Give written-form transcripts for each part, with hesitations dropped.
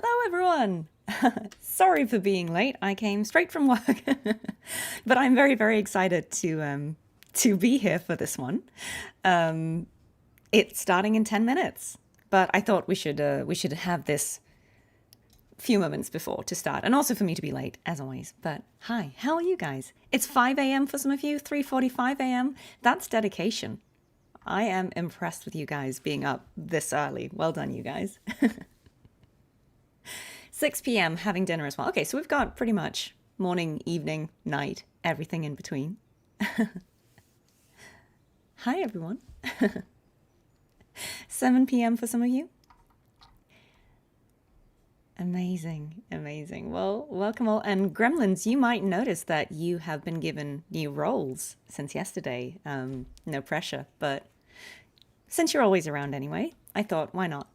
Hello, everyone. Sorry for being late. I came straight from work, but I'm very, very excited to be here for this one. Um, it's starting in 10 minutes, but I thought we should have this few moments before to start, and also for me to be late as always. But hi, how are you guys? It's 5 a.m. for some of you, 3:45 a.m. That's dedication. I am impressed with you guys being up this early. Well done, you guys. 6 p.m. having dinner as well. Okay, so we've got pretty much morning, evening, night, everything in between. Hi, everyone. 7 p.m. for some of you. Amazing, amazing. Well, welcome all. And Gremlins, you might notice that you have been given new roles since yesterday. No pressure, but since you're always around anyway, I thought, why not?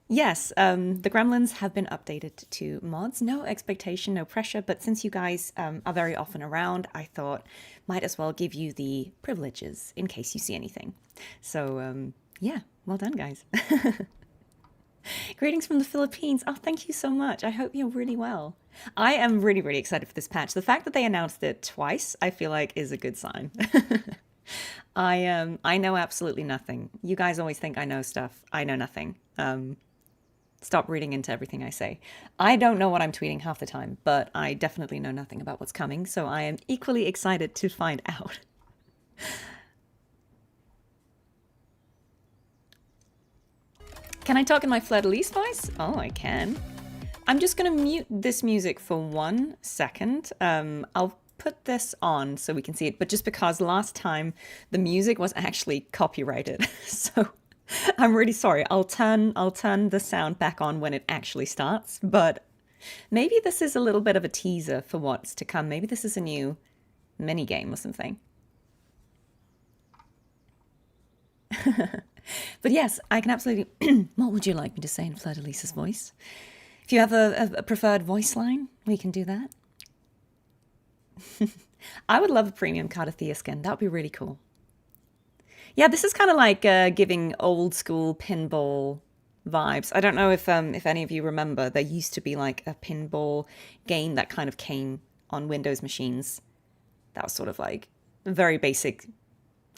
Yes, the Gremlins have been updated to mods. No expectation, no pressure, but since you guys are very often around, I thought might as well give you the privileges in case you see anything. So, yeah, well done, guys. Greetings from the Philippines. Oh, thank you so much. I hope you're really well. I am really, really excited for this patch. The fact that they announced it twice, I feel like is a good sign. I know absolutely nothing. You guys always think I know stuff. I know nothing. Stop reading into everything I say. I don't know what I'm tweeting half the time, but I definitely know nothing about what's coming, so I am equally excited to find out. Can I talk in my fleur-de-lis voice? Oh, I can. I'm just going to mute this music for 1 second. I'll put this on so we can see it, but just because last time the music was actually copyrighted, so I'm really sorry. I'll turn the sound back on when it actually starts, but maybe this is a little bit of a teaser for what's to come. Maybe this is a new mini game or something. But yes, I can absolutely. What would you like me to say in Fleur de Lis's voice? If you have a preferred voice line, we can do that. I would love a premium Cartethyia skin. That would be really cool. Yeah, this is kind of like giving old school pinball vibes. I don't know if any of you remember, there used to be like a pinball game that kind of came on Windows machines. That was sort of like very basic.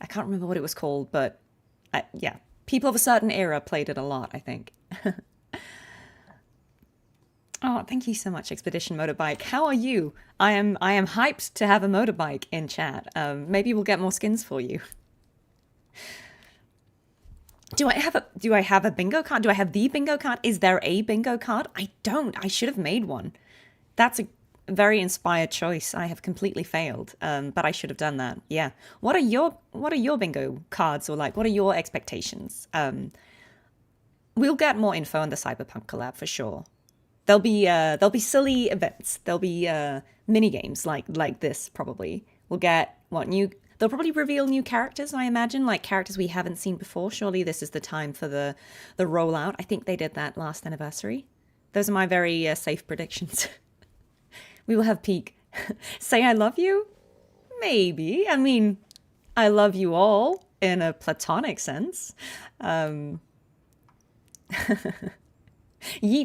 I can't remember what it was called, but yeah, people of a certain era played it a lot, I think. Oh, thank you so much, Expedition Motorbike. How are you? I am hyped to have a motorbike in chat. Maybe we'll get more skins for you. Do I have a bingo card? Do I have the bingo card? Is there a bingo card? I don't. I should have made one. That's a very inspired choice. I have completely failed. But I should have done that. Yeah. What are your bingo cards, or like what are your expectations? We'll get more info on the Cyberpunk collab for sure. There'll be silly events. There'll be mini games like this probably. We'll get what new. They'll probably reveal new characters, I imagine, like characters we haven't seen before. Surely this is the time for the rollout. I think they did that last anniversary. Those are my very safe predictions. We will have Peak. Say I love you? Maybe. I mean, I love you all in a platonic sense. Yeet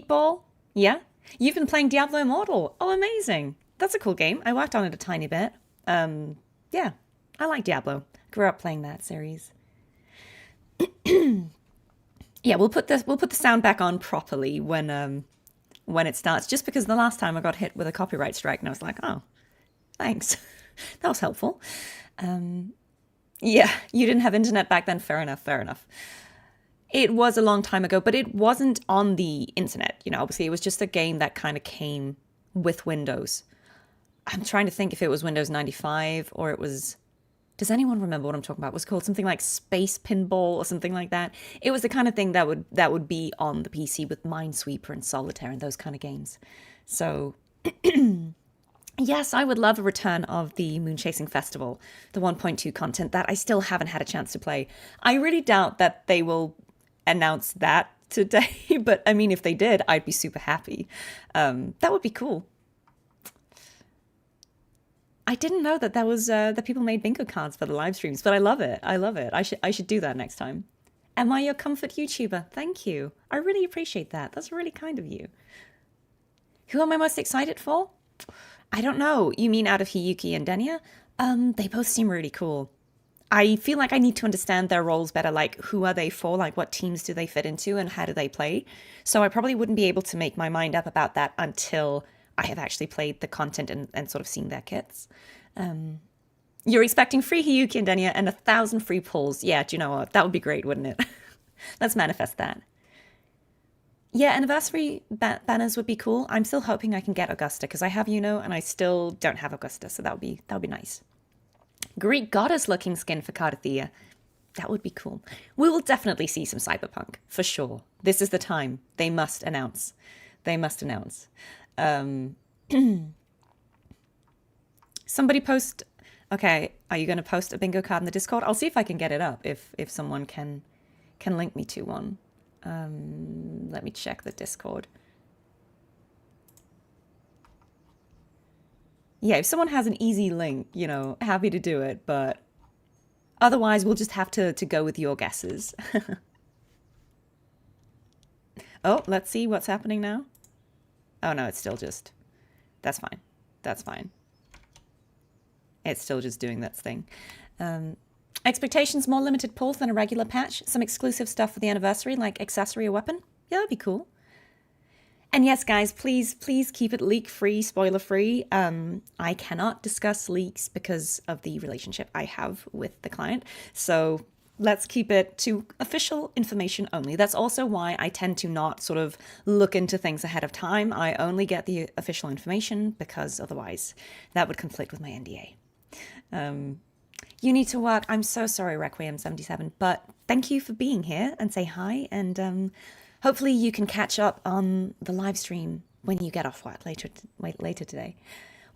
Ball? Yeah? You've been playing Diablo Immortal. Oh, amazing. That's a cool game. I worked on it a tiny bit. Yeah. I like Diablo. Grew up playing that series. Yeah, we'll put the sound back on properly when it starts. Just because the last time I got hit with a copyright strike, and I was like, oh, thanks, that was helpful. Yeah, you didn't have internet back then. Fair enough. Fair enough. It was a long time ago, but it wasn't on the internet. You know, obviously, it was just a game that kind of came with Windows. I'm trying to think if it was Windows 95 or it was. Does anyone remember what I'm talking about? It was called something like Space Pinball or something like that. It was the kind of thing that would be on the PC with Minesweeper and Solitaire and those kind of games. So, yes, I would love a return of the Moonchasing Festival, the 1.2 content that I still haven't had a chance to play. I really doubt that they will announce that today, but I mean, if they did, I'd be super happy. That would be cool. I didn't know that was that people made bingo cards for the live streams, but I love it. I love it. I should do that next time. Am I your comfort YouTuber? Thank you. I really appreciate that. That's really kind of you. Who am I most excited for? I don't know. You mean out of Hiyuki and Denya? They both seem really cool. I feel like I need to understand their roles better. Like, who are they for? Like, what teams do they fit into and how do they play? So I probably wouldn't be able to make my mind up about that until I have actually played the content and sort of seen their kits. You're expecting free Hiyuki and Denya and 1,000 free pulls. Yeah, do you know what? That would be great, wouldn't it? Let's manifest that. Yeah, anniversary banners would be cool. I'm still hoping I can get Augusta because I have and I still don't have Augusta, so that would be nice. Greek goddess looking skin for Cartethyia. That would be cool. We will definitely see some cyberpunk for sure. This is the time. They must announce. They must announce. Somebody post. Okay, are you going to post a bingo card in the Discord? I'll see if I can get it up. If someone can link me to one. Let me check the Discord. Yeah, if someone has an easy link, happy to do it, but otherwise we'll just have to go with your guesses. Oh, let's see what's happening now. Oh no, it's still just... That's fine. That's fine. It's still just doing that thing. Expectations, more limited pulls than a regular patch. Some exclusive stuff for the anniversary, like accessory or weapon. Yeah, that'd be cool. And yes, guys, please keep it leak-free, spoiler-free. I cannot discuss leaks because of the relationship I have with the client. So let's keep it to official information only. That's also why I tend to not sort of look into things ahead of time. I only get the official information because otherwise that would conflict with my NDA. You need to work. I'm so sorry, Requiem77, but thank you for being here and say hi. And hopefully you can catch up on the live stream when you get off work later today.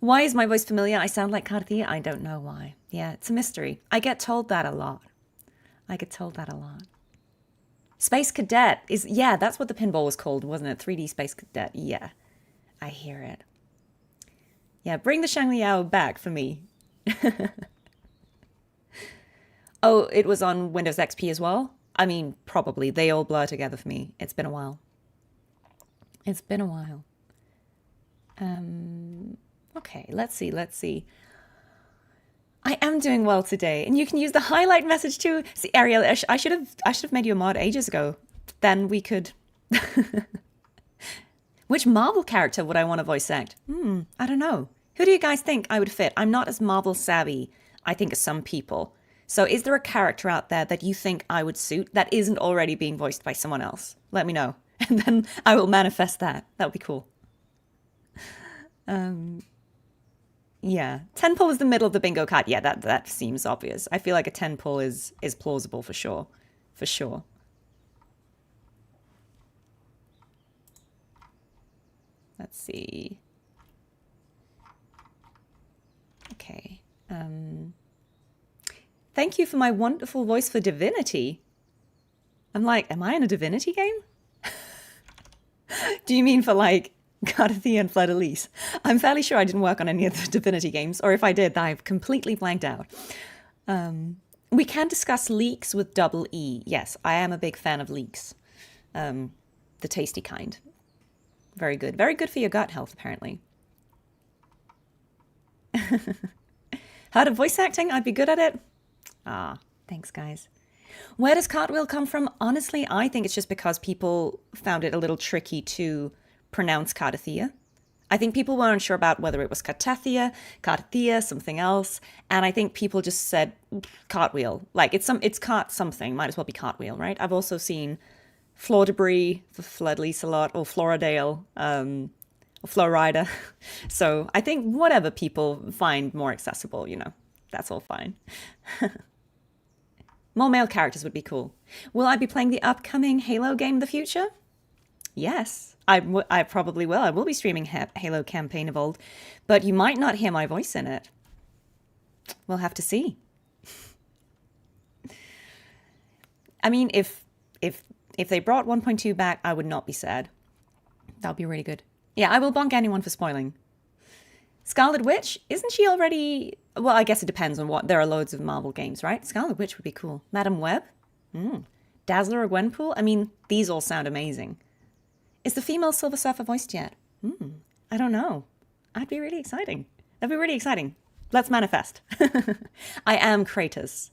Why is my voice familiar? I sound like Cartethyia. I don't know why. Yeah, it's a mystery. I get told that a lot. Space Cadet is, yeah, that's what the pinball was called, wasn't it? 3D Space Cadet. Yeah, I hear it. Yeah, bring the Shang Liao back for me. Oh, it was on Windows XP as well? I mean, probably. They all blur together for me. It's been a while. Okay, let's see. I am doing well today, and you can use the highlight message too. See, Ariel, I should have made you a mod ages ago. Then we could... Which Marvel character would I want to voice act? I don't know. Who do you guys think I would fit? I'm not as Marvel savvy, I think, as some people. So is there a character out there that you think I would suit that isn't already being voiced by someone else? Let me know. And then I will manifest that. That would be cool. Yeah. 10 pull is the middle of the bingo card. Yeah, that seems obvious. I feel like a 10 pull is plausible for sure. For sure. Let's see. Okay. Thank you for my wonderful voice for Divinity. I'm like, am I in a Divinity game? Do you mean for like Cartethyia and Fleur de Lis? I'm fairly sure I didn't work on any of the Divinity games, or if I did, I've completely blanked out. We can discuss leeks with double E. Yes, I am a big fan of leeks. The tasty kind. Very good. Very good for your gut health, apparently. Heard of voice acting? I'd be good at it. Ah, thanks, guys. Where does cartwheel come from? Honestly, I think it's just because people found it a little tricky to pronounce Cartethyia. I think people were unsure about whether it was Cartethyia, something else, and I think people just said cartwheel. Like it's cart something. Might as well be cartwheel, right? I've also seen Floor Debris for Fleur de Lis a lot, or Floridale, or Florida. So I think whatever people find more accessible, that's all fine. More male characters would be cool. Will I be playing the upcoming Halo game in the future? Yes, I probably will. I will be streaming Halo Campaign Evolved, but you might not hear my voice in it. We'll have to see. I mean, if they brought 1.2 back, I would not be sad. That would be really good. Yeah, I will bonk anyone for spoiling. Scarlet Witch, isn't she already... Well, I guess it depends on what... There are loads of Marvel games, right? Scarlet Witch would be cool. Madam Web? Dazzler or Gwenpool? I mean, these all sound amazing. Is the female Silver Surfer voiced yet? I don't know. That'd be really exciting. That'd be really exciting. Let's manifest. I am Kratos.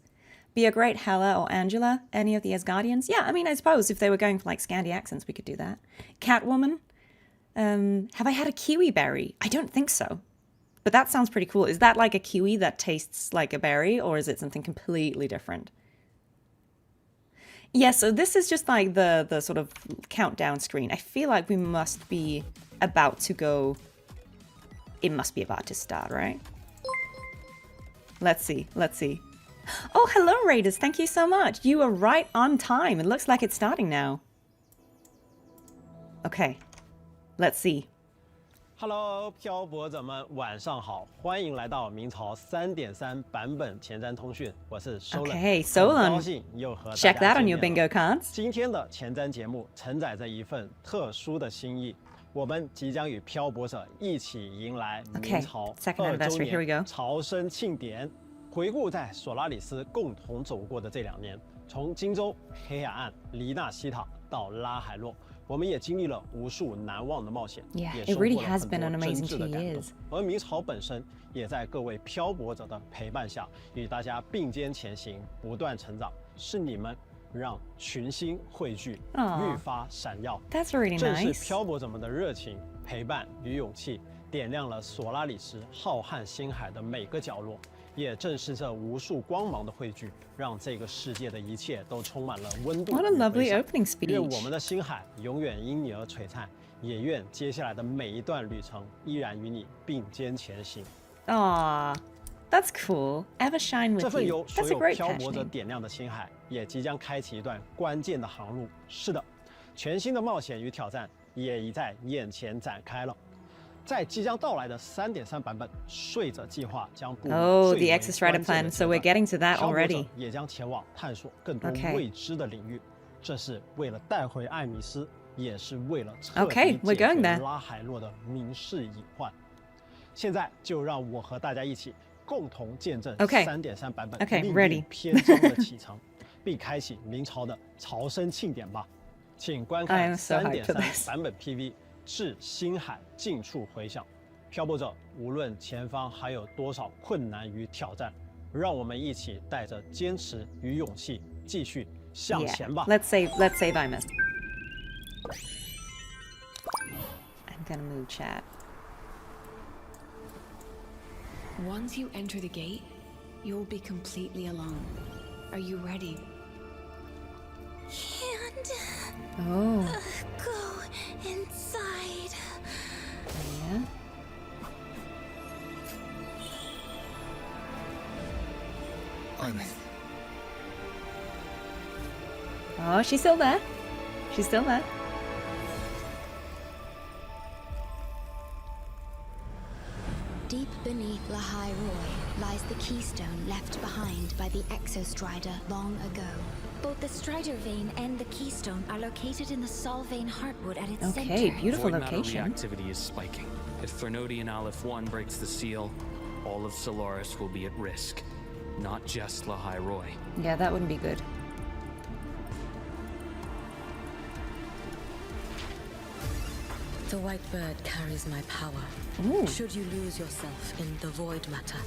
Be a great Hela or Angela, any of the Asgardians. Yeah, I mean, I suppose if they were going for like Scandi accents, we could do that. Catwoman. Have I had a kiwi berry? I don't think so. But that sounds pretty cool. Is that like a kiwi that tastes like a berry, or is it something completely different? Yeah, so this is just like the sort of countdown screen. I feel like we must be about to go... It must be about to start, right? Let's see, let's see. Oh, hello, Raiders. Thank you so much. You are right on time. It looks like it's starting now. Okay, let's see. Hello， 漂泊者们，晚上好，欢迎来到明朝3.3版本前瞻通讯，我是 Solon， 很高兴又和大家 Check that on 见 your 面 bingo 了。 cards. 今天的前瞻节目承载着一份特殊的心意，我们即将与漂泊者一起迎来明朝2周年朝生庆典。回顾在索拉里斯共同走过的这2年，从荆州、黑海岸、黎纳西塔到拉海洛。 我们也经历了无数难忘的冒险，也收获了很多真挚的感动。而明朝本身也在各位漂泊者的陪伴下，与大家并肩前行，不断成长。是你们让群星汇聚，愈发闪耀。That's really nice. 正是漂泊者们的热情、陪伴与勇气，点亮了索拉里斯浩瀚星海的每个角落。 也正是这无数光芒的汇聚，让这个世界的一切都充满了温度与 What a lovely opening speech. 愿我们的星海永远因你而璀璨，也愿接下来的每一段旅程依然与你并肩前行。Aww, that's cool. Ever shine with you. 这份由所 That's a 有 great 漂 catch 泊者 name. 点亮的星海，也即将开启一段关键的航路。是的，全新的冒险与挑战也已在眼前展开了。 在即将到来的3.3版本，睡者计划将步入 Oh, 最 the 为 Extra 关 Strider 键 plan. 的 So 阶 we're 段 getting to that 漂泊者 already. 也将前往探索更多 Okay. 未知的领域。这是为了带回艾米斯，也是为了彻 Okay, 底 we're 解 going 决 there. 拉海洛的民事隐患。现在就让我和大家一起共同见证 Okay. 3.3版本 Okay, 命 ready. 运篇章的启程，并开启明朝的朝生庆典吧。请观 I 看 am so hyped for 3.3 this. 版本 PV， 致星海近处回响。 漂泊者，无论前方还有多少困难与挑战，让我们一起带着坚持与勇气，继续向前吧。Let's save Imus. I'm gonna move chat. Once you enter the gate, you'll be completely alone. Are you ready? Can't Oh, go inside. yeah. Oh, she's still there. She's still there. Deep beneath Lahai Roy lies the keystone left behind by the Exostrider long ago. Both the Strider vein and the keystone are located in the Solvane Heartwood at its Okay, center. beautiful Void matter location. reactivity is spiking. If Threnodian Aleph 1 breaks the seal, all of Solaris will be at risk. Not just Lahai Roy. Yeah, that wouldn't be good. The white bird carries my power. Ooh. Should you lose yourself in the void matter,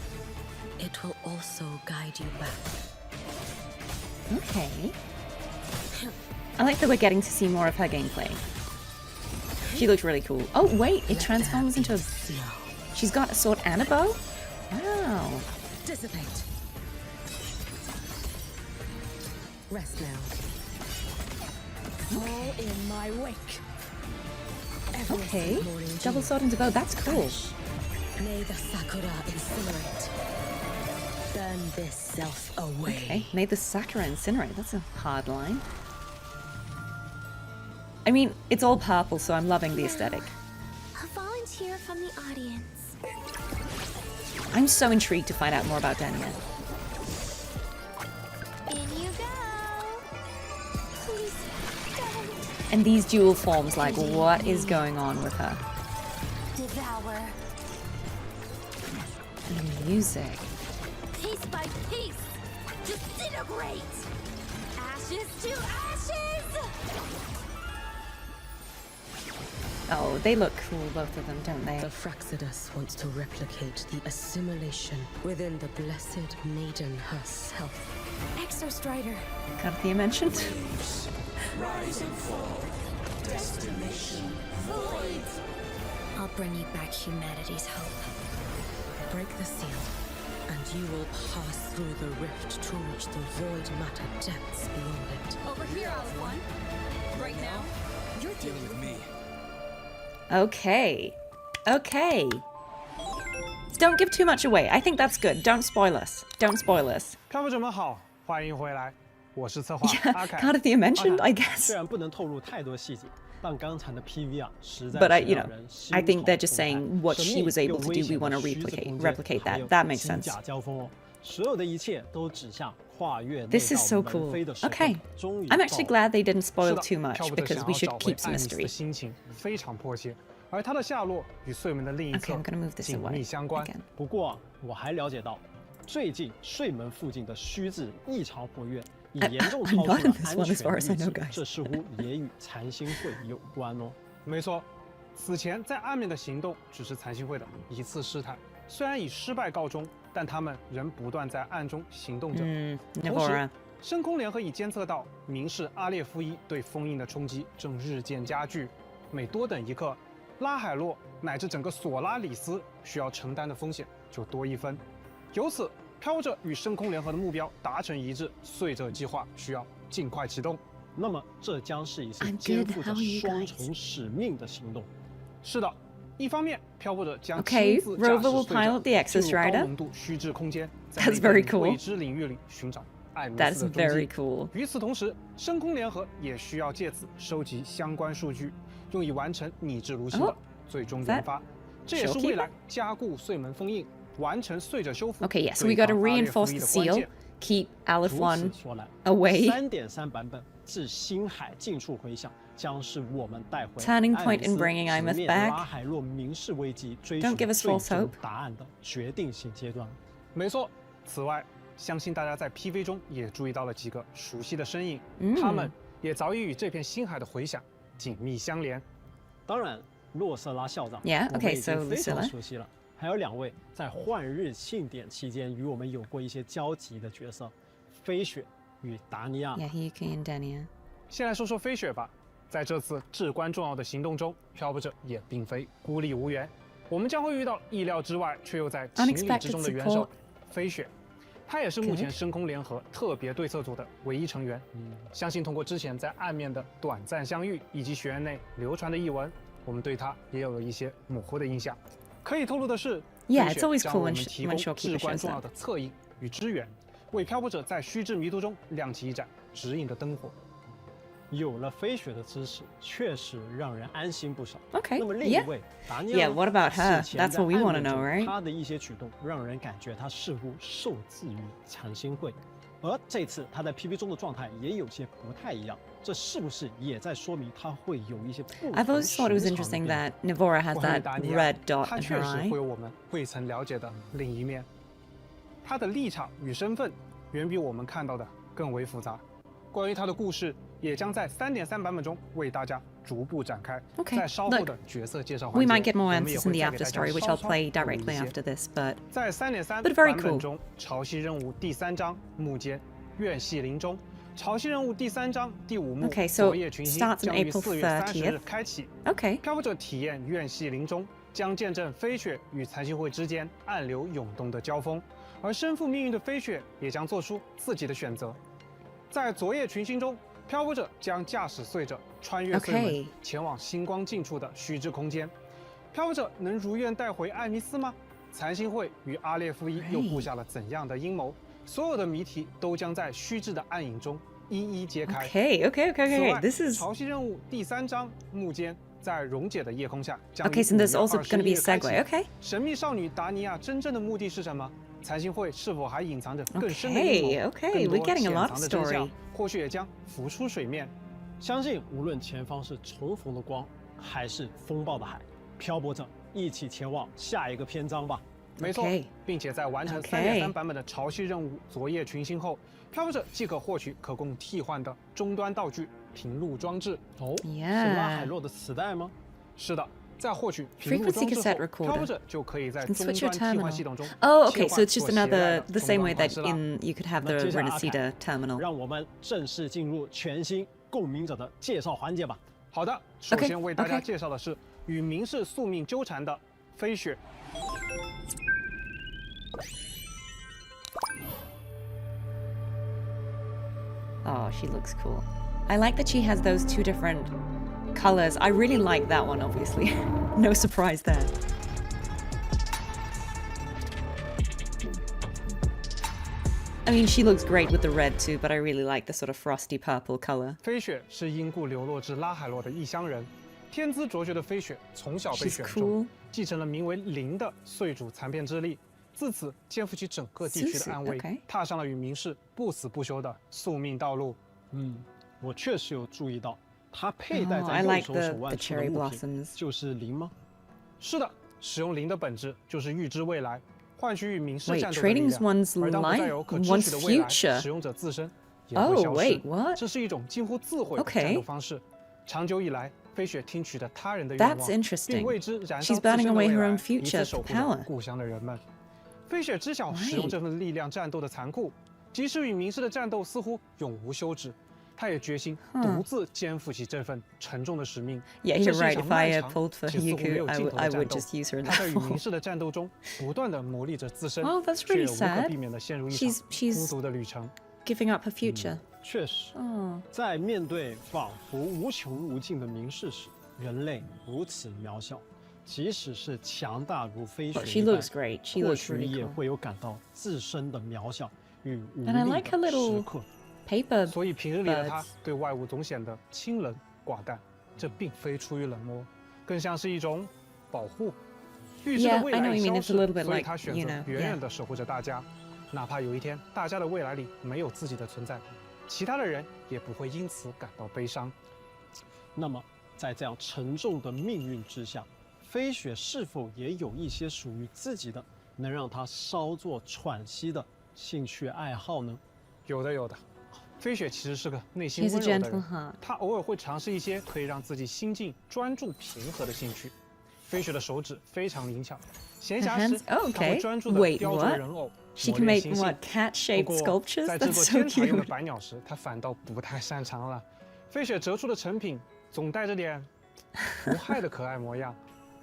it will also guide you back. Okay. I like that we're getting to see more of her gameplay. She looks really cool. Oh, wait, it transforms into a... She's got a sword and a bow? Wow. Dissipate. Rest now. Fall in my wake. Okay. Double sword and a bow. That's cool. May the Sakura incinerate. Burn this self away. Okay. Made the Sakura incinerate. That's a hard line. I mean, it's all purple, so I'm loving the aesthetic. A volunteer from the audience. I'm so intrigued to find out more about Dania. In you go. Please don't And these dual forms, like, what is going on with her? devour. The music. Piece by piece. Disintegrate. Ash Ashes to ashes! Oh, they look cool, both of them, don't they? The Fraidus wants to replicate the assimilation within the blessed maiden herself. Exostrider. Cartethyia mentioned. Waves, rise and fall. Destination void. I'll bring you back humanity's hope. Break the seal, and you will pass through the rift to reach the void matter depths beyond it. Over here, Aleph One. Right now, you're dealing with me. Okay. Okay. Don't give too much away. I think that's good. Don't spoil us. Don't spoil us. 漂泊者们好，欢迎回来，我是策划阿凯。Cartethyia mentioned, I guess. 虽然不能透露太多细节，但刚才的 PV 啊，实在 But 是 you 让 know, 人心 I think they're 潮 just 澎湃 saying what 神 she 秘 was 又 able to 危 do. 险 We want to 的虚之空间 replicate 还 that. 有 That makes 机 sense. 甲交锋哦，所有的一切都指向跨越内 This is so 道 cool. 门扉的时刻 Okay. 终于 I'm 到 actually 了 glad they didn't 是 spoil 的 too much 漂泊者 because 想 we 要 should 找回 keep some 爱丽丝的 mystery. 心情非常迫切，而他的下落与睡门的另一 Okay, 侧 I'm gonna move this 紧 away 密相关。 again. 不过我还了解到，最近睡门附近的虚质异常活跃，已严重 I'm 超 not 出 in 了 this 安 one 全 as far as I 阈 know, 值， guys. 这似乎也与残星会有关哦。没错，此前在暗面的行动只是残星会的一次试探，虽然以失败告终，但他们仍不断在暗中行动着。同时 Navora.，深空联合已监测到明示阿列夫一对封印的冲击正日渐加剧，每多等一刻，拉海洛乃至整个索拉里斯需要承担的风险就多一分。由此，飘着与深空联合的目标达成一致，碎者计划需要尽快启动。那么，这将是一次 I'm 肩 good. 负 How 着 are you 双 guys? 重使命的行动。是的，一方面，漂泊者将 Okay, 亲自驾驶 Rover will 碎者 pilot the 进入 Exostrider. 高浓度虚质空间，在 That's 那 very 片 cool. 未知领域里寻找艾米 That 斯 is 的踪 very 迹。 cool. 与此同时，深空联合也需要借此收集相关数据，用以完成拟制炉心的最终研发。这也是未来加固碎门封印、完成碎者修复。 Okay, yes, we got to reinforce the seal, keep Aleph 如 One 此说来 away. 3.3版本自星海近处回响，将是我们带回 Turning point in 爱丽丝 bringing 直 Imeth 面 back. 拉海洛民事危机，追 Don't 寻 give us 最 false 终 hope. 答案的决定性阶段。没错，此外，相信大家在 PV 中也注意到了几个熟悉的身影，他们也早已与这片星海的回响紧密相连。当然，洛瑟拉校长 Yeah, 我们 okay, 已经 so 非常 Lucilla. 熟悉了。还有两位在换日庆典期间与我们有过一些交集的角色，飞雪与达尼亚。 Yeah, Yuki and Denia. 先来说说飞雪吧。在这次至关重要的行动中，漂泊者也并非孤立无援。我们将会遇到意料之外却又在情理之中的元首飞雪，他也是目前深空联合特别对策组的唯一成员。相信通过之前在暗面的短暂相遇以及学院内流传的译文，我们对他也有了一些模糊的印象。可以透露的是， Yeah, 飞 it's 雪 always 将 cool 为我 when 们 sh- 提 when 供 Showkeeper 至关 shows 重要 up. 的策应与支援，为漂泊者在虚掷迷途中亮起一盏指引的灯火。有了飞雪的支持，确实让人安心不少。 Okay, 那么另一 yeah. 位达尼亚 Yeah, what about her? 此前 That's what we 在 want 暗 to 恋 know, 中 right? 他的一些举动让人感觉他似乎受制于残星会，而这次他在 PV 中的状态也有些不太一样，这是不是也在说明他会有一些不 I've 同 always thought it was 寻常的 interesting 变化 that Navora has 关于 that 达尼亚 red dot 他 in 确 her 实 eye. 会有我们未曾了解的另一面，他的立场与身份远比我们看到的更为复杂。关于他的故事，也将在3.3版本中为大家逐步展开。 Okay, 在稍后 look, 的角色介绍 We 环节， might get more 我们也 answers in 会 the 再给大家 Afterstory, which 稍 I'll 稍 play 透露 directly 一些 after this, but 在3.3 But very 版本 cool. 中，潮汐任务第3章幕间怨系临终，潮汐任务第3章第5幕 Okay, so 昨夜群星 starts on 将于 April 4月30日 30th. 开启。 okay. 漂泊者体验怨系临终，将见证飞雪与残星会之间暗流涌动的交锋，而身负命运的飞雪也将做出自己的选择。在昨夜群星中，漂泊者将驾驶碎者穿越碎门 Okay. 前往星光近处的虚之空间。漂泊者能如愿带回艾米斯吗？残星会与阿列夫一又布下了怎样的阴谋？所有的谜题都将在虚掷的暗影中一一揭开。 Okay, okay, okay, 此 okay. 外， This is 潮汐任务第3章幕间，在溶解的夜空下将于 okay. So there's also 5 going to be a 月21日开 segue. 启 Okay, 神秘少女达尼亚真正的目的是什么？残星会是否还隐藏着更深的阴谋？ okay, okay. 更 We're 多 getting a 潜 lot 藏 of 的真相 story. 或许也将浮出水面。相信无论前方是重逢的光，还是风暴的海，漂泊者一起前往下一个篇章吧。没错，并且在完成3.3版本的潮汐任务昨夜群星后，漂泊者即可获取可供替换的终端道具平路装置。哦，是拉海洛的磁带吗？是的。在获取平路装置后，漂泊者就可以在终端替换系统中。Oh, okay. So it's just the same way that you could have the Renacida terminal. 让我们正式进入全新共鸣者的介绍环节吧。好的，首先为大家介绍的是与明氏宿命纠缠的飞雪。Oh, she looks cool. I like that she has those two different colors. I really like that one, obviously. No surprise there. I mean, she looks great with the red too, but I really like the sort of frosty purple color. 飞雪是因故流落至拉海洛的异乡人，天资卓绝的飞雪从小被选中，继承了名为灵的岁主残片之力，自此肩负起整个地区的安危，踏上了与明氏不死不休的宿命道路。我确实有注意到。它佩戴在右手手腕处的物品就是灵吗？是的，使用灵的本质就是预知未来，换取与明氏战斗的力量。而当不再有可支取的未来，使用者自身也会消失。这是一种近乎自毁的战斗方式。长久以来，飞雪听取着他人的愿望，并为之燃烧自身的未来，以此守护着故乡的人们。飞雪知晓使用这份力量战斗的残酷，即使与明氏的战斗似乎永无休止。他也决心独自肩负起这份沉重的使命。Yeah, you're right. If I had pulled for Yuku, I would just use her in that. 他在与明氏的战斗中不断的磨砺着自身，却无可避免的陷入一场孤独的旅程。Giving up her future. 确实，在面对仿佛无穷无尽的明氏时，人类如此渺小。即使是强大如飞雪一般，或许也会有感到自身的渺小与无力的时刻。所以平日里的他对外物总显得清冷寡淡，这并非出于冷漠，更像是一种保护。预知的未来消失，所以他选择远远地守护着大家，哪怕有一天大家的未来里没有自己的存在，其他的人也不会因此感到悲伤。那么，在这样沉重的命运之下，飞雪是否也有一些属于自己的，能让他稍作喘息的兴趣爱好呢？有的，有的。飞雪其实是个内心温柔的人，她偶尔会尝试一些可以让自己心境专注平和的兴趣。飞雪的手指非常灵巧，闲暇时她会专注地雕琢人偶、磨练心性。不过在制作监察用的百鸟时，她反倒不太擅长了。飞雪折出的成品总带着点无害的可爱模样，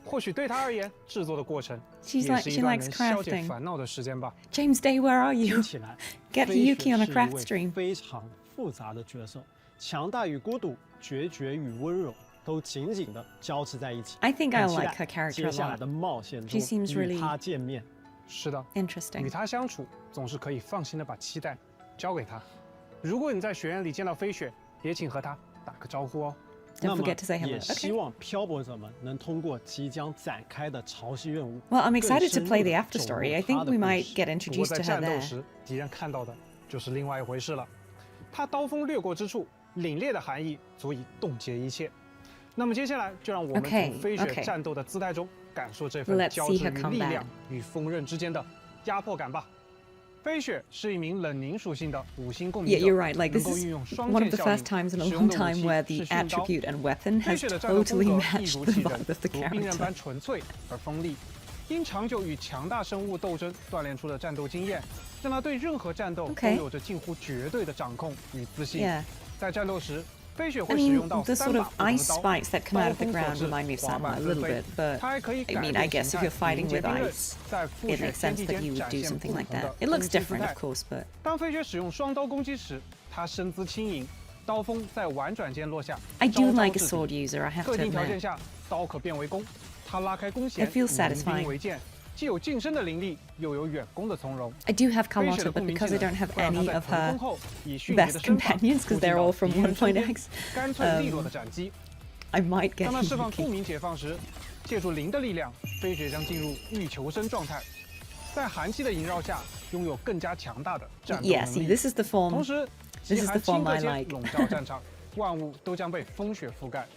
或许对她而言，制作的过程也是一段能消解烦恼的时间吧。James Day, where are you? 听起来 Get Yuki on a craft stream. 非常复杂的角色，强大与孤独，决绝与温柔，都紧紧地交织在一起。I think I like her character a lot. 接下来的冒险中，与她见面，是的 ，interesting. 与她相处，总是可以放心地把期待交给她。如果你在学院里见到飞雪，也请和她打个招呼哦。Don't forget to say hello. 也希望漂泊者们能通过即将展开的潮汐任务。Well, I'm excited to play the Afterstory. I think we might get introduced to her there. 不过在战斗时，敌人看到的就是另外一回事了。他刀锋掠过之处，凛冽的寒意足以冻结一切。那么接下来，就让我们从飞雪战斗的姿态中感受这份交织于力量与锋刃之间的压迫感吧。飞雪是一名冷凝属性的5星共鸣者， Yeah, you're right. Like this is one of the first times in a long time where the attribute and weapon has totally matched the vibe of the character. 如冰刃般纯粹而锋利。因长久与强大生物斗争锻炼出的战斗经验，让他对任何战斗都有着近乎绝对的掌控与自信。在战斗时，飞雪会使用到the sort of ice spikes that come out of the ground remind me of Sama a little bit, but I mean, I guess if you're fighting with ice, it makes sense that you would do something like that. It looks different, of course, but 当飞雪使用双刀攻击时，他身姿轻盈，刀锋在婉转间落下。I do like a sword user, I have to admit. 特定条件下，刀可变为弓。他拉开弓弦， It feels satisfying. 为剑，既有近身的凌厉，又有远攻的从容。I do have Carlotta, but because I don't have any of her best companions, because they're all from 1.x, 干脆利落的斩击。I might get 当他释放共鸣解放时，借助灵的力量，飞雪将进入欲求生状态，在寒气的萦绕下，拥有更加强大的战斗能力。Yeah, see, this is the form. 同时， This is the form I like. 笼罩战场，万物都将被风雪覆盖。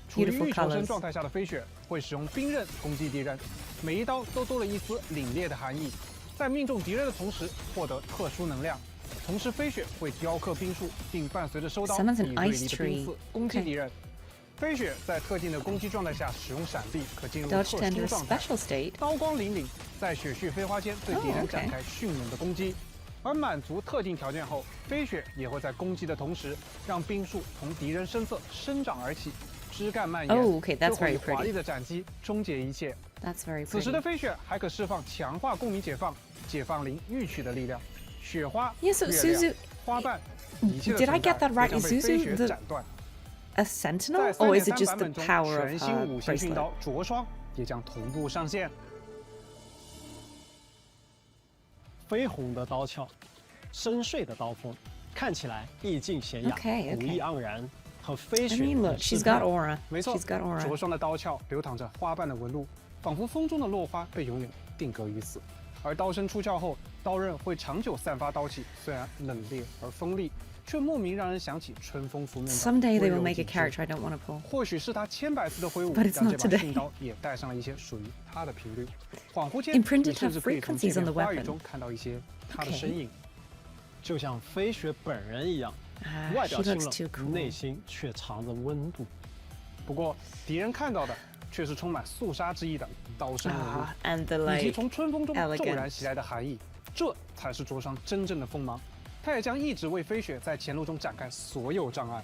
处于欲求生状态下的飞雪会使用冰刃攻击敌人，每一刀都多了一丝凛冽的寒意，在命中敌人的同时获得特殊能量。同时，飞雪会雕刻冰树，并伴随着收刀以锐利的冰刺攻击敌人。飞雪在特定的攻击状态下使用闪避，可进入特殊状态，刀光凛凛，在雪絮飞花间对敌人展开迅猛的攻击。而满足特定条件后，飞雪也会在攻击的同时，让冰树从敌人身侧生长而起，枝干蔓延，最后以华丽的斩击终结一切。此时的飞雪还可释放强化共鸣解放灵欲取的力量，雪花、月亮、花瓣，一切的存在将被飞雪斩断。A sentinel, or is it just the power of 全新五行驯刀灼霜也将同步上线。绯红的刀鞘，深邃的刀锋，看起来意境娴雅，武艺盎然，和飞雪。She's got aura. 没错，灼霜的刀鞘流淌着花瓣的纹路，仿佛风中的落花被永远定格于此。而刀身出鞘后，刀刃会长久散发刀气，虽然冷冽而锋利，却莫名让人想起春风拂面。Someday they will make a character I don't want to pull. 或许是他千百次的挥舞，让这把驯刀也带上了一些属于他的频率。恍惚间，你甚至可以从这片花语中看到一些他的身影，就像飞雪本人一样，外表清冷，内心却藏着温度。不过，敌人看到的却是充满肃杀之意的刀身纹路，以及从春风中骤然袭来的寒意，这才是灼霜真正的锋芒。他也将一直为飞雪在前路中展开所有障碍。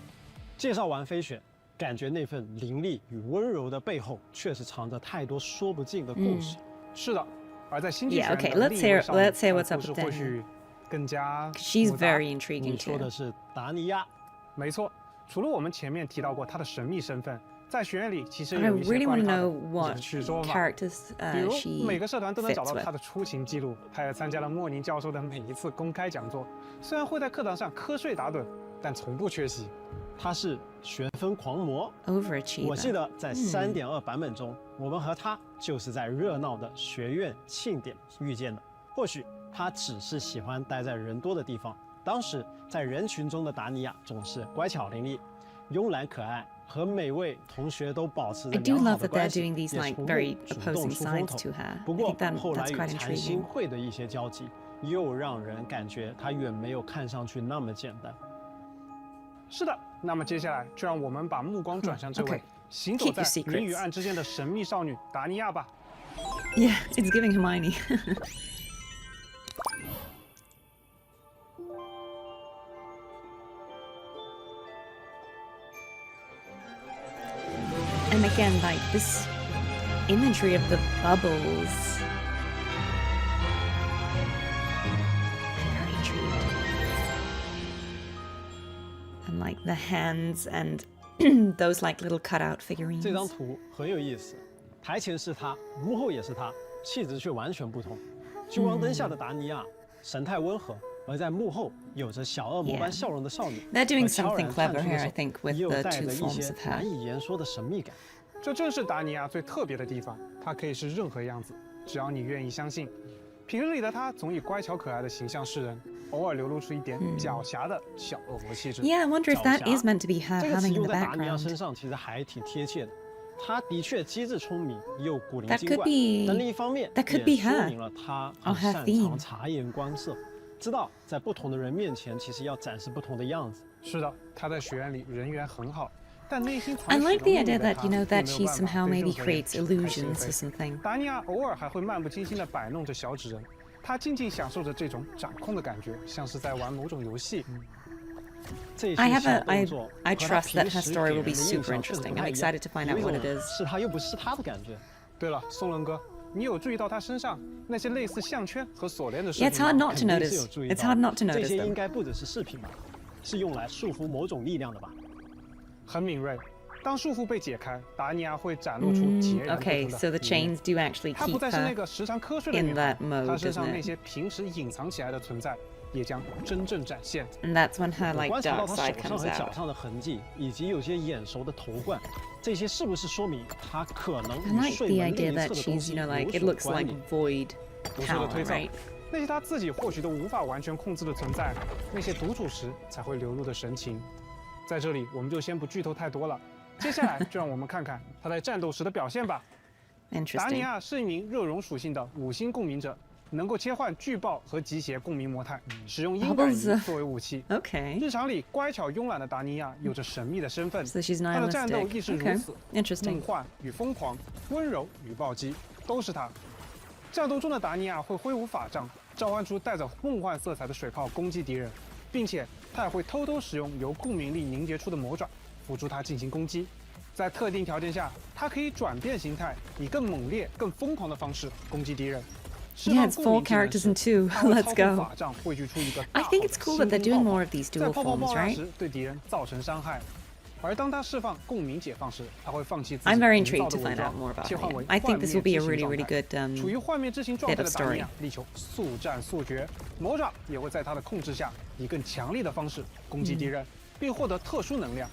介绍完飞雪，感觉那份凌厉与温柔的背后，确实藏着太多说不尽的故事。是的，而在星际学的另一位少女，故事或许更加She's very intriguing. 你说的是达尼亚？没错，除了我们前面提到过她的神秘身份。在学院里，其实有一些 really 关于 want 她 to 的 know what 许说法， characters 比如每个社团都能找到她的出勤记录，她也参加了莫宁教授的每一次公开讲座。虽然会在课堂上瞌睡打盹，但从不缺席。她是学分狂魔 ，overachiever。我记得在3.2版本中，我们和她就是在热闹的学院庆典遇见的。或许她只是喜欢待在人多的地方。当时在人群中的达尼亚总是乖巧伶俐、慵懒可爱。和每位同学都保持着良好的关系，也从不主动出风头。不过后来与禅心会的一些交集，又让人感觉她远没有看上去那么简单。是的，那么接下来就让我们把目光转向这位行走在明与暗之间的神秘少女达尼亚吧。Yeah, it's giving Hermione. And again, like this imagery of the bubbles. I'm very intrigued. And like the hands and those like little cutout figurines. 这张图很有意思，台前是他，幕后也是他，气质却完全不同。聚光灯下的达尼亚神态温和，而在幕后有着小恶魔般笑容的少女。They're doing something clever here, I think, with 也有 the 带 two 着一 forms 些 of her. 难以言说的神秘感。这正是达尼亚最特别的地方，她可以是任何样子，只要你愿意相信。平日里的她总以乖巧可爱的形象示人，偶尔流露出一点狡黠的小恶魔气质。Yeah, I wonder if that is meant to be her 这个词 humming in 用 the 在达尼亚 background. 身上其实还挺贴切的。她的确机智聪明又古灵 That 精 could 怪， be- 但另一方面 that could 也 be 说 her. 明了她 Oh, 很 her 擅 theme. 长察言观色，知道在不同的人面前其实要展示不同的样子。是的，她在学院里人缘很好。但内心 I 藏 like 着 the 许 idea 多 that, you know, that 秘 she 密的 somehow 对 maybe 任何人 creates 开心 illusions 扉 or something. 达尼亚偶尔还会漫不经心地摆弄着小纸人，她静静享受着这种掌控的感觉，像是在玩某种游戏。I have I trust that her story will be super interesting. I'm excited to find out what it is. 是她又不是她的感觉。对了，松伦哥，你有注意到她身上那些类似项圈和锁链的饰 Yeah, 品 it's hard 吗？ not to 肯定 notice. 是有注意 It's 到 hard not to 这 notice 些应 them. 该不只是饰品吧，是用来束缚某种力量的吧？很敏锐。当束缚被解开，达尼亚会展露出截然不同 Okay, 的 so the 一面 chains do actually 她不 keep 再是那 her 个时常瞌睡的 in 女孩 that，mode, 她身上 doesn't it? 那些平时隐藏起来的存在，也将真正展现。and that's when her 我 like 观察到 dark 她 side 手上 comes 和脚 out. 上的痕迹，以及有些眼熟的头冠，这些是不是说明她可能 I 与 like 睡 the 门 idea 另一 that 侧的东 she's, 西 you know, like 有 it 所 looks 关 like 联？ void 无数的 power, 推测， right? 那些她自己或许都无法完全控制的存在，那些独处时才会流露的神情。在这里，我们就先不剧透太多了。接下来就让我们看看他在战斗时的表现吧。达尼亚是一名热熔属性的5星共鸣者，能够切换巨爆和极邪共鸣模态，使用音感仪作为武器。Okay. 日常里乖巧慵懒的达尼亚有着神秘的身份， So she's 她的战斗 nihilistic. 亦是如 Okay. 此。 Interesting. 梦幻与疯狂，温柔与暴击，都是她。战斗中的达尼亚会挥舞法杖，召唤出带着梦幻色彩的水炮攻击敌人，并且她也会偷偷使用由共鸣力凝结出的魔爪辅助她进行攻击。在特定条件下，她可以转变形态，以更猛烈、更疯狂的方式攻击敌人。 Yeah, it's 4 characters in 2. Let's go. I think it's cool that they're doing more of these dual forms, right? 对敌人造成伤害。而当他释放共鸣解放时，他会放弃自己 I'm very 营造 intrigued 的 to 伪 find 装 out more about 切换 her. 为 I think this will be a 幻灭 really, 之 really 形 good 处于幻灭之形状态 bit 的 of 达尼 story. 亚力求速战速决，魔爪也会在他的控制下以更强力的方式攻击敌人，并获得特殊能量。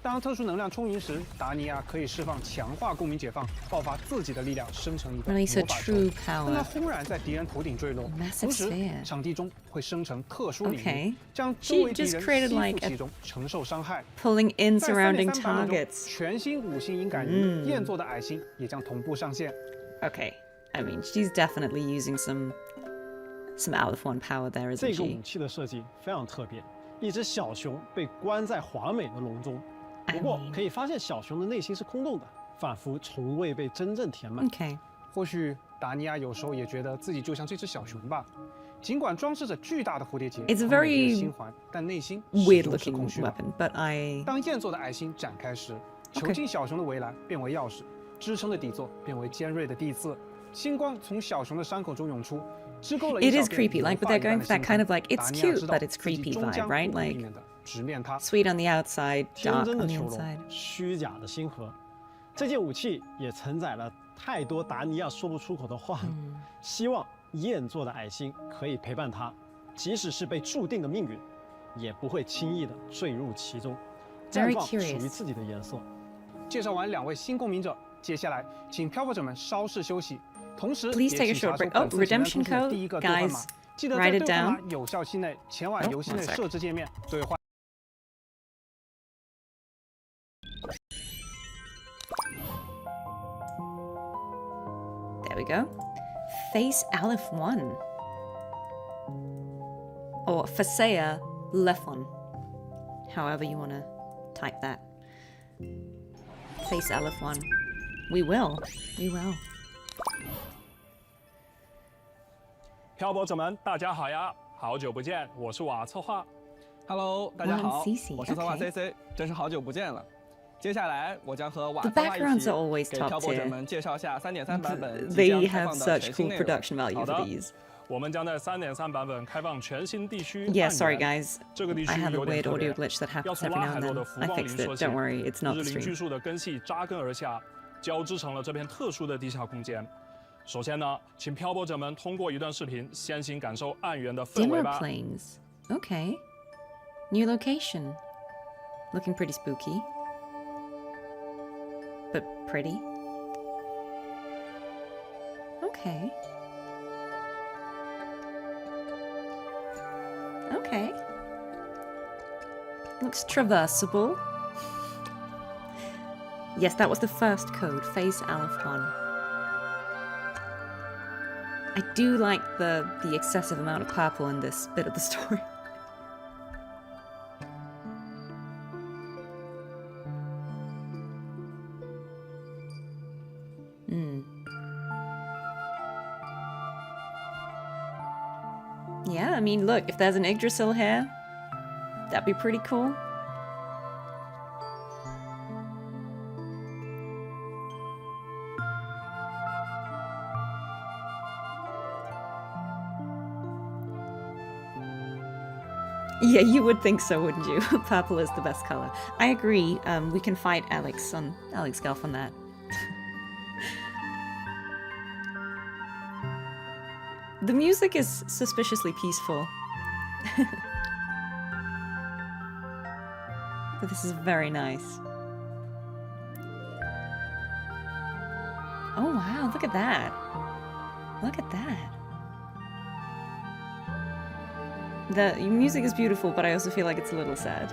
当特殊能量充盈时，达尼亚可以释放强化共鸣解放，爆发自己的力量，生成一个魔法球。当它轰然在敌人头顶坠落，同时场地中会生成特殊领域，将周围敌人吸附其中，承受伤害。 Pulling in 在 surrounding 3.3版本中， targets. 全新5星音感仪焰座的矮星也将同步上线。 Okay. I mean, she's definitely using some out of one power there, isn't 这个 she? 武器的设计非常特别，一只小熊被关在华美的笼中。 不过可以发现，小熊的内心是空洞的，仿佛从未被真正填满。Okay. 或许达尼亚有时候也觉得自己就像这只小熊吧，尽管装饰着巨大的蝴蝶结， It's a very 心环，但内心 weird-looking weapon, but I. 当焰座的矮星展开时，囚禁小熊的围栏变为钥匙，支撑的底座变为尖锐的地刺，星光从小熊的伤口中涌出，织构了一 It 小 is 片 creepy, like, but they're going for that kind of like it's cute, but it's creepy vibe, right? Like 直面它。 sweet on the outside, 天 dark 真 on 的 the 囚笼 inside. 虚假的星河。这件武器也承载了太多达尼亚说不出口的话。希望焰座的矮星可以陪伴他，即使是被注定的命运，也不会轻易的坠入其中，绽放属于自己的颜色。介绍完2位新共鸣者，接下来请漂泊者们稍事休息，同时 Please take a short break. Oh, redemption code, guys. 记得在兑换码有效期内前往游戏内设置界面兑换。 There we go. Face Aleph 1. Or Fasea Lephon. However you want to type that. Face Aleph 1. We will. We will. 漂泊者们，大家好呀！好久不见，我是瓦策划。Hello， 大家好，我是策划 CC， 真是好久不见了。接下来我将和瓦策划一起给漂泊者们介绍下 3.3 版本即将开放的全新内容。好的，我们将在 3.3 版本开放全新地区。Yeah, sorry guys. 这个地区 I have a 有点 weird 特别， audio glitch that 要 happens 从 every 拉 now 海 and 洛的 then. 浮 I 光林 fixed 说 it. 起， Don't worry, it's not 日 the 灵巨 stream. 树的根系扎根而下，交织成了这片特殊的地下空间。首先呢，请漂泊者们通过一段视频先行感受暗源的氛围 Dimmer 吧。 planes. Okay. New location. Looking pretty spooky. But pretty. Okay. Okay. Looks traversable. Yes, that was the first code, Face Aleph 1. I do like the excessive amount of purple in this bit of the story. Yeah, I mean, look, if there's an Yggdrasil here, that'd be pretty cool. Yeah, you would think so, wouldn't you? Purple is the best color. I agree. We can fight Alex Gelf on that. The music is suspiciously peaceful. But this is very nice. Oh wow, look at that. Look at that. The music is beautiful, but I also feel like it's a little sad.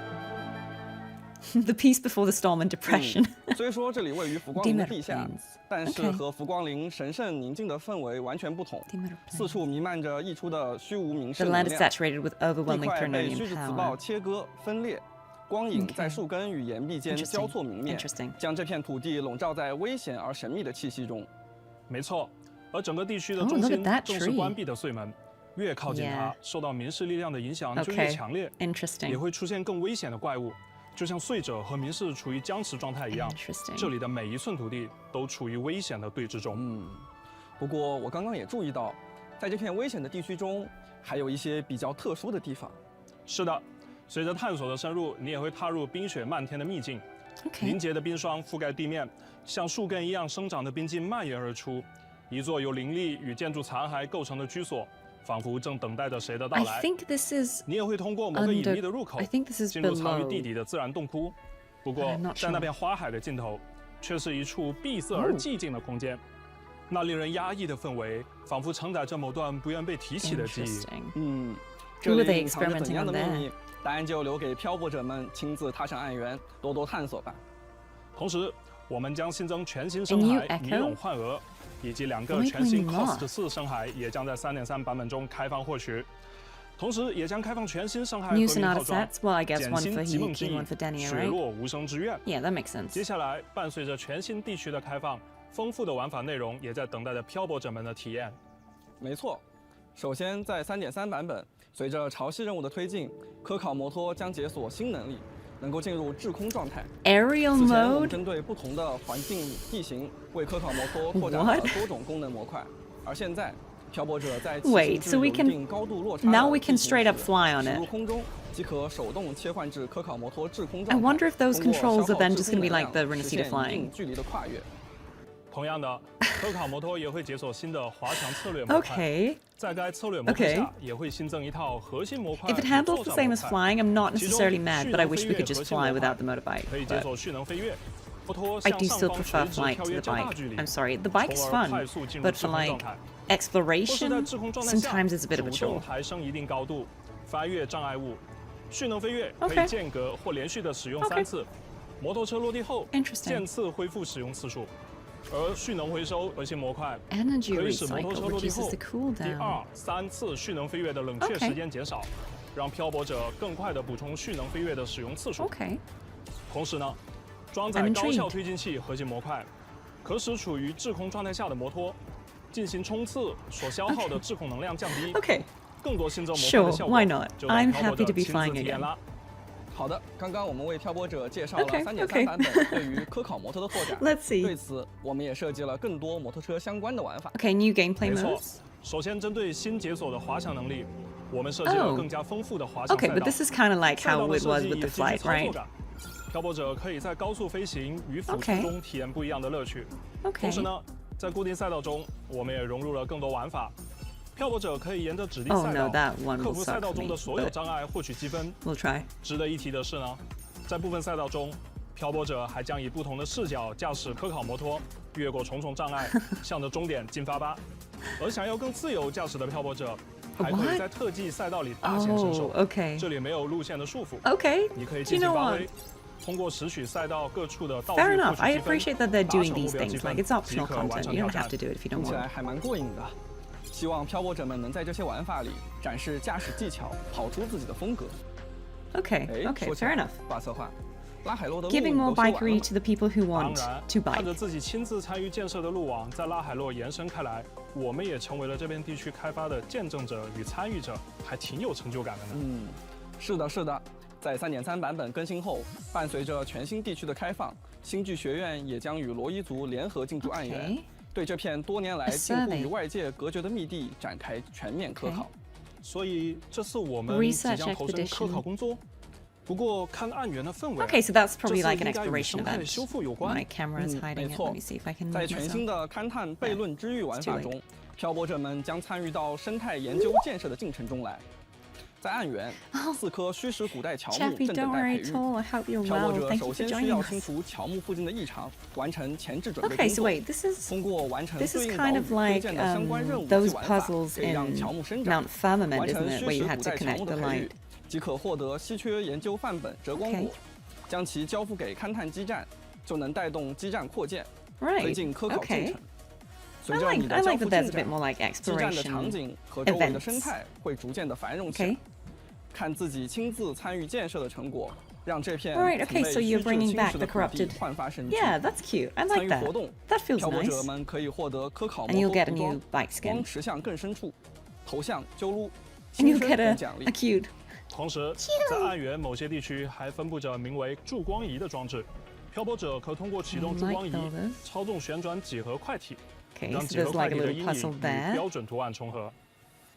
The peace before the storm and depression. 虽说这里位于浮光林的地下，但是和浮光林神圣宁静的氛围完全不同。四处弥漫着溢出的虚无名胜能量。地块被虚之磁暴切割分裂，光影在树根与岩壁间交错明灭，将这片土地笼罩在危险而神秘的气息中。没错，而整个地区的中心正是关闭的隧门。越靠近它，受到明示力量的影响就越强烈，也会出现更危险的怪物，就像碎者和明示处于僵持状态一样。这里的每一寸土地都处于危险的对峙中。不过我刚刚也注意到，在这片危险的地区中，还有一些比较特殊的地方。是的，随着探索的深入，你也会踏入冰雪漫天的秘境。凝结的冰霜覆盖地面，像树根一样生长的冰晶蔓延而出。一座由灵力与建筑残骸构成的居所。仿佛正等待着谁的到来。你也会通过某个隐秘的入口进入藏于地底的自然洞窟。不过，在那片花海的尽头，却是一处闭塞而寂静的空间。那令人压抑的氛围，仿佛承载着某段不愿被提起的记忆。这里隐藏着怎样的秘密？答案就留给漂泊者们亲自踏上暗源，多多探索吧。同时，我们将新增全新深海迷蛹幻蛾。以及2个全新 Cost 4深海也将在 3.3 版本中开放获取，同时也将开放全新深海和平套装，简心极梦之翼，水落无声之愿。接下来，伴随着全新地区的开放，丰富的玩法内容也在等待着漂泊者们的体验。没错，首先在 3.3 版本，随着潮汐任务的推进，科考摩托将解锁新能力。能够进入滞空状态。Aerial 此前我 mode 们针对不同的环境地形，为科考摩托拓展了多种功能模块。而现在，漂泊者在起行至有一定高度落差的地形时，驶入空中即可手动切换至科考摩托滞空状态。I wonder if those 通过消耗 controls are then 滞 just 空 going to be 能 like the 量，实现 Renacita 一定 flying. 距离的跨越。同样的，科考摩托也会解锁新的滑翔策略模块。Okay. 在该策略模块下，也会新增一套核心模块。If it handles the same as flying, I'm not necessarily mad, but I wish we could just fly without the motorbike. 可以解锁蓄能飞跃。I do still prefer flight to the bike. I'm sorry, the bike's fun, but for like exploration, sometimes it's a bit of a chore. 抬升一定高度，翻越障碍物。蓄能飞跃可以间隔或连续的使用3次。摩托车落地后，渐次恢复使用次数。而蓄能回收核心模块可以使摩托车落地后第2、3次蓄能飞跃的冷却时间减少，让漂泊者更快地补充蓄能飞跃的使用次数。同时呢，装载高效推进器核心模块，可使处于滞空状态下的摩托进行冲刺所消耗的滞空能量降低。更多新增模块的效果就让漂泊者亲自体验啦。好的，刚刚我们为漂泊者介绍了 3.3 版本对于科考摩托的拓展。Let's see. 对此，我们也设计了更多摩托车相关的玩法。New gameplay 没错 modes. 首先针对新解锁的滑翔能力，我们设计了更加丰富的滑翔赛道。but this is kind of like how it was with the flight, right? 漂泊者可以在高速飞行与俯冲中体验不一样的乐趣。同时呢，在固定赛道中，我们也融入了更多玩法。漂泊者可以沿着指定赛道克服赛道中的所有障碍，获取积分。值得一提的是呢，在部分赛道中，漂泊者还将以不同的视角驾驶科考摩托，越过重重障碍，向着终点进发吧。而想要更自由驾驶的漂泊者，还可以在特技赛道里大显身手。这里没有路线的束缚，你可以尽情发挥。通过拾取赛道各处的道具获取积分， I appreciate that they're doing these things. 即可 Like it's optional 完 content. 成 You 挑 don't 战 have to do it if you don't 听起 want. 来还蛮过瘾的。希望漂泊者们能在这些玩法里展示驾驶技巧，跑出自己的风格。Okay, fair enough. 画策划，拉海洛的路 Giving more 都修完 bikery 了 to the people who 当 want 然， to 看着 bike. 自己亲自参与建设的路网在拉海洛延伸开来，我们也成为了这片地区开发的见证者与参与者，还挺有成就感的呢。是的，是的。在 3.3 版本更新后，伴随着全新地区的开放，星剧学院也将与罗伊族联合进驻暗源。对这片多年来近乎与外界隔绝的密地展开全面科考，所以这次我们即将投身科考工作。不过看暗源的氛围 Okay, so that's probably like an exploration 这次应该与生态的 event. 修复有关。 My camera is hiding it. Let me see if I can 在 move 全新 myself. 的勘探悖论之域玩法中，漂泊者们将参与到生态研究建设的进程中来。在暗源，4棵虚实古代乔木正等待培育。漂泊者首先需要清除乔木附近的异常，完成前置准备工作。通过完成对应岛屿推荐的相关任务及玩法，可以让乔木生长。完成虚实古代乔木的培育，即可获得稀缺研究范本折光果。将其交付给勘探基站，就能带动基站扩建，推进科考进程。随着你的交付进展，基站的场景和周围的生态会逐渐的繁荣起来。看自己亲自参与建设的成果，让这片曾被虚掷侵蚀的土地焕发生机。Yeah, that's cute. I like that. 参与活动， that feels 漂泊 nice. 者们可以获得科考摩 And you'll 托 get a 服 new 装、 bike skin. 光持向更深处、头像揪撸、 And you'll 新生 get 等奖励。 a cute. 同时，在暗源某些地区还分布着名为助光仪的装置，漂泊者可通过启动助光仪，操纵旋转几何块体，让几何块体的阴影与标准图案重合。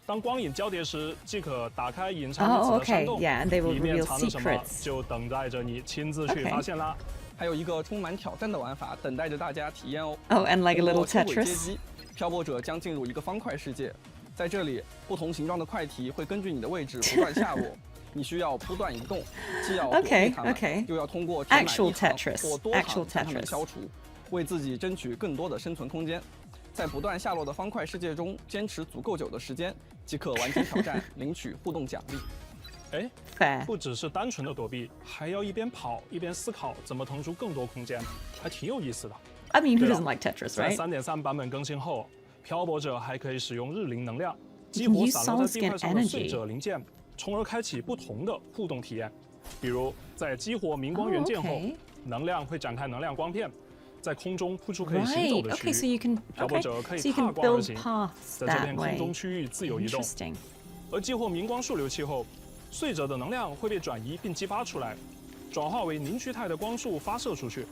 当光影交叠时，即可打开隐藏彼此的山洞，里面藏着什么，就等待着你亲自去发现啦。还有一个充满挑战的玩法等待着大家体验哦。Oh, and like a little 通过 Tetris. 阶级，漂泊者将进入一个方块世界，在这里，不同形状的块体会根据你的位置不断下落。你需要不断移动，既要躲避它们，又要通过填满一场或多场将它们消除，为自己争取更多的生存空间。在不断下落的方块世界中坚持足够久的时间，即可完成挑战，领取互动奖励。不只是单纯的躲避，还要一边跑一边思考怎么腾出更多空间，还挺有意思的。I mean, who doesn't like Tetris, right? 在 3.3 版本更新后，漂泊者还可以使用日灵能量激活散落在地块上的碎褶零件，从而开启不同的互动体验。比如在激活明光元件后，能量会展开能量光片，在空中铺出可以行走的区域。漂泊者可以踏光而行，在这片空中区域自由移动。而激活明光束流器后，碎褶的能量会被转移并激发出来，转化为凝聚态的光束发射出去，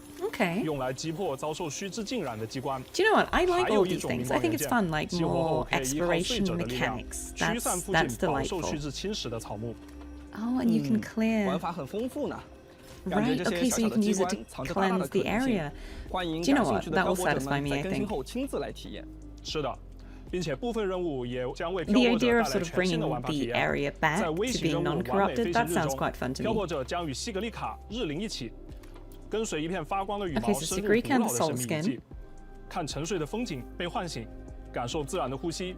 用来击破遭受虚之浸染的机关。Do you know what? I like all these things. I think it's fun, like more exploration mechanics. 驱散附近饱受虚之侵蚀的草木。Oh, and you can clear. 玩法很丰富呢。 Right, okay, so you can use it to cleanse the area. Do you know what? That will satisfy me, I think. 是的，并且部分任务也将为 The 漂泊者 idea 带 of 来 sort of 全新的 bringing 玩法体 the 验。 area back 在微 to 型 being 任务完美飞 non-corrupted, 行 that 日 sounds 中， quite fun to 漂 me. 泊者将与西格丽卡日灵一起，跟随一片发光的羽毛 Okay, so 深入 Sigrid 古老 can 的 soul 神秘遗 skin. 迹，看沉睡的风景被唤醒，感受自然的呼吸。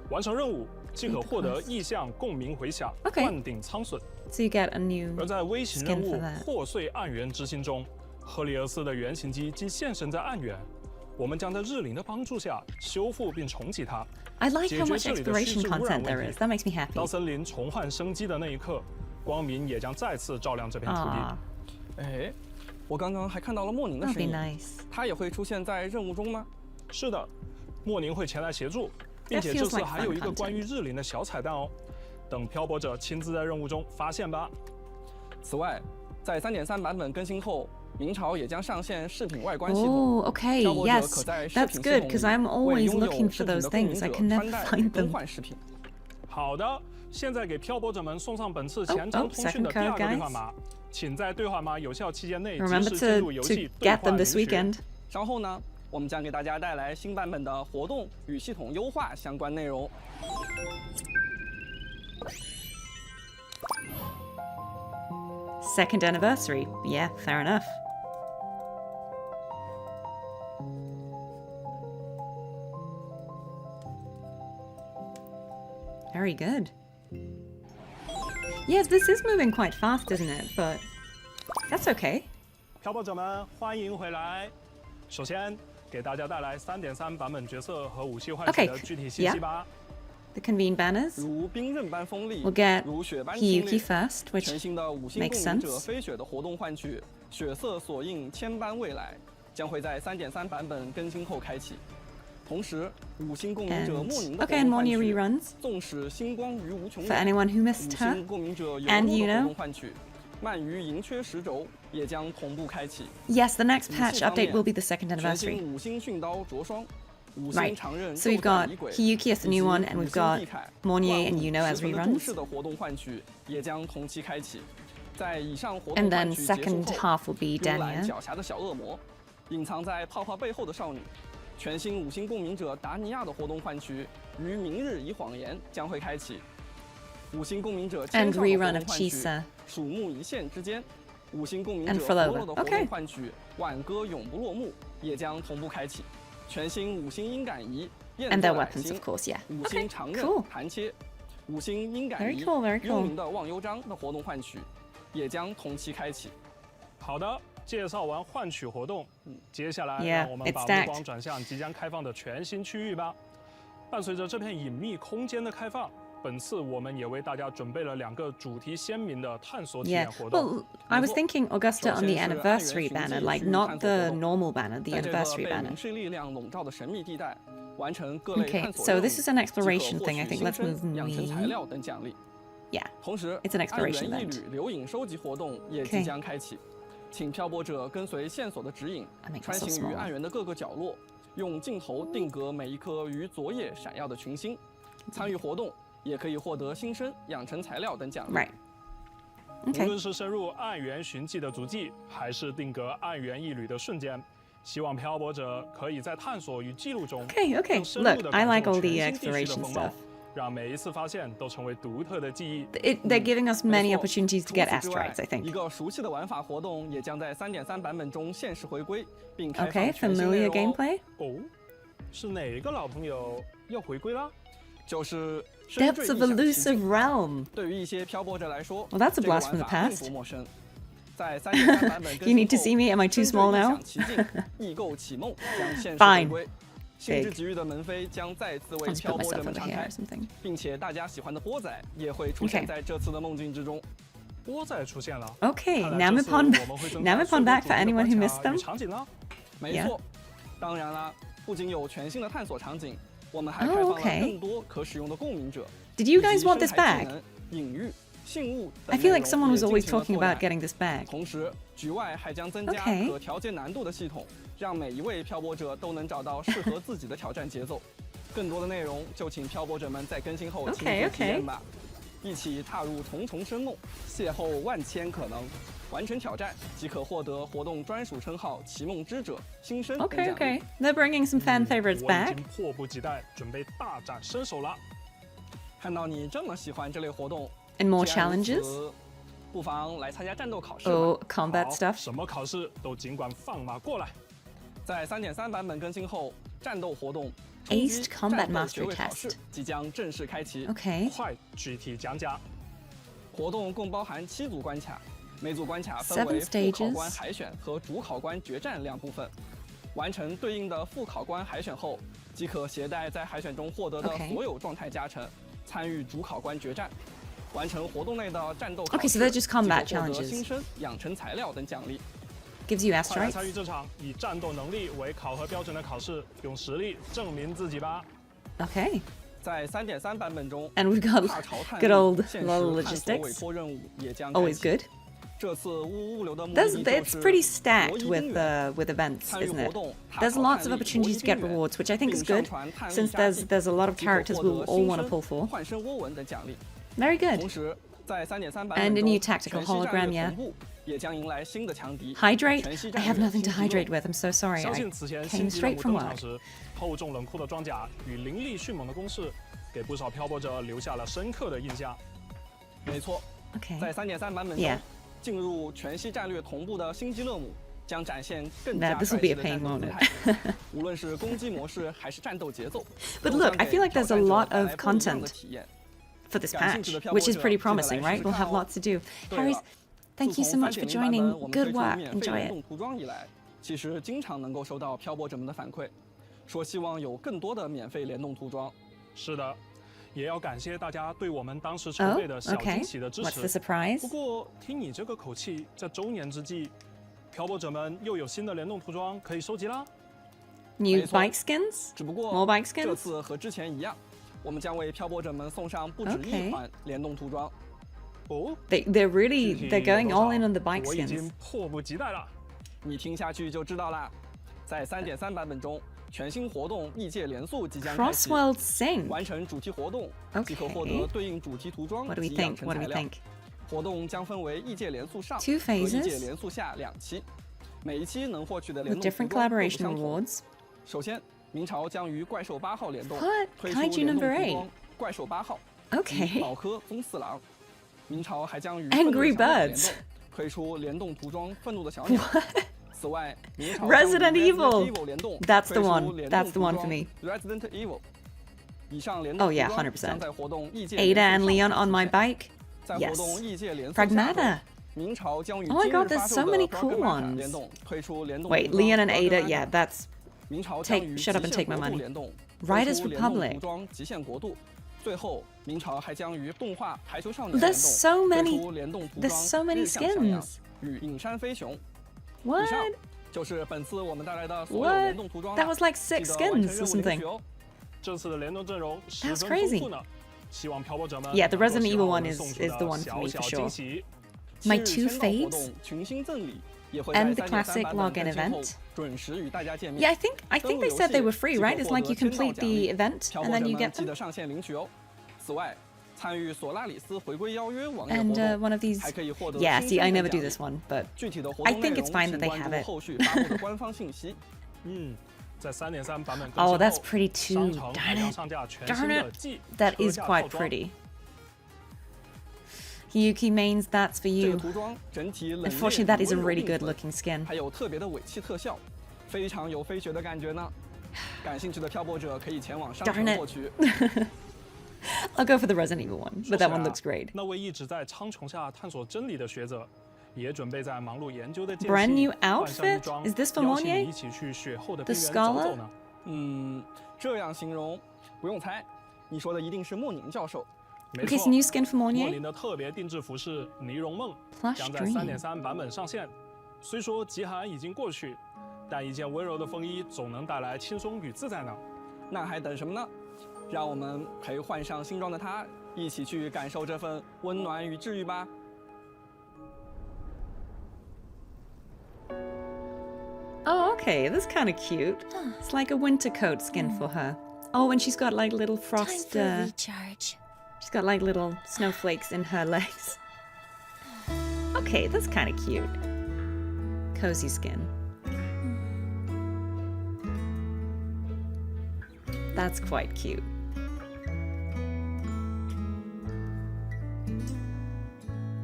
完成任务即可获得意象共鸣回响，灌顶苍隼。 So you get a new 而在微型任 skin 务 for that. 破碎暗源之心中，赫利俄斯的原型机即现身在暗源，我们将在日灵的帮助下修复并重启它。 I like 解 how 决 much 这里的虚 exploration 质污染 content there 问 is. 题。 That makes me happy. 当森林重焕生机的那一刻，光明也将再次照亮这片土地。哎，我刚刚还看到了莫宁的 That'd 身 be 影， nice. 他也会出现在任务中吗？是的，莫宁会前来协助，并且这次还有一个关于日灵的小彩蛋哦，等漂泊者亲自在任务中发现吧。此外，在 3.3 版本更新后，明朝也将上线饰品外观系统。 Oh, okay, yes, that's good because I'm always looking for those things. I can never find them. 换饰品。好的，现在给漂泊者们送上本次前程通讯的第2个兑换码，请在兑换码有效期间内及时进入游戏兑换领取。稍后呢，我们将给大家带来新版本的活动与系统优化相关内容。 Second anniversary. Yeah, fair enough. Very good. Yes, this is moving quite fast, isn't it? But that's okay. 漂泊者们，欢迎回来。首先，给大家带来 3.3 版本角色和武器换取的具体信息吧。 The convene banners. 如冰刃般锋利， We'll get 如雪般 Hiyuki first, which 全新的五星 makes 共鸣者 sense. 飞雪的活动换取，血色锁印千般未来，将会在 3.3 版本更新后开启。同时，五星共鸣者莫宁的活 and 动换 Monia 取， reruns 纵使星光于无穷 for 远， anyone who 五 missed her. 星共鸣者游 And 牧 you 的活 know 动换取，漫于盈缺十轴也将同步开启。 Yes, the next 武 patch 器方 update 面 will be the second 全 anniversary. 新五星驯刀着霜，五星 Right. 长刃 So we've 斗战 got 仪轨， Hiyuki as the new one, and 五 we've 星 got 地凯 Monia and 万物 Yuno as 十分的 reruns. 注释的活动换取也将同期开启。在以上活 And 动换 then 取结束 second 后， half will be 慵懒 Dania. 狡黠的小恶魔，隐藏在泡泡背后的少女，全新五星共鸣者达尼亚的活动换取于明日以谎言将会开启。五星共鸣者 And 千上的活 rerun 动 of 换取 Chisa. 鼠目一线之间，五星共鸣 And 者 Frolova. 弗洛的活 Okay. 动换取挽歌永不落幕也将同步开启。全新五星音感仪。 And their weapons, of course, yeah. 五 Okay, 星长刃 cool. 弹切，五星音感 Very 仪 cool, very 幽 cool. 冥的忘忧章的活动换取也将同期开启。好的，介绍完换取活动，接下来让我们把目光转向即将开放的全新区域吧。伴随着这片隐秘空间的开放，本次我们也为大家准备了2个主题鲜明的探索体验活动。Well, I was thinking Augusta on the anniversary banner, like not the normal banner, the anniversary banner. Okay, so this is an exploration thing. I think let's move me. Yeah, it's an exploration event. 留影收集活动也即将开启，请漂泊者跟随线索的指引，穿行于暗园的各个角落，用镜头定格每一颗于昨夜闪耀的群星。参与活动也可以获得新生、养成材料等奖励。Okay. 无论是深入暗源寻迹的足迹，还是定格暗源一旅的瞬间，希望漂泊者可以在探索与记录中更深入地感受全新地区的风貌。让每一次发现都成为独特的记忆。They're giving us many opportunities to get asteroids, I think. 一个熟悉的玩法活动也将在 3.3 版本中限时回归，并开放 Okay, 全新内 familiar 容。gameplay. 哦，是哪个老朋友要回归啦？就是Depths of Elusive Realm. 对于一些漂泊者来说 Well, that's a 这个 blast 玩 from the 法并 past. 不陌生。在 3.3 版本更 You 新 need to 后 see me. Am I too small now? 异构启梦将限时 Fine. 回归。星之极域的门扉将再次为 I'll just 漂 put 泊者 myself 们 over 敞 here 开 or，something. 并且大家喜欢的波仔也会出现在这次的梦境之中。波仔出现了。Okay, Namipon back for anyone who missed them. 场景呢？没错，当然啦，不仅有全新的探索场景，我们还开放了更多可使用的共鸣者。Did you guys want this back? 隐喻、信物 I feel like someone was always talking about getting this back. 同时，局外还将增加可调节难度的系统，让每一位漂泊者都能找到适合自己的挑战节奏。更多的内容就请漂泊者们在更新后亲自体验吧。一起踏入重重生梦，邂逅万千可能，完成挑战即可获得活动专属称号“奇梦之者”新生等奖励。Okay, they're bringing some fan favorites 我 back. 已经迫不及待，准备大展身手了。看到你这么喜欢这类活动 And more 既然如此 challenges? 不妨来参加战斗考试吧。Oh, combat 好 stuff. 什么考试都尽管放马过来。在 3.3 版本更新后，战斗活动 Aced Combat 战斗学 Mastery 位考试 Test. 即将正式开启。 Okay. 快具体讲讲。活动共包含7组关卡，每组关卡分为副考官海选和主考官决战2部分。完成对应的副考官海选后，即可携带在海选中获得的所有状态加成，参与主考官决战。完成活动内的战斗考试， Okay, so they're just combat 即可获得 challenges. 新生、养成材料等奖励。Gives you 快来 asteroids. 参与这场以战斗能力为考核标准的考试，用实力证明自己吧。 Okay. 在 3.3 版本中 And we've got 大潮探 good old 现实 LOL 探索委 logistics. 托任务也将 Always good. 这次物流的目的地 It's pretty stacked with events, isn't it? There's lots of opportunities to get rewards, which I think is good, since there's a lot of characters we will all want to pull for. 换身涡纹等奖励。 Very good. 同时，在 3.3 版 And 本 a 中 new tactical 全息战 hologram, 略 yeah. 同步也将迎来新的强敌。 Hydrate? 全息 I 战 have 略 nothing to 新纪录 hydrate with. I'm so sorry. 相 I 信此前 came 星际任 straight 务 from 登场 work. 时，厚重冷酷的装甲与凌厉迅猛的攻势，给不少漂泊者留下了深刻的印象。没错， Okay. 在 3.3 版本中 Yeah. 进入全息战略同步的星际勒姆将展现更 Nah, 加 this 帅 will be 气 a 的 pain, 战斗 won't 姿 it? 态。无论是攻击模式还是战斗节奏， But 都 look, 将 I 给 feel like 挑 there's a 战者 lot 带来 of 不一样的 content 体验。 for this 感兴 patch, 趣的漂 which 泊 is 者 pretty 记得来 promising, 试 right? 试 We'll 看 have 哦。 lots to do. 对 Harry, 了， thank 自 you so 从 much for 3.0 版 joining. 本我们 Good 推出 work. 免费 Enjoy 联 it. 动涂装以来，其实经常能够收到漂泊者们的反馈，说希望有更多的免费联动涂装。是的，也要感谢大家对我们当时筹备的 Oh, 小 okay. 惊喜的支 What's the 持。 surprise? 不过听你这个口气，在周年之际，漂泊者们又有新的联动涂装可以收集啦。New 没错 bike skins? 只不过 More bike 这 skins? 次和之前一样，我们将为漂泊者们送上不止 Okay. 一款联动涂装。哦， They're really, 具体 they're going 有多 all in 少 on the bike 我已经 skins. 迫不及待了。你听下去就知道啦。在 3.3 版本中，全新活动异界联速即将开启， Crossworld Sing. 完成主题活动 Okay. 即可获得对应主题涂装 What do we 及养 think? 成 What do 材 we 料。 think? 活动将分为异界联速上 Two 和异界 phases 联速下2期，每一期能获取的联 with 动涂 different 装各不 collaboration 相同。 rewards. 首先，明朝将于怪兽8号联动 What? 推出 Kaiju 联动 number 涂 8. 装怪兽8号。 Okay. 宝科宗四郎。明朝还将与 Angry 愤怒小鸟联 Birds 动推出联动涂装愤怒的小鸟。此外，明朝 Resident 将与 Evil 联动 That's the 推出 one. 联 That's 动 the 涂 one for 装 me. Resident Evil。以上联动 Oh, yeah, 涂装 100%. 将在活动异界 Ada 联 and 速上 Leon on my 出现 bike? 在活动 Yes. 异界联速下 Pragmata. Oh my god, there's so many cool ones. Wait, Leon and Ada, yeah, that's... shut up and take my money. Riders Republic. There's so many skins. What? What? That was like 6 skins or something. That's crazy. Yeah, the Resident Evil one is the one for me for sure. My 2 fades and the classic login event. Yeah, I think they said they were free, right? It's like you complete the event and then you get them. And one of these... Yeah, see, I never do this one, but I think it's fine that they have it. Oh, that's pretty too. Darn it. Darn it. That is quite pretty. Yuki mains, that's for you. Unfortunately, that is a really good looking skin. Darn it. I'll go for the Resident Evil one, but that one looks great. Brand new outfit? Is this for Monnier? The Scholar? Okay, so new skin for Monnier? Plush Dream. 虽说极寒已经过去，但一件温柔的风衣总能带来轻松与自在呢。那还等什么呢？让我们陪换上新装的他一起去感受这份温暖与治愈吧。Oh, okay, that's kind of cute. It's like a winter coat skin for her. Oh, and she's got like little frost. She's got like little snowflakes in her legs. Okay, that's kind of cute. Cozy skin. That's quite cute.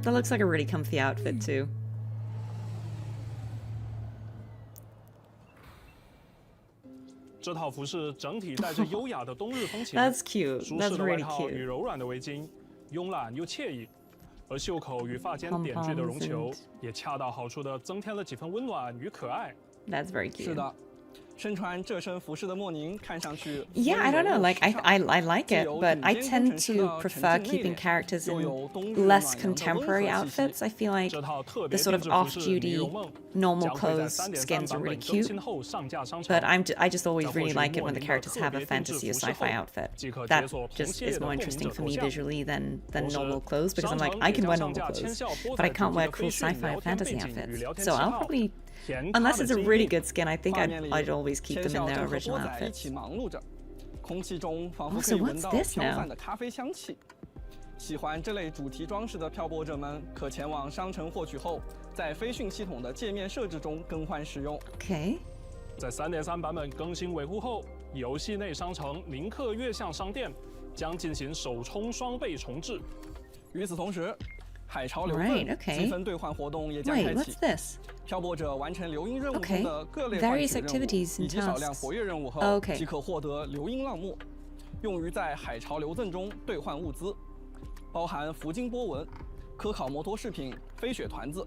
That looks like a really comfy outfit too. That's cute. That's really cute. 与柔软的围巾，慵懒又惬意，而袖口与发间点缀的绒球也恰到好处地增添了几分温暖与可爱。That's very cute. 是的。 身穿这身服饰的莫宁看上去 Yeah, I don't know, like I like it, but I tend to prefer keeping characters in less contemporary outfits. I feel like the sort of off-duty normal clothes skins are really cute, but I just always really like it when the characters have a fantasy or sci-fi outfit. That just is more interesting for me visually than normal clothes, because I'm like, I can wear normal clothes, but I can't wear cool sci-fi or fantasy outfits. So I'll probably, unless it's a really good skin, I think I'd always keep them in their original outfits. Also, what's this now? 喜欢这类主题装饰的漂泊者们，可前往商城获取后，在飞讯系统的界面设置中更换使用。Okay. 在 3.3 版本更新维护后，游戏内商城林克月相商店将进行首充双倍重置。与此同时，海潮流问积分兑换活动也将开启。漂泊者完成流音任务中的各类换取任务，以及少量活跃任务后，即可获得流音浪木，用于在海潮流赠中兑换物资，包含福金波纹、科考摩托饰品、飞雪团子、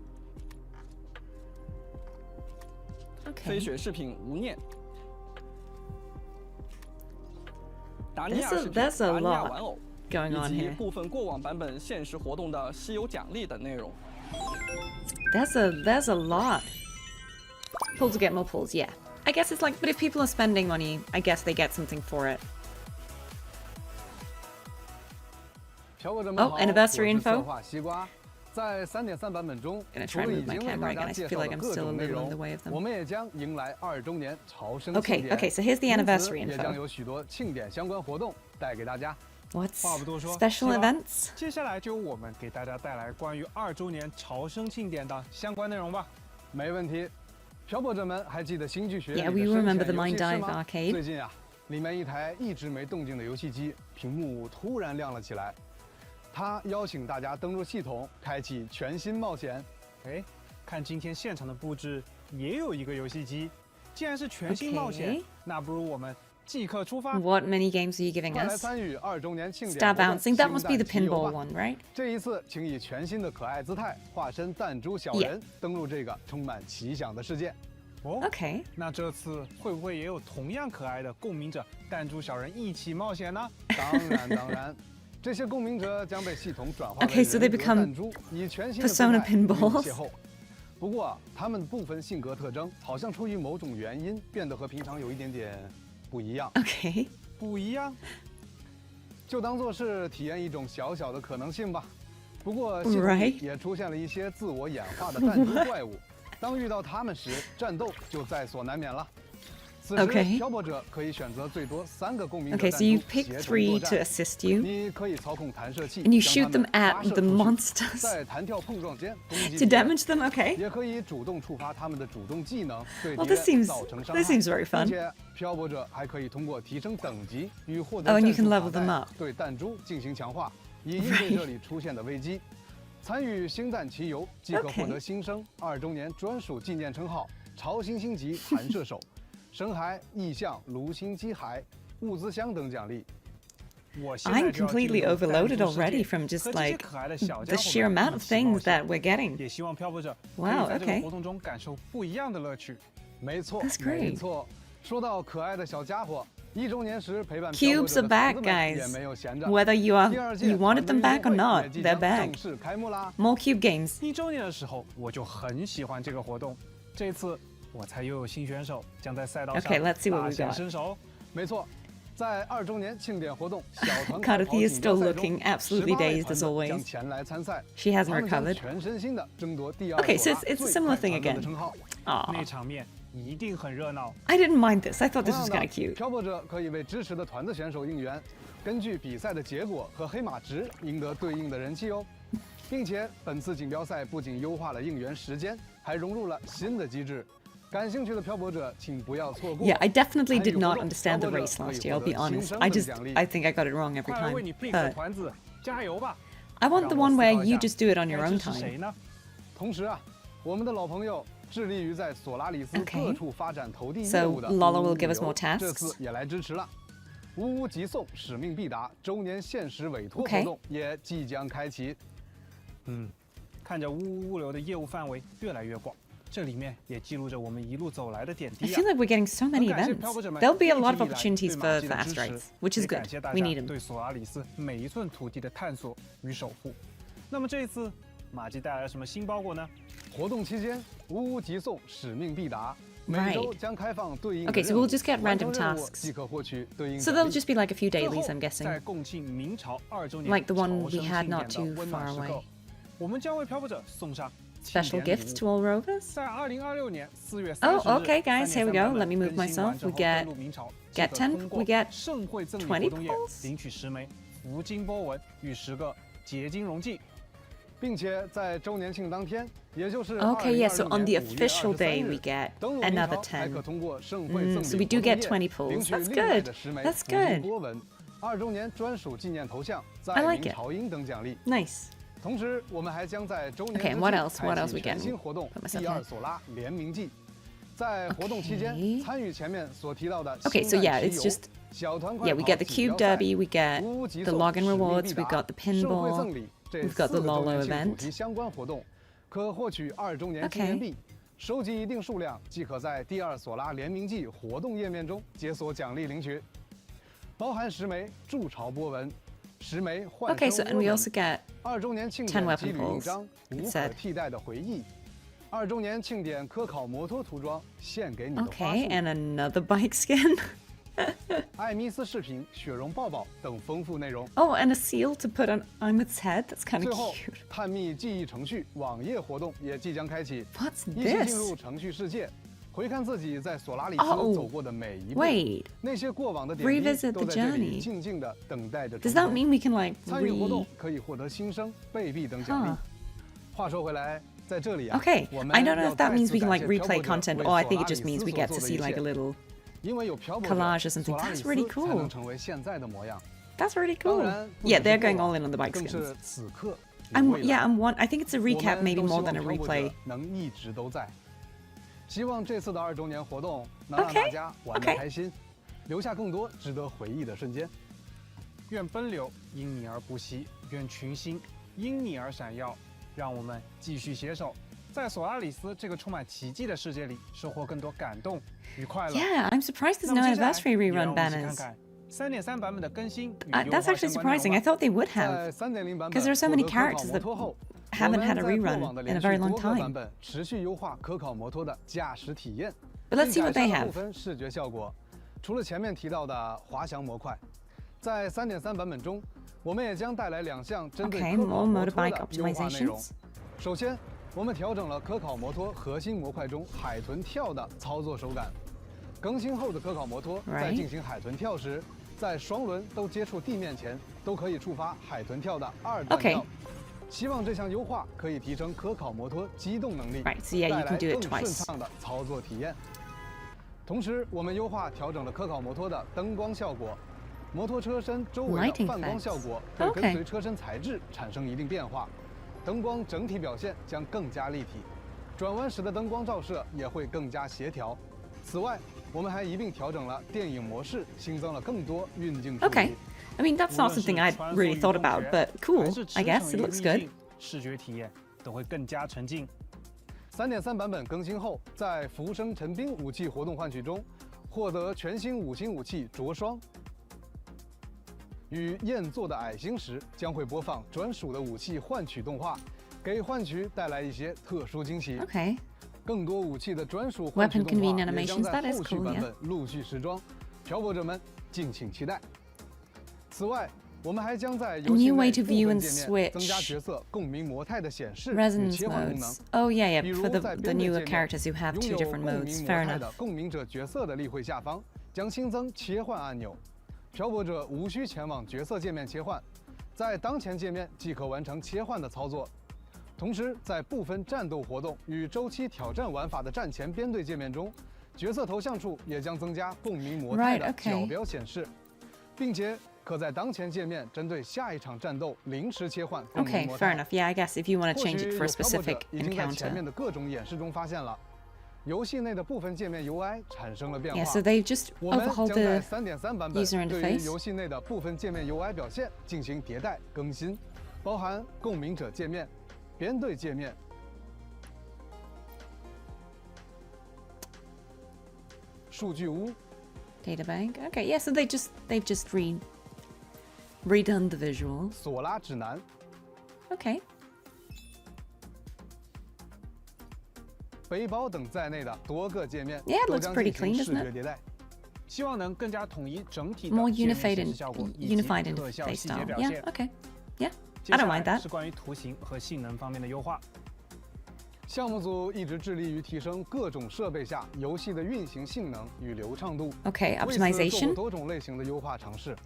飞雪饰品无念、达尼亚饰品、达尼亚玩偶。 以及部分过往版本限时活动的稀有奖励等内容。There's a lot. Pulls will get more pulls, yeah. I guess it's like, but if people are spending money, I guess they get something for it. Oh, anniversary info.在 3.3 版本中， Gonna try and move my camera again. I feel like I'm still a little in the way of them. 我们也将迎来2周年朝圣庆典。Okay, so here's the anniversary info. 也将有许多庆典相关活动带给大家。 What's 话不多说 special events? 接下来就由我们给大家带来关于2周年朝圣庆典的相关内容吧。没问题。漂泊者们还记得新剧学院 Yeah, we remember the Mind Dive arcade. 最近啊，里面一台一直没动静的游戏机屏幕突然亮了起来。 他邀请大家登入系统，开启全新冒险。哎，看今天现场的布置，也有一个游戏机。既然是全新冒险，那不如我们 What mini games are you giving us? Star bouncing. That must be the pinball one, right? 这一次，请以全新的可爱姿态化身弹珠小人，登陆这个充满奇想的世界。OK。那这次会不会也有同样可爱的共鸣者弹珠小人一起冒险呢？当然，这些共鸣者将被系统转化为 Okay, so they become 弹珠，以全新的 Persona pinballs. 邂逅。不过，他们部分性格特征好像出于某种原因变得和平常有一点点不一样。OK。不一样，就当做是体验一种小小的可能性吧。不过，系统里也出现了一些自我演化的弹珠怪物。当遇到他们时，战斗就在所难免了。此时，漂泊者可以选择最多3个共鸣者弹珠 Okay, so you pick 3 to assist you. 你可以操控弹射器 And you shoot them at the monsters 在弹跳碰撞间攻击 to damage them. Okay. 也可以主动触发他们的主动技能，对敌 Well, 人造成伤害。 this seems very fun. 并且，漂泊者还可以通过提升等级与获得 Oh, and you 战 can 术 level 卡 them 带 up. 对弹珠进行强化，以应对这里出现的危机。参与星战奇游即可获得新生2周年专属纪念称号“超新星级弹射手”。深海、异象、炉心机海、物资箱等奖励。I'm completely overloaded already from just like the sheer amount of things that we're getting. 也希望漂泊者 Wow, 在这个 okay. 活动中感受不一样的乐趣。没错， That's great. 没错。说到可爱的小家伙，1周年时陪伴 Cubes are back, guys. 也没有闲着。 Whether you wanted them back or not, they're back. 正式开幕啦 More cube games. 1周年的时候，我就很喜欢这个活动。这次我猜又有新选手将在赛道上 Okay, let's see what we 大显 got. 身手。没错，在2周年庆典活动小团 Cartethyia is still looking absolutely dazed as 将 always. 前来参赛。 She hasn't 他们将 recovered. 全身心的争夺第2 Okay, so 所 it's a similar thing 最快传 again. 的称号。那场面一定很热闹。I didn't mind this. I thought this was 同样 kind 的 of cute. 漂泊者可以为支持的团子选手应援，根据比赛的结果和黑马值赢得对应的人气哦。并且本次锦标赛不仅优化了应援时间，还融入了新的机制。感兴趣的漂泊者请不要错过。 Yeah, I definitely did not understand the race last year, I'll be honest. I think I got it wrong every 快来为你 time. pick 的团子加油吧！ I want the one where you just do it on your own 是谁 time. 呢？同时啊，我们的老朋友致力于在索拉里斯各处发展投递业 So 务的 Lala will give us more 这 tasks. 次也来支持了。呜呜急送，使命必达周年限时委托活动也即将开启。看着呜呜物流的业务范围越来越广，这里面也记录着我们一路走来的点 I 滴 feel like we're getting so many events. There'll be a lot of opportunities for asteroids, which is 也 good. 感谢大 We 家 need them. 对索拉里斯每一寸土地的探索与守护。那么这一次，马季带来了什么新包裹呢？活动期间，呜呜急送，使命必达。每周将开放对应的 Okay, so 任务 we'll just get 完 random 成任务 tasks. 即可获取对应 So 奖 they'll 励 just be like a few 最 dailies, 后 I'm 在 guessing. 共庆明朝2周年 Like the one 朝 we 圣 had 庆 not 典的 too 温暖 far 时刻 away. 我们将为漂泊者送上 Special gifts to all rovers? 在2026年4月Oh, 30日 okay, guys, here we go. 3年3 Let me move 更新完 myself. 成 We 后 get 登录明朝 get 即可 10, 通过 we get 盛会赠礼 20 活动页 balls? 领取10枚福金波纹与10个结晶溶剂。并且在周年庆当天，也就是 Okay, yeah, so on the 5月 official day 23 we 日 get 登录 another 明朝还可 10. 通过盛会赠礼 So we do 活动 get 页 20领 pulls. 取 That's 另外 good. 的10枚 That's 福金 good. 波纹、2周年专属纪念头像、 I 在 like 明 it. 朝鹰等奖励。 Nice. 同时，我们还将在周年 Okay, 之 what 际 else? What 开 else 启 we 全 get? 新活动 Put myself 第 in. 2索拉联名季。在活动期间 Okay. 参与前面所提到的 Okay, so 星 yeah, 战 it's 奇游 just 小团快 yeah, we 跑 get the 锦 cube 标赛 derby, we get 呜呜急 the 送 login 使命 rewards, 必 we 达 got the 盛会 pinball. 赠礼这 We've got the 4个周 Lolo 年庆 event. 主题相关活动，可获取2周年 Okay. 纪念币。收集一定数量，即可在第2索拉联名季活动页面中解锁奖励领取，包含10枚筑巢波纹、10枚幻 Okay, so 生 and 波 we 纹、 also get 2周年庆 10典 weapon 纪律印 pulls. 章， It 无可 said. 替代的回忆。2周年庆典科考摩托涂装献给你的花 Okay, 束， and another bike skin. 艾米斯饰品、雪绒抱抱等丰富内容。 Oh, and a seal to put on Imut's head. That's kind 最 of 后 cute. 探秘记忆程序网页活动也即将开启， What's 一起进 this? 入程序世界，回看自己在索拉里斯 Oh, 走过的每一步， wait. 那些过往的点 Revisit 滴都 the 在这里 journey. 静静地等待着 Does 重 that 逢。 mean we can like 参与活动可以获得新生、贝币等奖励 Huh.。话说回来，在这里啊 Okay, 我们 I don't know 要 if that 再 means 次 we can 感 like 谢漂 replay 泊者 content, 为 or I 索 think 拉 it just 里 means 斯 we 所 get 做 to 的 see 一 like 切 a little 因为有漂泊者， collage or something. 索拉里 That's 斯 really 才能 cool. 成为现在的模样。 That's really 当 cool. 然，不 Yeah, 只是 they're 过 going 往 all in on the bike 更 skins. 是此刻与 I'm 未来。 yeah, I'm one. I think it's a 我 recap, 们 maybe 都希 more 望 than a 漂泊者 replay. 能一直都在。希望这次的2周年活动能让 Okay, 大家玩得 okay. 开心。留下更多值得回忆的瞬间。愿奔流因你而不息，愿群星因你而闪耀。让我们继续携手，在索拉里斯这个充满奇迹的世界里，收获更多感动与快乐。Yeah, I'm surprised there's no anniversary rerun banners. 3.3 版本的更新。That's actually surprising. I thought they would have, because there are so many characters that haven't had a rerun in a very long time. 持续优化科考摩托的驾驶体验， But let's see what they have. 部分视觉效果，除了前面提到的滑翔模块，在 3.3 版本中，我们也将带来2项针对科考摩托的优化内容。首先，我们调整了科考摩托核心模块中海豚跳的操作手感。更新后的科考摩托在进行海豚跳时，在双轮都接触地面前，都可以触发海豚跳的2段跳。希望这项优化可以提升科考摩托机动能力，带来更顺畅的操作体验。同时，我们优化调整了科考摩托的灯光效果，摩托车身周围的泛光效果会跟随车身材质产生一定变化，灯光整体表现将更加立体，转弯时的灯光照射也会更加协调。此外，我们还一并调整了电影模式，新增了更多运镜处理。Okay, I mean that's not something I'd really thought about, but cool. I guess it looks good. 视觉体验都会更加沉浸。3.3 版本更新后，在浮生陈兵武器活动换取中，获得全新5星武器着霜。与焰座的矮星时，将会播放专属的武器换取动画，给换取带来一些特殊惊喜。Okay. 更多武器的专属换取动画也将在后续版本陆续时装，漂泊者们敬请期待。此外，我们还将在游戏内部分界面增加角色共鸣模态的显示与切换功能。Oh yeah, yeah, for the newer characters who have 2 different modes. Fair enough. 共鸣者角色的例会下方将新增切换按钮，漂泊者无需前往角色界面切换，在当前界面即可完成切换的操作。同时，在部分战斗活动与周期挑战玩法的战前编队界面中，角色头像处也将增加共鸣模态的角标显示，并且可在当前界面针对下一场战斗临时切换共鸣模态。Okay, fair enough. Yeah, I guess if you want to change it for a specific 已经在前面的各种演示中发现了，游戏内的部分界面 UI 产生了变化。Yeah, so they just overhauled the 3.3 版本 user interface. 对于游戏内的部分界面 UI 表现进行迭代更新，包含共鸣者界面、编队界面、数据屋、data bank. Okay, yeah, so they've just redone the visuals. 索拉指南。Okay. 背包等在内的多个界面 Yeah, it 都 looks 将 pretty 进 clean, 行视 doesn't 觉 it? 迭代。希望能更加统一整体的 More 界面 unified 显示效果 and 以及 unified 特效 interface 细节 style. 表 Yeah, 现。 okay. Yeah, 接 I 下 don't 来 mind that. 是关于图形和性能方面的优化。项目组一直致力于提升各种设备下游戏的运行性能与流畅度。Okay, 为此做 optimization. 过多种类型的优化尝试，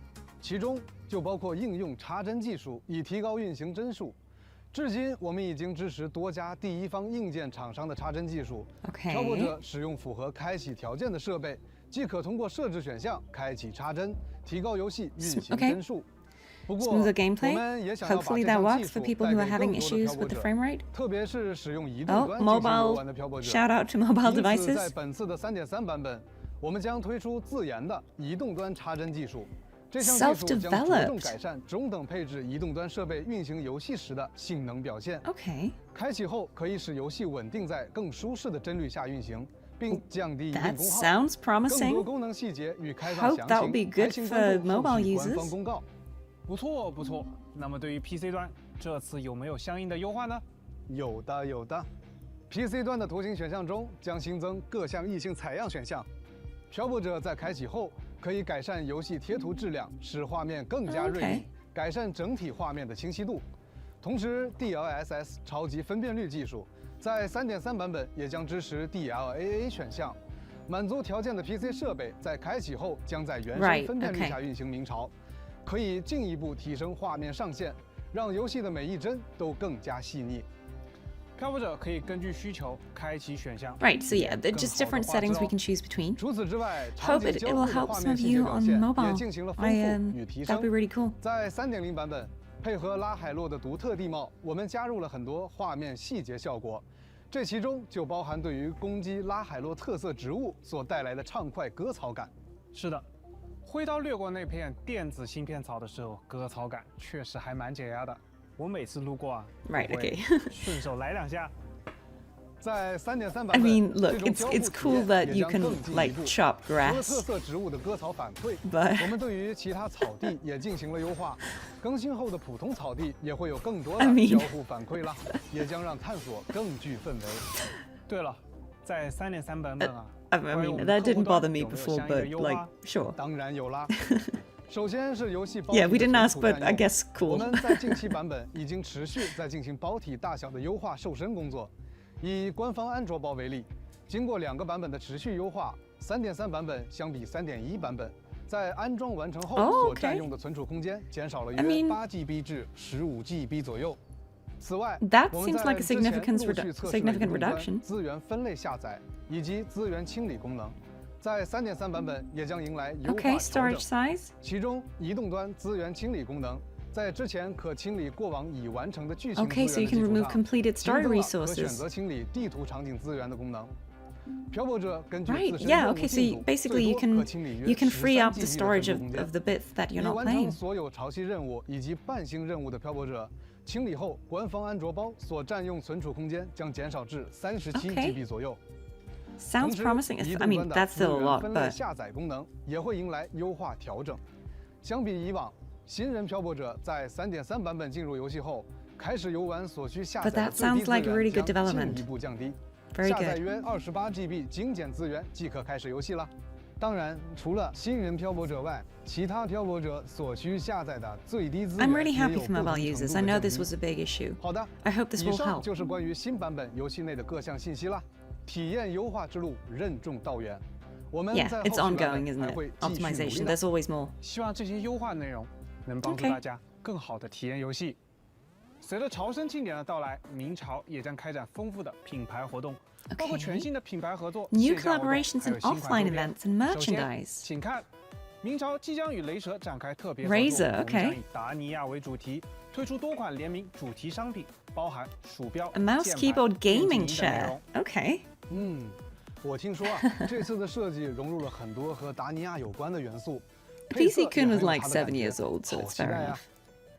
其中就包括应用插帧技术以提高运行帧数。至今，我们已经支持多家第一方硬件厂商的插帧技术。漂泊者使用符合开启条件的设备，即可通过设置选项开启插帧，提高游戏运行帧数。不过， Smoother gameplay. 我们也想要把 Hopefully 这 that 项 works 技 for 术 people 带 who 给 are 更 having 多的 issues 漂泊 with the 者， frame rate. 特别是使用移动 Oh, 端进行游 mobile. 玩的漂泊者。 Shout out to mobile 因此，在 devices. 本次的 3.3 版本，我们将推出自研的移动端插帧技术。这项技术将着重改善中等配置移动端设备运行游戏时的性能表现。Okay. 开启后可以使游戏稳定在更舒适的帧率下运行，并降低移动 That 功耗。 sounds 更多 promising. 功能细节与开发 Hope 详 that will 情， be good 还请 for 关注 mobile 后续官 users. 方公告。不错不错。那么对于 PC 端，这次有没有相应的优化呢？有的有的。PC 端的图形选项中将新增各项异性采样选项，漂泊者在开启后可以改善游戏贴图质量，使画面更加锐利，改善整体画面的清晰度。同时 ，DLSS 超级分辨率技术在 3.3 版本也将支持 DLAA 选项，满足条件的 PC 设备在开启后将在原生分辨率下运行明朝，可以进一步提升画面上限，让游戏的每一帧都更加细腻。漂泊者可以根据需求开启选项。 Right, so yeah, they're just different settings we can choose between. 除此之外， Hope it will help some of you on mobile. 也进行了丰富与提升。 That'd be really cool. 在 3.0 版本，配合拉海洛的独特地貌，我们加入了很多画面细节效果。这其中就包含对于攻击拉海洛特色植物所带来的畅快割草感。是的，挥刀掠过那片电子芯片草的时候，割草感确实还蛮解压的。我每次路过啊， Right, okay. 顺手来2下。在3.3版本， I mean, look, it's cool that you can like chop 除了 grass. 特色植物的割草反馈， But 我们对于其他草地也进行了优化。更新后的普通草地也会有更多的交互反馈了，也将让探索更具氛围。对了，在3.3版本啊。I mean, that didn't bother me before, but like, sure. 当然有啦。首先是游戏包 Yeah, we didn't ask, but I guess 我 cool. 们在近期版本已经持续在进行包体大小的优化瘦身工作。以官方安卓包为例，经过2个版本的持续优化，3.3版本相比3.1版本，在安装完成后所占用的存储空间减少了约8 GB 至15 GB 左右。此外， That 我们 seems 在 like a 之前陆续 significant 测试了一部 reduction. 资源分类下载以及资源清理功能，在3.3版本也将迎来优化 Okay, 调 storage 整。 size. 其中，移动端资源清理功能，在之前可清理过往已完成的剧情资 Okay, 源 so 的 you 基 can 础 remove 上， completed 新 story 增了可选 resources. 择清理地图场景资源的功能。漂泊者根据 Right, 自身 yeah, 任务 okay, so 进 you, 度， basically 最 you 多 can 可清理约 you can free 13 up the GB 的 storage 存储空 of 间。 of the bits that you're 已 not 完成 playing. 所有潮汐任务以及半星任务的漂泊者，清理后官方安卓包所占用存储空间将减少至37 Okay. GB 左右。 Sounds 同时 promising. 移 I 动 mean, 端的 that's 资 still a 源 lot, 分类 but 下载功能也会迎来优化调整。相比以往，新人漂泊者在3.3版本进入游戏后，开始游玩所需下载 But 的 that 最低 sounds 资 like 源 really good 将 development. 进一步降低， Very 下载 good. 约28 GB 精简资源即可开始游戏了。当然，除了新人漂泊者外，其他漂泊者所需下载的最低资源 I'm really 也 happy 有 for 不同 mobile 程 users. 度 I 的 know 降 this 低。 was a big issue. 好的 I hope this 以 will 上 help. 就是关于新版本游戏内的各项信息啦。体验优化之路任重道远，我们 Yeah, 在 it's 后续版 ongoing, 本 isn't 还 it? 会继续努力 Optimization. 的。 There's always more. 希望这些优化内容能帮助 Okay. 大家更好的体验游戏。随着朝圣庆典的到来，明朝也将开展丰富的品牌活动，包括全新的品牌合作、 New 线下活动 collaborations 还有 and 新款 offline 周边。 events and 首先， merchandise. 请看，明朝即将与雷蛇展开特别合作， Razer, 我们 okay. 将以达尼亚为主题，推出多款联名主题商品，包含鼠标、 A mouse 键盘 keyboard 电竞 gaming 椅等内 chair. 容。 Okay. 我听说啊，这次的设计融入了很多和达尼亚有关的元素。 PC Kun was 配色也很有 like 它的感 7觉 years old, so 好 it's 期 fair 待啊 enough.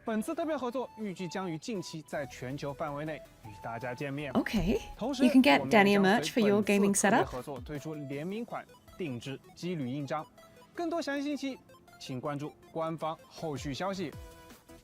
本次特别合作预计将于近期在全球范围内与大家见面。 Okay. 同时 You can get 我们 Dania 也将 merch 随 for your 本 gaming 次特别 setup. 合作推出联名款定制机铝印章，更多详细信息请关注官方后续消息。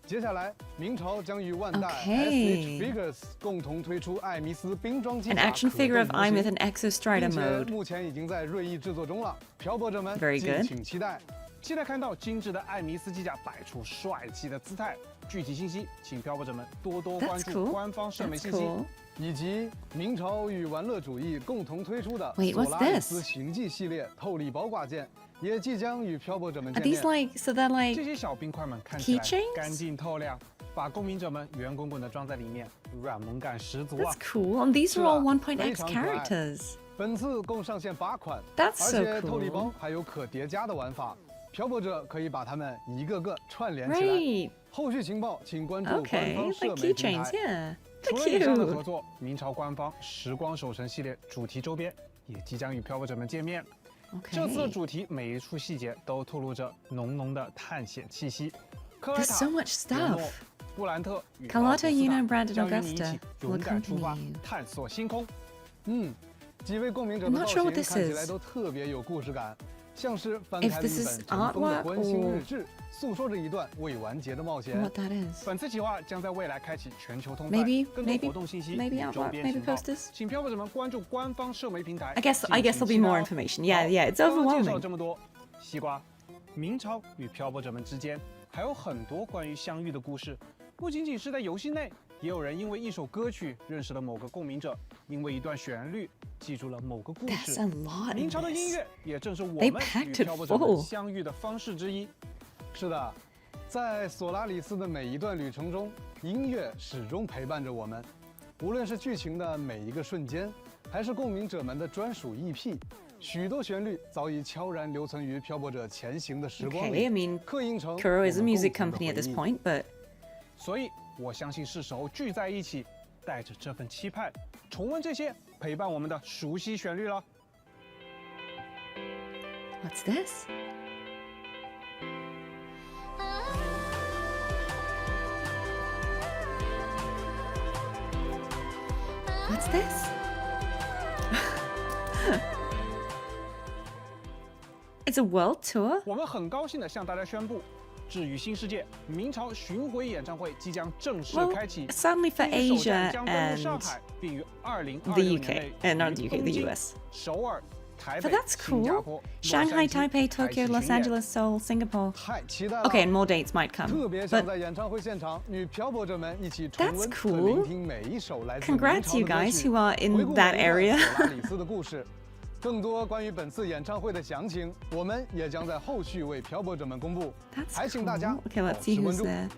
接下来，明朝将与万代 Okay. SH Figures 共同推出艾米斯冰装机 An 甲 action 可 figure of 动模 I'm 型 with an Exostrider 并且 mode. 目前已经在锐意制作中了，漂泊者们 Very 敬 good. 请期待。期待看到精致的艾米斯机甲摆出帅气的姿态。具体信息，请漂泊者们多多关 That's 注 cool. 官方社媒 That's 信息。 cool. 以及明朝与玩乐主义共同推出的 Wait, 索 what's 拉里 this? 斯行记系列透力包挂件，也即将与漂泊者们 Are 见 these 面。 like, so they're 这 like, 些小冰块们看起来 Keychains? 干净透亮，把公民者们圆滚滚的装在里面，软萌感十足啊 that's！cool. And these are all 是啊， 1.x 非常可爱。 characters. 本次共上线8款， That's 而 so 且透力 cool. 包还有可叠加的玩法，漂泊者可以把它们一个个串联起来。 Right. 后续情报请关注官 Okay. 方 Like 社媒平 keychains, 台。 yeah. 除 They're 了以上的合 cute. 作，明朝官方时光守城系列主题周边也即将与漂泊者们见面。这次的 Okay. 主题每一处细节都透露着浓浓的探险气息。克莱 There's 塔、 so much 尤诺 stuff.、布兰特与 Carlotta, 奥古斯塔 Una, Brandon, 将与你一 Augusta 起 will 勇敢出发 accompany you.，探索星空。几位共鸣者 I'm 的 not 造 sure 型 what 看 this 起来 is. 都特别有故事感，像是翻 If 开了 this 一 is 本尘封的 artwork 关心 or 日志，诉说着一段未完结的冒险。 What that is? 本次计划将在未来开启全球通贩， Maybe, 更多 maybe, 活动信息 maybe 与周 artwork, 边 maybe 情报 posters. 请漂泊者们关注官方社媒平台。 I guess there'll be more information. Yeah, yeah, it's 刚刚介 overwhelming. 绍这么多，西瓜，明朝与漂泊者们之间还有很多关于相遇的故事，不仅仅是在游戏内，也有人因为一首歌曲认识了某个共鸣者，因为一段旋律记住了某个故 That's 事。 a lot 明 in 朝的音 this. 乐也正是我 They 们 packed 与 it 漂泊者们 full. 相遇的方式之一。是的，在索拉里斯的每一段旅程中，音乐始终陪伴着我们。无论是剧情的每一个瞬间，还是共鸣者们的专属 EP， 许多旋律早已悄然留存于漂泊者前行的时光 Okay, 里， I mean, 刻印成 Kuro is a 我们 music 共同的 company at this 回忆 point, but 所以，我相信是时候聚在一起，带着这份期盼，重温这些陪伴我们的熟悉旋律了。 what's this? What's this? It's a world tour. 我们很高兴地向大家宣布，治愈新世界明朝巡回演唱会即将正式开启。Certainly for Asia and 上海，并于2026 the UK and not the UK, the US. 首尔、台 But 北、 that's 新加 cool. 坡、 Shanghai, Taipei, Tokyo, Los Angeles, Seoul, Singapore. 太期待了。 Okay, and more dates might come. 特别想 But 在演唱会现场与漂泊者们一起重 That's 温 cool. 和聆听每一首来自明朝 congrats, you 的歌 guys 曲， who are 回 in 顾 that 每一段 area. 索拉里斯的故事。更多关于本次演唱会的详情，我们也将在后续为漂泊者们公布。 That's 还请大家 cool. Okay, 保 let's see 持关 who's 注。 there.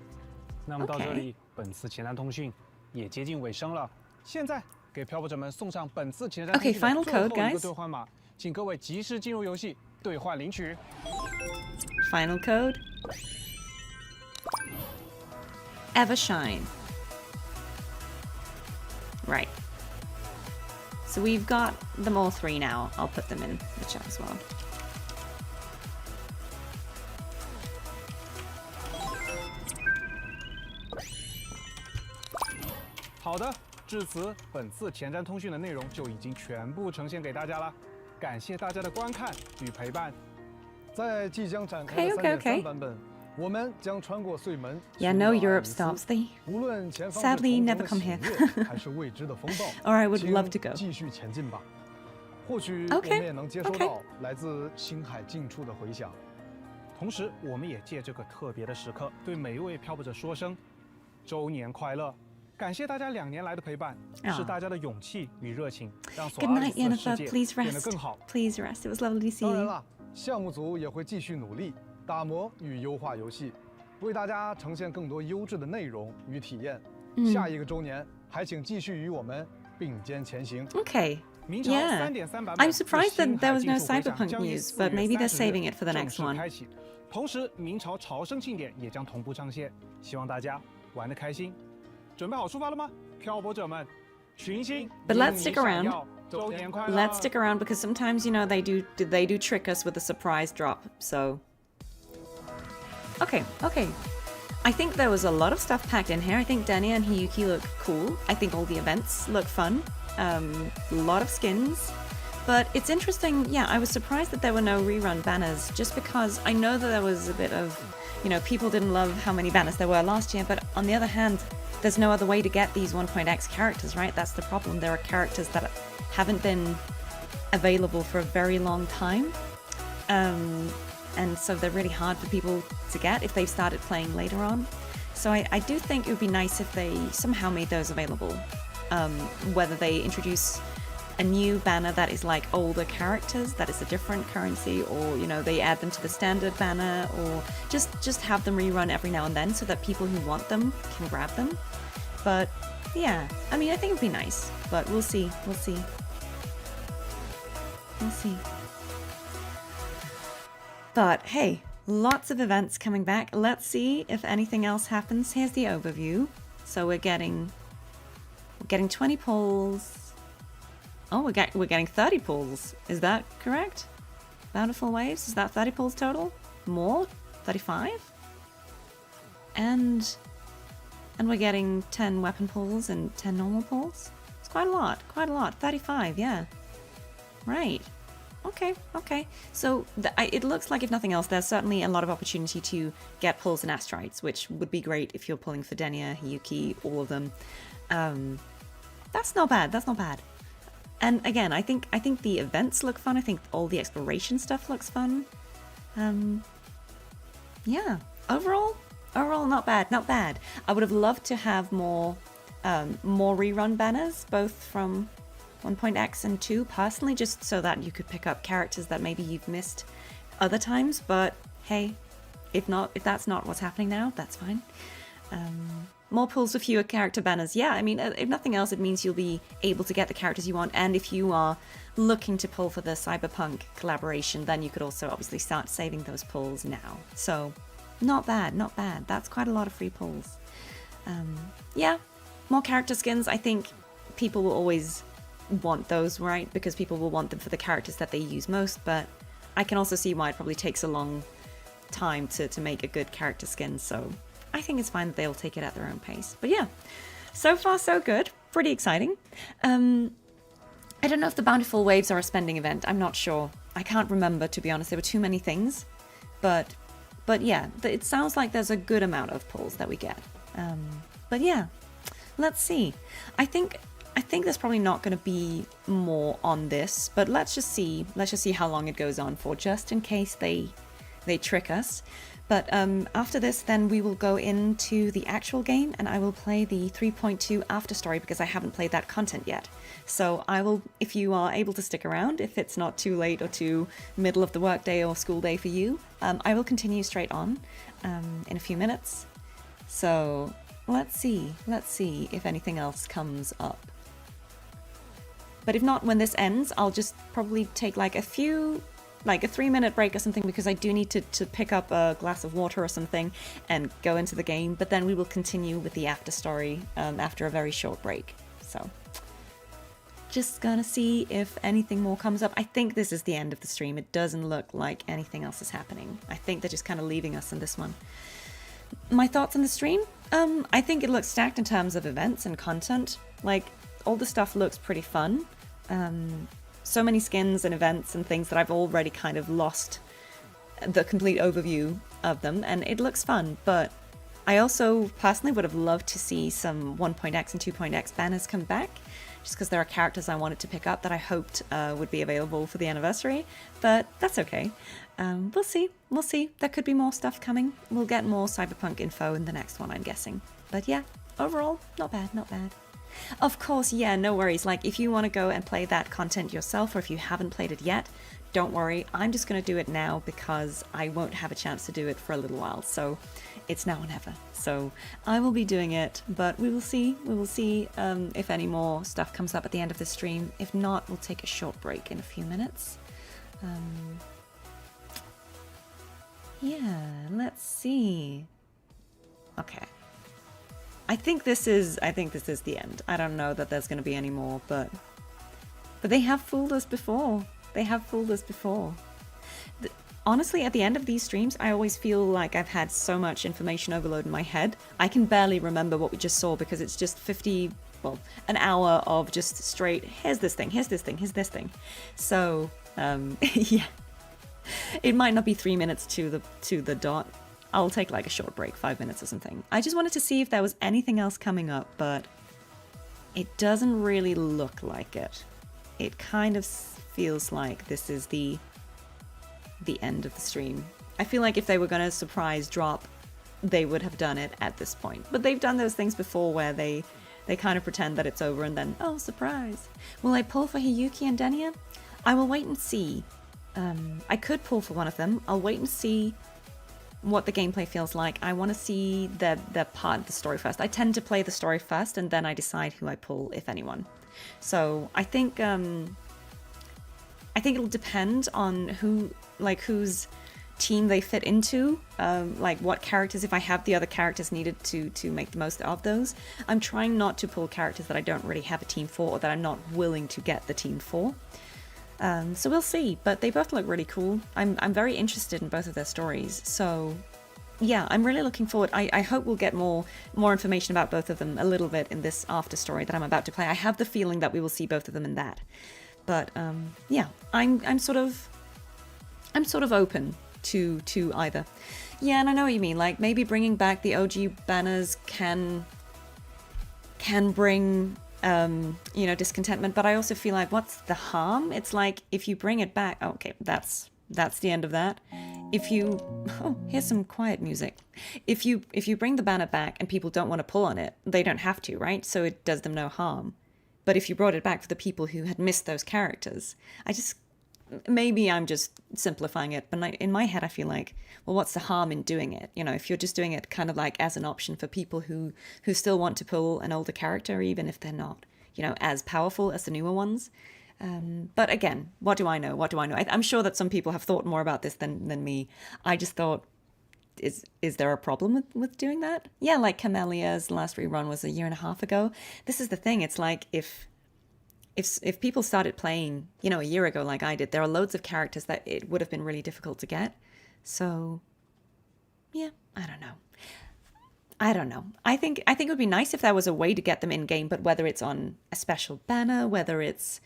那么到这 Okay. 里，本次前瞻通讯也接近尾声了。现在给漂泊者们送上本次前瞻通 Okay, 讯的 final 最后 code, 一个 guys. 兑换码，请各位及时进入游戏兑换领取。 Final code. Evershine. Right. So we've got them all three now. I'll put them in the chat as well. .好的，至此，本次前瞻通讯的内容就已经全部呈现给大家了。感谢大家的观看与陪伴。在即将展开的 3.3 版本，我们将穿过隧门。 Yeah, no, Europe stops thee. 无论前方 Sadly, 是 never 重重 come 的 here. 喜悦还是未知的风暴， Or I would 请 love to go. 继续前进吧。或许 Okay, 我们也能接收 okay. 到来自星海近处的回响。同时，我们也借这个特别的时刻，对每一位漂泊者说声周年快乐！感谢大家2年来的陪伴，是大家的勇气与热情，让索 Good 拉里 night, 斯的世 Yennefer. 界 Please 变得 rest. 更好。 Please rest. It was lovely to see 当然 you. 了，项目组也会继续努力打磨与优化游戏，为大家呈现更多优质的内容与体验。下一个周年，还请继续与我们并肩前行。 Okay. 明朝 Yeah. 3.3 版本 I'm surprised that there was no 的星海近处回 Cyberpunk 响将于 news, 4 but 月 maybe they're 30 saving 日 it for the 正 next 式 one. 开启。同时，明朝朝圣庆典也将同步上线，希望大家玩得开心。准备好出发了吗，漂泊者们？群星 But let's 因你 stick 闪 around. 耀，周年快乐！ Let's stick around because sometimes, you know, they do trick us with a surprise drop. So, okay. I think there was a lot of stuff packed in here. I think Denia and Hiyuki look cool. I think all the events look fun. A lot of skins. But it's interesting, yeah, I was surprised that there were no rerun banners, just because I know that there was a bit of, you know, people didn't love how many banners there were last year, but on the other hand, there's no other way to get these 1.x characters, right? That's the problem. There are characters that haven't been available for a very long time. And so they're really hard for people to get if they've started playing later on. So I do think it would be nice if they somehow made those available. Whether they introduce a new banner that is like older characters, that is a different currency, or, you know, they add them to the standard banner, or just have them rerun every now and then so that people who want them can grab them. But yeah, I mean, I think it'd be nice, but we'll see. But hey, lots of events coming back. Let's see if anything else happens. Here's the overview. So we're getting 20 pulls. Oh, we're getting 30 pulls. Is that correct? Bountiful Waves, is that 30 pulls total? More? 35? And we're getting 10 weapon pulls and 10 normal pulls? It's quite a lot. 35, yeah. Right. Okay. So it looks like, if nothing else, there's certainly a lot of opportunity to get pulls and asteroids, which would be great if you're pulling for Denia, Hiyuki, all of them. That's not bad. And again, I think the events look fun. I think all the exploration stuff looks fun. Yeah. Overall, not bad. I would have loved to have more rerun banners, both from 1.x and 2, personally, just so that you could pick up characters that maybe you've missed other times. But hey, if that's not what's happening now, that's fine. More pulls with fewer character banners. Yeah, I mean, if nothing else, it means you'll be able to get the characters you want. And if you are looking to pull for the Cyberpunk collaboration, then you could also obviously start saving those pulls now. So, not bad. That's quite a lot of free pulls. Yeah, more character skins. I think people will always want those, right? Because people will want them for the characters that they use most. But I can also see why it probably takes a long time to make a good character skin. So I think it's fine that they'll take it at their own pace. But yeah, so far so good. pretty exciting. I don't know if the Bountiful Waves are a spending event. I'm not sure. I can't remember, to be honest. There were too many things. But yeah, it sounds like there's a good amount of pulls that we get. But yeah, let's see. I think there's probably not going to be more on this, but let's just see how long it goes on for, just in case they trick us. But after this, then we will go into the actual game, and I will play the 3.2 Afterstory because I haven't played that content yet. So I will, if you are able to stick around, if it's not too late or too middle of the workday or school day for you, I will continue straight on in a few minutes. So let's see if anything else comes up. But if not, when this ends, I'll just probably take like a 3-minute break or something, because I do need to pick up a glass of water or something and go into the game. But then we will continue with the Afterstory after a very short break. So just gonna see if anything more comes up. I think this is the end of the stream. It doesn't look like anything else is happening. I think they're just kind of leaving us in this one. My thoughts on the stream? I think it looks stacked in terms of events and content. Like, all the stuff looks pretty fun. So many skins and events and things that I've already kind of lost the complete overview of them, and it looks fun. But I also personally would have loved to see some 1.x and 2.x banners come back, just because there are characters I wanted to pick up that I hoped would be available for the anniversary, but that's okay. We'll see. There could be more stuff coming. We'll get more Cyberpunk info in the next one, I'm guessing. But yeah, overall, not bad. Of course, yeah, no worries. Like, if you want to go and play that content yourself, or if you haven't played it yet, don't worry. I'm just going to do it now because I won't have a chance to do it for a little while. So it's now or never. So I will be doing it, but we will see. If any more stuff comes up at the end of the stream. If not, we'll take a short break in a few minutes. Yeah, let's see. Okay. I think this is the end. I don't know that there's going to be any more, but they have fooled us before. Honestly, at the end of these streams, I always feel like I've had so much information overload in my head. I can barely remember what we just saw because it's just an hour of just straight, here's this thing. So, yeah. It might not be 3 minutes to the dot. I'll take like a short break, 5 minutes or something. I just wanted to see if there was anything else coming up, but it doesn't really look like it. It kind of feels like this is the end of the stream. I feel like if they were going to surprise drop, they would have done it at this point. But they've done those things before where they kind of pretend that it's over and then, oh, surprise. Will I pull for Hiyuki and Denia? I will wait and see. I could pull for one of them. I'll wait and see what the gameplay feels like. I want to see their part of the story first. I tend to play the story first and then I decide who I pull, if anyone. So I think it'll depend on whose team they fit into, like what characters, if I have the other characters needed to make the most of those. I'm trying not to pull characters that I don't really have a team for or that I'm not willing to get the team for. So we'll see, but they both look really cool. I'm very interested in both of their stories, so yeah, I'm really looking forward. I hope we'll get more information about both of them a little bit in this after story that I'm about to play. I have the feeling that we will see both of them in that, but yeah, I'm sort of open to either. Yeah, and I know what you mean. Like maybe bringing back the OG banners can bring discontentment, but I also feel like what's the harm? It's like if you bring it back, okay, that's the end of that. Here's some quiet music. If you bring the banner back and people don't want to pull on it, they don't have to, right? So it does them no harm. But if you brought it back for the people who had missed those characters, maybe I'm just simplifying it, but in my head I feel like, well, what's the harm in doing it? If you're just doing it kind of like as an option for people who still want to pull an older character, even if they're not, as powerful as the newer ones. But again, what do I know? I'm sure that some people have thought more about this than me. I just thought, is there a problem with doing that? Yeah, like Camelia's last rerun was 1.5 years ago. This is the thing. It's like if people started playing, 1 year ago like I did, there are loads of characters that it would have been really difficult to get. So, yeah, I don't know. I don't know. I think it would be nice if there was a way to get them in game, but whether it's on a special banner, whether it's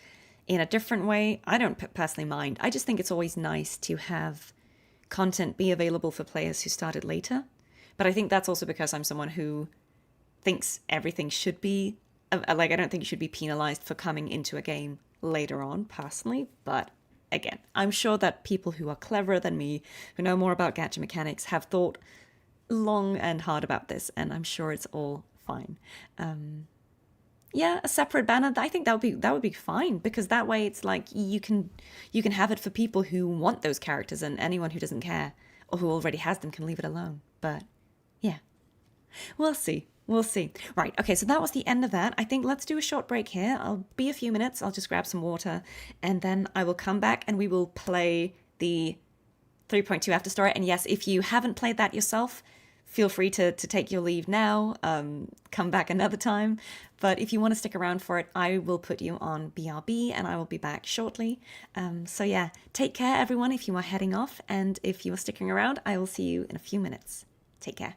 in a different way, I don't personally mind. I just think it's always nice to have content be available for players who started later. But I think that's also because I'm someone who thinks everything should be like, I don't think you should be penalized for coming into a game later on, personally. But again, I'm sure that people who are cleverer than me, who know more about gacha mechanics, have thought long and hard about this, and I'm sure it's all fine. Yeah, a separate banner, I think that would be fine, because that way it's like you can have it for people who want those characters, and anyone who doesn't care or who already has them can leave it alone. But yeah, we'll see. We'll see. Right, okay, so that was the end of that. I think let's do a short break here. I'll be a few minutes. I'll just grab some water, and then I will come back and we will play the 3.2 Afterstory. And yes, if you haven't played that yourself, feel free to take your leave now, come back another time. But if you want to stick around for it, I will put you on BRB and I will be back shortly. So yeah, take care everyone if you are heading off, and if you are sticking around, I will see you in a few minutes. Take care.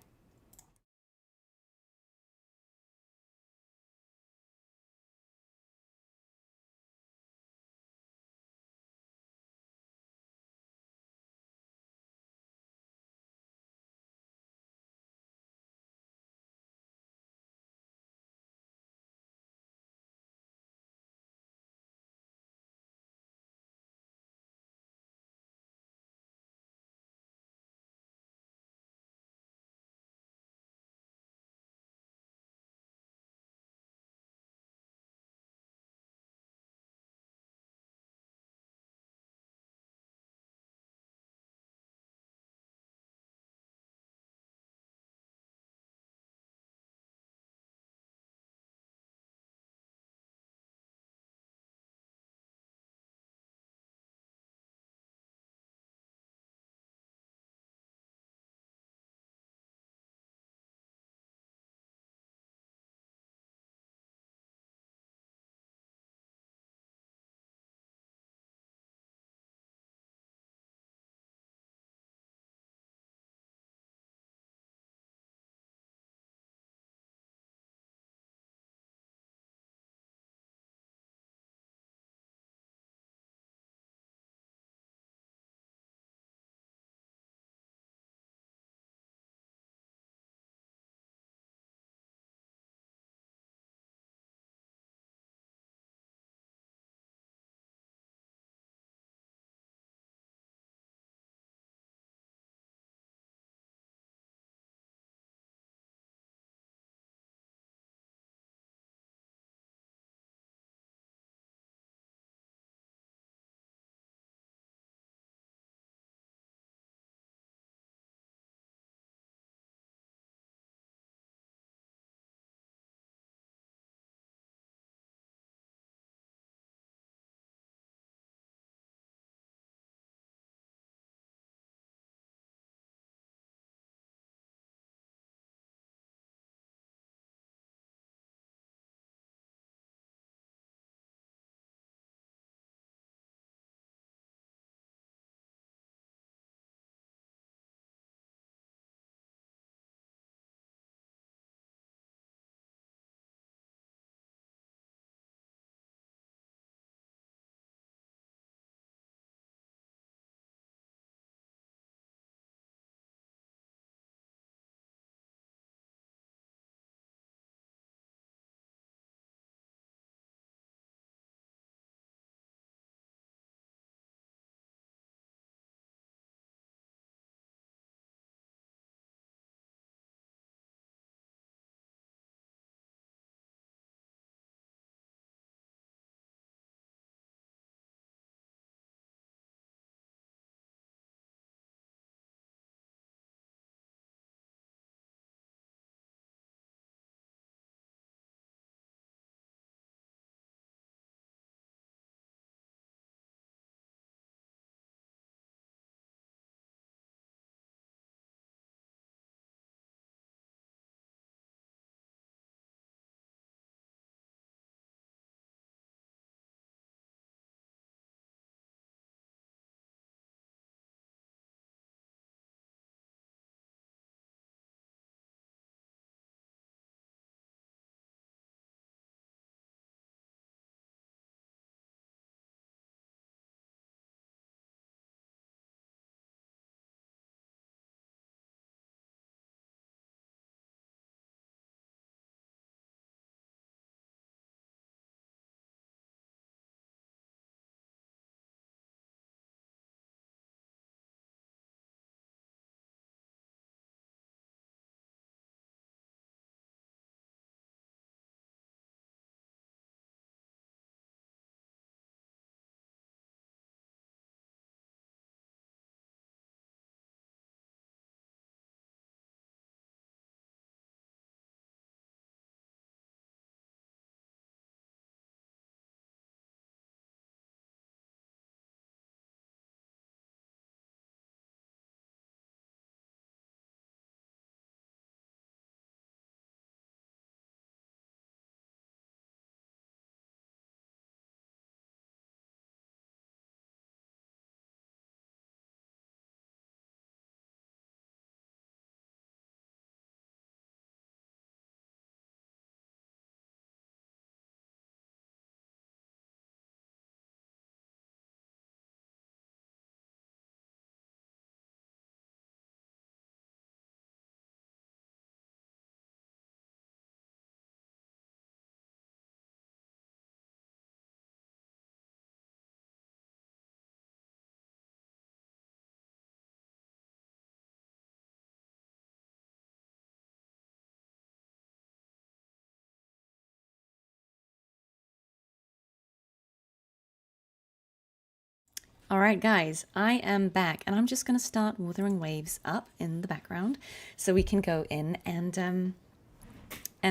Alright guys, I am back and I'm just going to start Wuthering Waves up in the background so we can go in and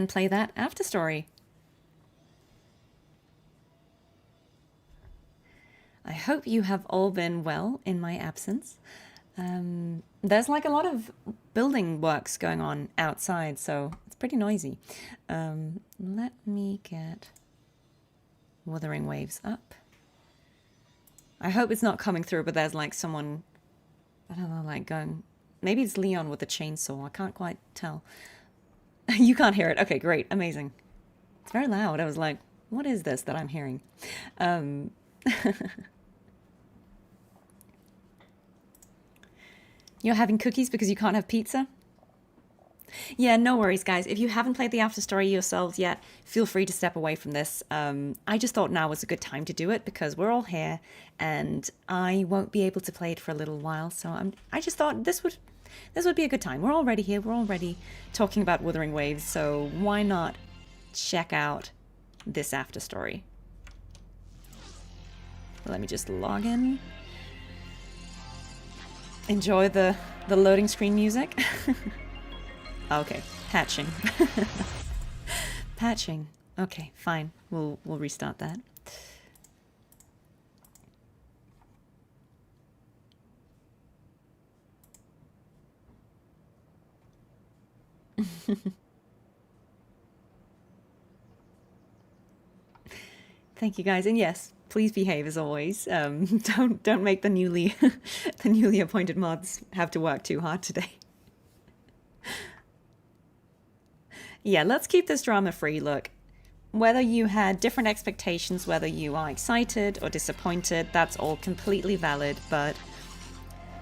play that Afterstory. I hope you have all been well in my absence. There's like a lot of building works going on outside, so it's pretty noisy. Let me get Wuthering Waves up. I hope it's not coming through, but there's like someone, I don't know, like going, maybe it's Leon with a chainsaw. I can't quite tell. You can't hear it. Okay, great. Amazing. It's very loud. I was like, what is this that I'm hearing? You're having cookies because you can't have pizza? Yeah, no worries, guys. If you haven't played the Afterstory yourselves yet, feel free to step away from this. I just thought now was a good time to do it because we're all here and I won't be able to play it for a little while. So I just thought this would be a good time. We're already here. We're already talking about Wuthering Waves. So why not check out this Afterstory? Let me just log in. Enjoy the loading screen music. Okay, patching. Patching. Okay, fine. We'll restart that. Thank you guys, and yes, please behave as always. Don't make the newly appointed mods have to work too hard today. Yeah, let's keep this drama free. Look, whether you had different expectations, whether you are excited or disappointed, that's all completely valid, but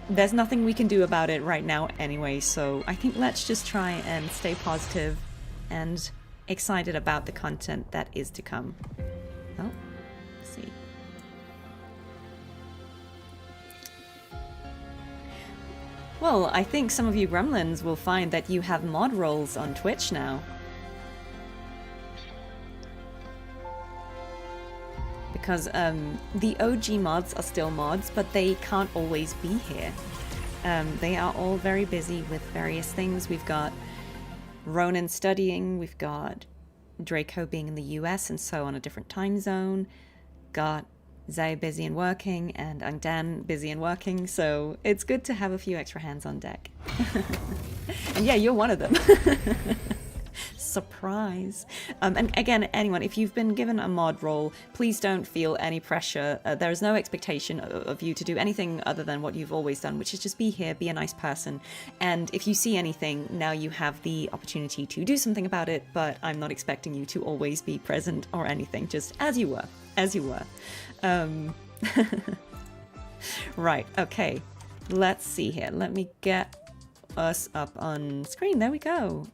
there's nothing we can do about it right now anyway, so I think let's just try and stay positive and excited about the content that is to come. Oh, let's see. Well, I think some of you gremlins will find that you have mod roles on Twitch now. Because the OG mods are still mods, but they can't always be here. They are all very busy with various things. We've got Ronan studying, we've got Draco being in the US and so on a different time zone, got Zay busy and working, and Angdan busy and working, so it's good to have a few extra hands on deck. And yeah, you're one of them. Surprise. And again, anyone, if you've been given a mod role, please don't feel any pressure. There is no expectation of you to do anything other than what you've always done, which is just be here, be a nice person. And if you see anything, now you have the opportunity to do something about it, but I'm not expecting you to always be present or anything, just as you were. As you were. Right, okay. Let's see here. Let me get us up on screen. There we go.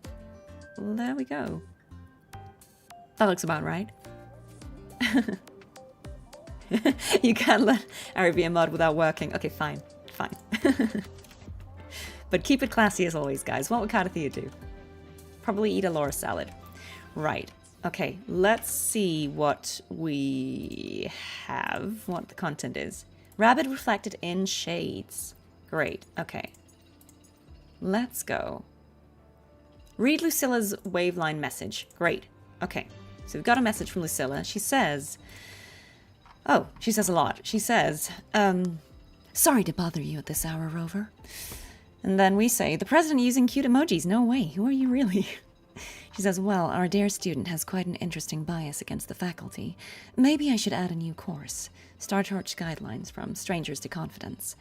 There we go. That looks about right. You can't let Ari be a mod without working. Okay, fine. Fine. But keep it classy as always, guys. What would Cartethyia do? Probably eat a Laura salad. Right. Okay, let's see what we have, what the content is. Rabbit reflected in shades. Great, okay. Let's go. Read Lucilla's waveline message. Great, okay. So we've got a message from Lucilla. She says, oh, she says a lot. She says, sorry to bother you at this hour, Rover. And then we say, the president using cute emojis. No way, who are you really? She says, well, our dear student has quite an interesting bias against the faculty. Maybe I should add a new course. Star Torch Guidelines from Strangers to Confidence.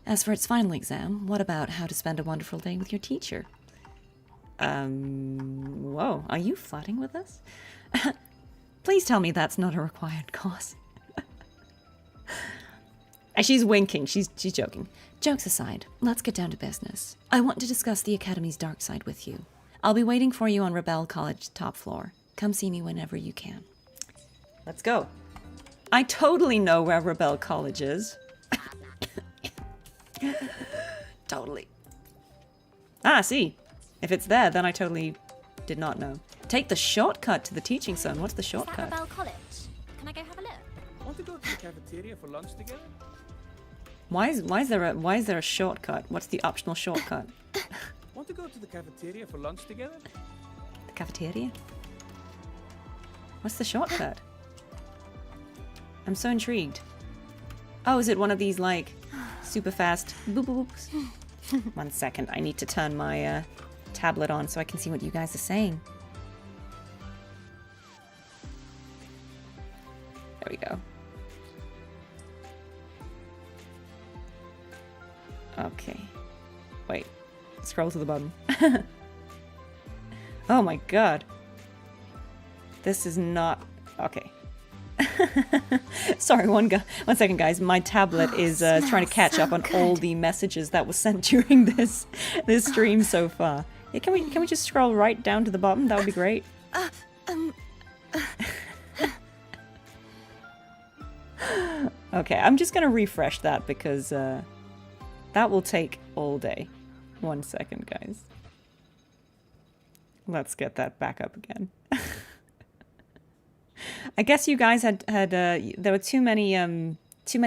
As for its final exam, what about how to spend a wonderful day with your teacher? Whoa, are you flirting with us? Please tell me that's not a required course. She's winking, she's joking. Jokes aside, let's get down to business. I want to discuss the Academy's dark side with you. I'll be waiting for you on Rebel College top floor. Come see me whenever you can. Let's go. I totally know where Rebel College is. Totally. Ah, see. If it's there, then I totally did not know. Take the shortcut to the teaching zone. What's the shortcut? Is that Rebel College? Can I go have a look? Want to go to the cafeteria for lunch together? Why is there a shortcut? What's the optional shortcut? Want to go to the cafeteria for lunch together? The cafeteria? What's the shortcut? I'm so intrigued. Oh, is it one of these like super fast boop boops? 1 second, I need to turn my tablet on so I can see what you guys are saying. There we go. Okay. Wait. Scroll to the bottom. Oh my god. This is not... Okay. Sorry, one second, guys. My tablet is trying to catch up on all the messages that were sent during this stream so far. Yeah, can we just scroll right down to the bottom? That would be great. Okay, I'm just gonna refresh that because that will take all day. 1 second, guys. Let's get that back up again. I guess you guys had there were too many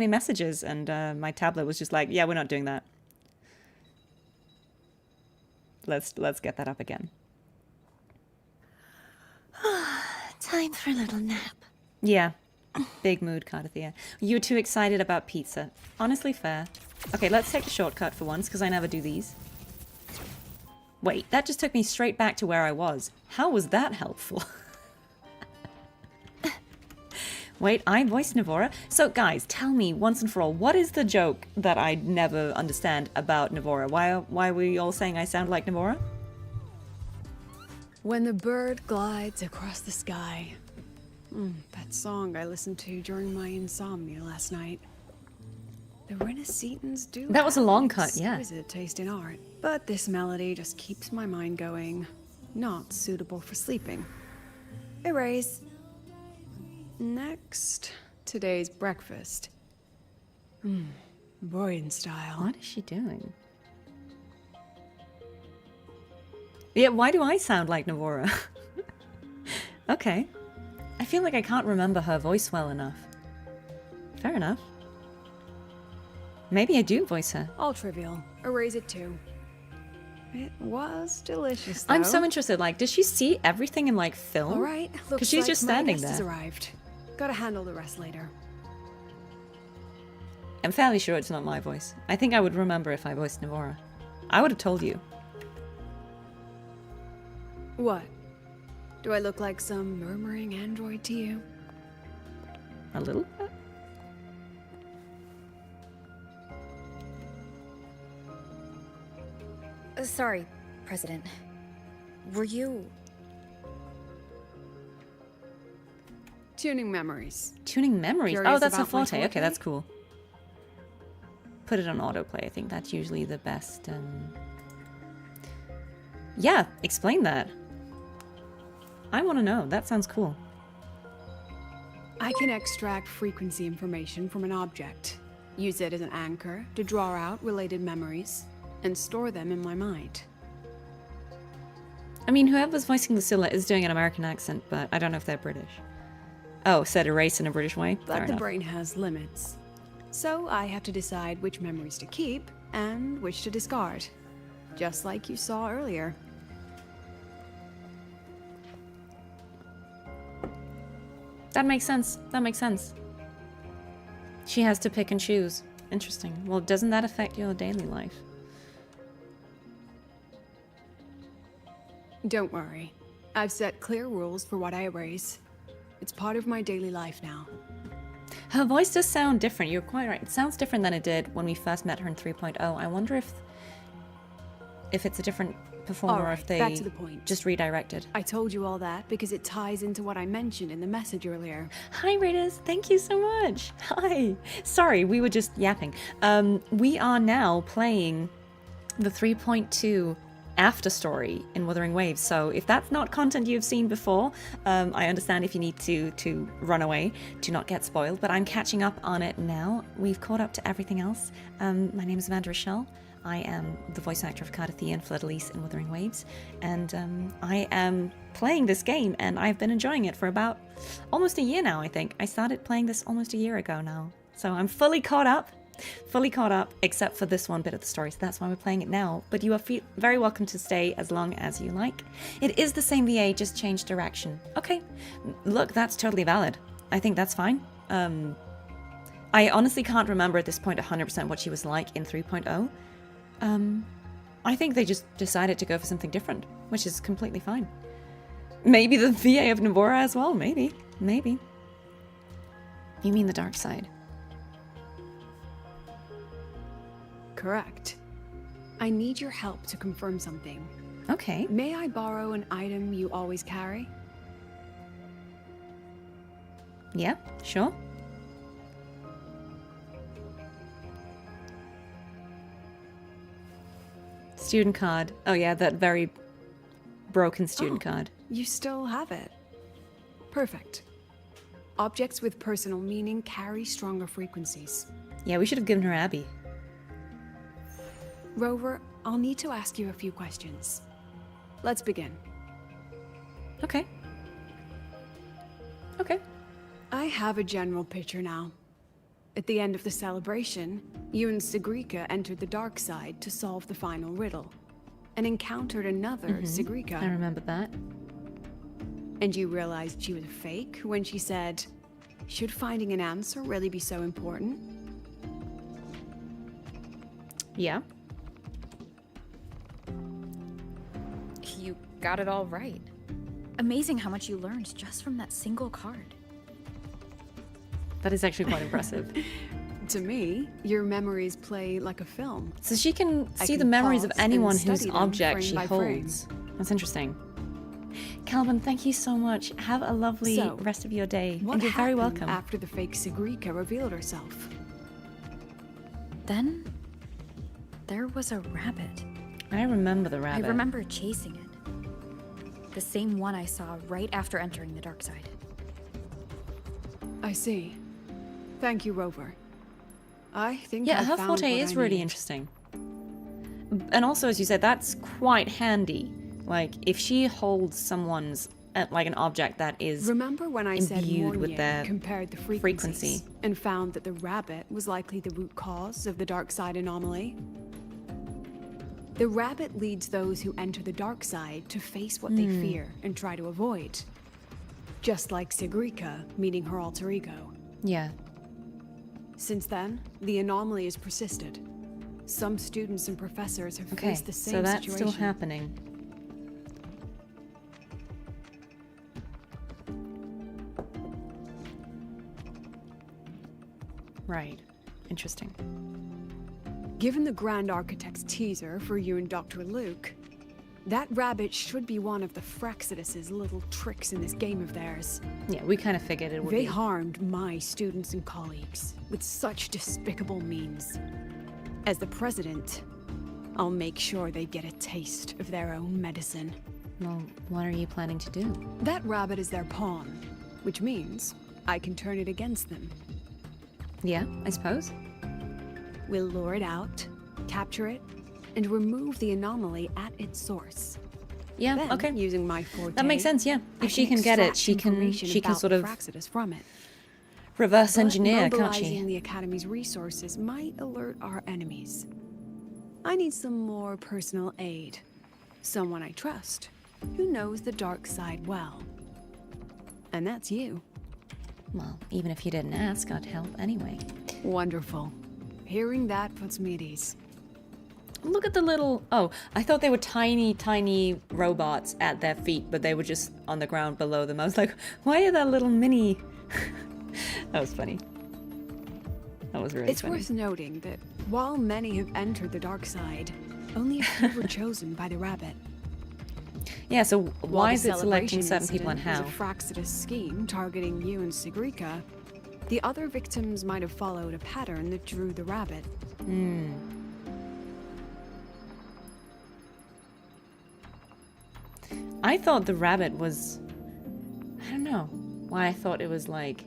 messages, and my tablet was just like, yeah, we're not doing that. Let's get that up again. Time for a little nap. Yeah. Big mood, Cartethyia. You're too excited about pizza. Honestly, fair. Okay, let's take the shortcut for once, because I never do these. Wait, that just took me straight back to where I was. How was that helpful? Wait, I voiced Navora? So, guys, tell me, once and for all, what is the joke that I never understand about Navora? Why were you all saying I sound like Navora? When the bird glides across the sky. That song I listened to during my insomnia last night. The Renaissance do that was a long cut, yeah. Exquisite taste in art, but this melody just keeps my mind going. Not suitable for sleeping. Erase. Next, today's breakfast. Boyan style. What is she doing? Yeah, why do I sound like Navora? Okay. I feel like I can't remember her voice well enough. Fair enough. Maybe I do voice her. All trivial. Erase it too. It was delicious, though. I'm so interested. Like, does she see everything in like film? All right. Because she's just standing my guest there. Has arrived. Gotta handle the rest later. I'm fairly sure it's not my voice. I think I would remember if I voiced Navora. I would have told you. What? Do I look like some murmuring android to you? A little bit? Sorry, President. Were you... Tuning memories. Tuning memories? Curious Oh, that's a about my forte. Okay, that's cool. Put it on autoplay. I think that's usually the best. Yeah, explain that. I want to know. That sounds cool. I can extract frequency information from an object, use it as an anchor to draw out related memories, and store them in my mind. I mean, whoever's voicing Lucilla is doing an American accent, but I don't know if they're British. Oh, said erase in a British way? But the brain has limits. So I have to decide which memories to keep and which to discard. Just like you saw earlier. That makes sense. That makes sense. She has to pick and choose. Interesting. Well, doesn't that affect your daily life? Don't worry. I've set clear rules for what I erase. It's part of my daily life now. Her voice does sound different. You're quite right. It sounds different than it did when we first met her in 3.0. I wonder if it's a different performer or if they back to the point. Just redirected. I told you all that because it ties into what I mentioned in the message earlier. Hi, Raiders. Thank you so much. Hi. Sorry, we were just yapping. We are now playing the 3.2 Afterstory in Wuthering Waves. So if that's not content you've seen before, I understand if you need to run away to not get spoiled, but I'm catching up on it now. We've caught up to everything else. My name is Amanda Rochelle. I am the voice actor of Cartethyia and Fleur-de-Lis in Wuthering Waves, and I am playing this game, and I've been enjoying it for about almost a year now, I think. I started playing this almost a year ago now, so I'm fully caught up. fully caught up, except for this one bit of the story, so that's why we're playing it now. But you are very welcome to stay as long as you like. It is the same VA, just changed direction. Okay, look, that's totally valid. I think that's fine. I honestly can't remember at this point 100% what she was like in 3.0. I think they just decided to go for something different, which is completely fine. Maybe the VA of Navora as well, maybe. Maybe. You mean the dark side? Correct. I need your help to confirm something. Okay. May I borrow an item you always carry? Yeah, sure. Student card. Oh yeah, that very broken student card. You still have it. Perfect. Objects with personal meaning carry stronger frequencies. Yeah, we should have given her Abby. Rover, I'll need to ask you a few questions. Let's begin. Okay. Okay. I have a general picture now. At the end of the celebration, you and Segrika entered the dark side to solve the final riddle, and encountered another Segrika. I remember that. And you realized she was fake when she said, "Should finding an answer really be so important?" Yeah. You got it all right. Amazing how much you learned just from that single card. That is actually quite impressive. To me, your memories play like a film. So she can see the memories of anyone whose object she holds. That's interesting. Calvin, thank you so much. Have a lovely rest of your day. And you're very welcome. After the fake Segrika revealed herself? Then there was a rabbit. I remember the rabbit. I remember chasing it. The same one I saw right after entering the dark side. I see. Thank you, Rover. I think her forte is really interesting. And also, as you said, that's quite handy. Like, if she holds someone's, like an object that is Remember when I said with their compared the frequency and found that the rabbit was likely the root cause of the dark side anomaly? The rabbit leads those who enter the dark side to face what they fear and try to avoid. Just like Segrika, meeting her alter ego. Yeah. Since then, the anomaly has persisted. Some students and professors have faced the same situation. So that's situation. still happening. Right. Interesting. Given the Grand Architect's teaser for you and Dr. Luke, that rabbit should be one of the Fraxidus' little tricks in this game of theirs. Yeah, we kind of figured it would be. They harmed my students and colleagues with such despicable means. As the president, I'll make sure they get a taste of their own medicine. Well, what are you planning to do? That rabbit is their pawn, which means I can turn it against them. Yeah, I suppose. We'll lure it out, capture it, and remove the anomaly at its source. Yeah, then, okay. Using my forte, that makes sense, yeah. If she can get it, she can sort of Fraxidus from it. reverse engineer, can't Mobilizing she? the Academy's resources might alert our enemies. I need some more personal aid. Someone I trust, who knows the dark side well. And that's you. Well, even if you didn't ask, I'd help anyway. Wonderful. Hearing that puts me at ease. Look at the little... Oh, I thought they were tiny, tiny robots at their feet, but they were just on the ground below them. I was like, why are there little mini... That was funny. That was really funny. It's worth noting that while many have entered the dark side, only a few were chosen by the rabbit. Yeah, so why is it selecting certain people and how? It was a Fraxidus scheme targeting you and Segrika. The other victims might have followed a pattern that drew the rabbit. I thought the rabbit was... I don't know why I thought it was like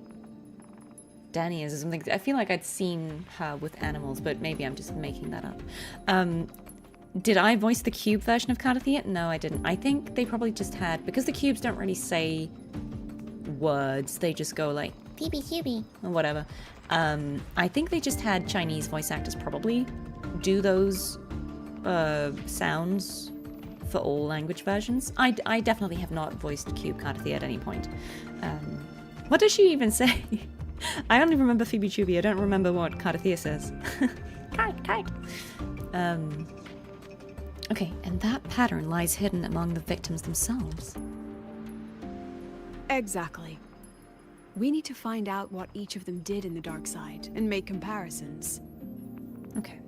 Danny's or something. I feel like I'd seen her with animals, but maybe I'm just making that up. Did I voice the cube version of Cartethyia? No, I didn't. I think they probably just had... Because the cubes don't really say words, they just go like or whatever. I think they just had Chinese voice actors probably do those sounds for all language versions. I definitely have not voiced Cube Cartethyia at any point. What does she even say? I only remember Phoebe Chuby. I don't remember what Cartethyia says. Kite. Okay, and that pattern lies hidden among the victims themselves. Exactly. We need to find out what each of them did in the dark side and make comparisons. Okay.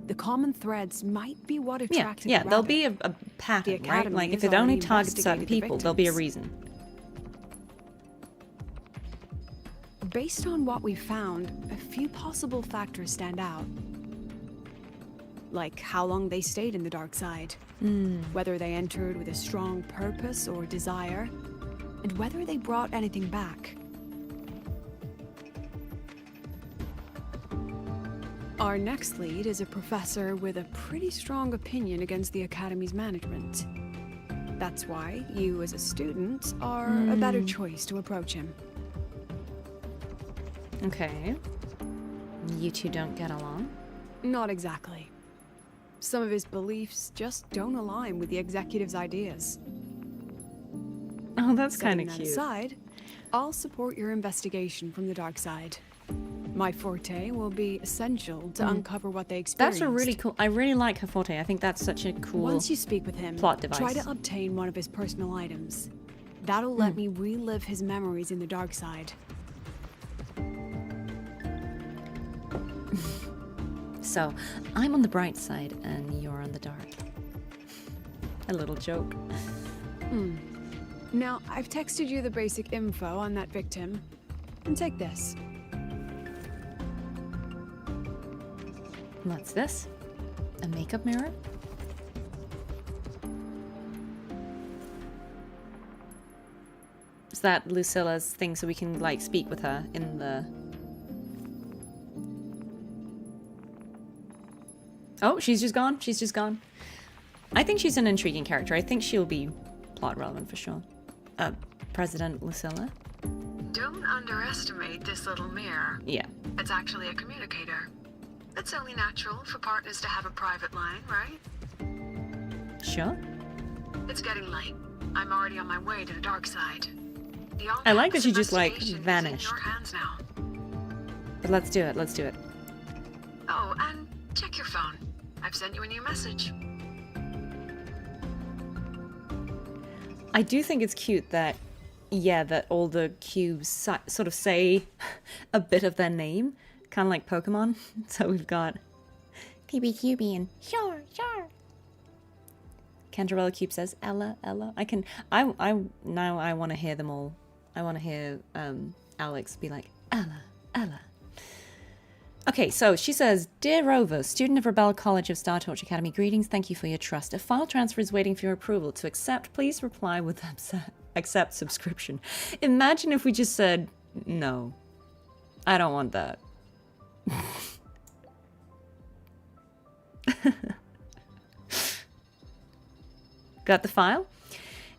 The common threads might be what attracted Yeah, the there'll rabbit. be a pattern, The right? Like, if it Academy only has targets certain investigated the people, there'll be a victims. reason. Based on what we found, a few possible factors stand out. Like how long they stayed in the dark side, whether they entered with a strong purpose or desire, and whether they brought anything back. Our next lead is a professor with a pretty strong opinion against the Academy's management. That's why you, as a student, are a better choice to approach him. Okay. You two don't get along? Not exactly. Some of his beliefs just don't align with the executive's ideas. Oh, that's kind of Setting that cute. aside, I'll support your investigation from the dark side. My forte will be essential to uncover what they experienced. That's a really cool... I really like her forte. I think that's such a cool Once you speak with him, plot device. try to obtain one of his personal items. That'll let me relive his memories in the dark side. So, I'm on the bright side and you're on the dark. A little joke. Now, I've texted you the basic info on that victim. And take this. What's this? A makeup mirror? Is that Lucilla's thing so we can, like, speak with her in the... Oh, she's just gone. She's just gone. I think she's an intriguing character. I think she'll be plot relevant for sure. President Lucilla? Don't underestimate this little mirror. Yeah. It's actually a communicator. It's only natural for partners to have a private line, right? Sure. It's getting late. I'm already on my way to the dark side. I like that she just, like, investigation is vanished. in your hands now. But let's do it. Let's do it. Oh, and check your phone. I've sent you a new message. I do think it's cute that, yeah, that all the cubes sort of say a bit of their name, kind of like Pokemon. So we've got PBQB and sure. Cantarella Cube says Ella. Now I want to hear them all. I want to hear Alex be like Ella. Okay, so she says, Dear Rover, student of Rebel College of Startorch Academy, greetings, thank you for your trust. A file transfer is waiting for your approval. To accept, please reply with accept subscription. Imagine if we just said, no, I don't want that. Got the file?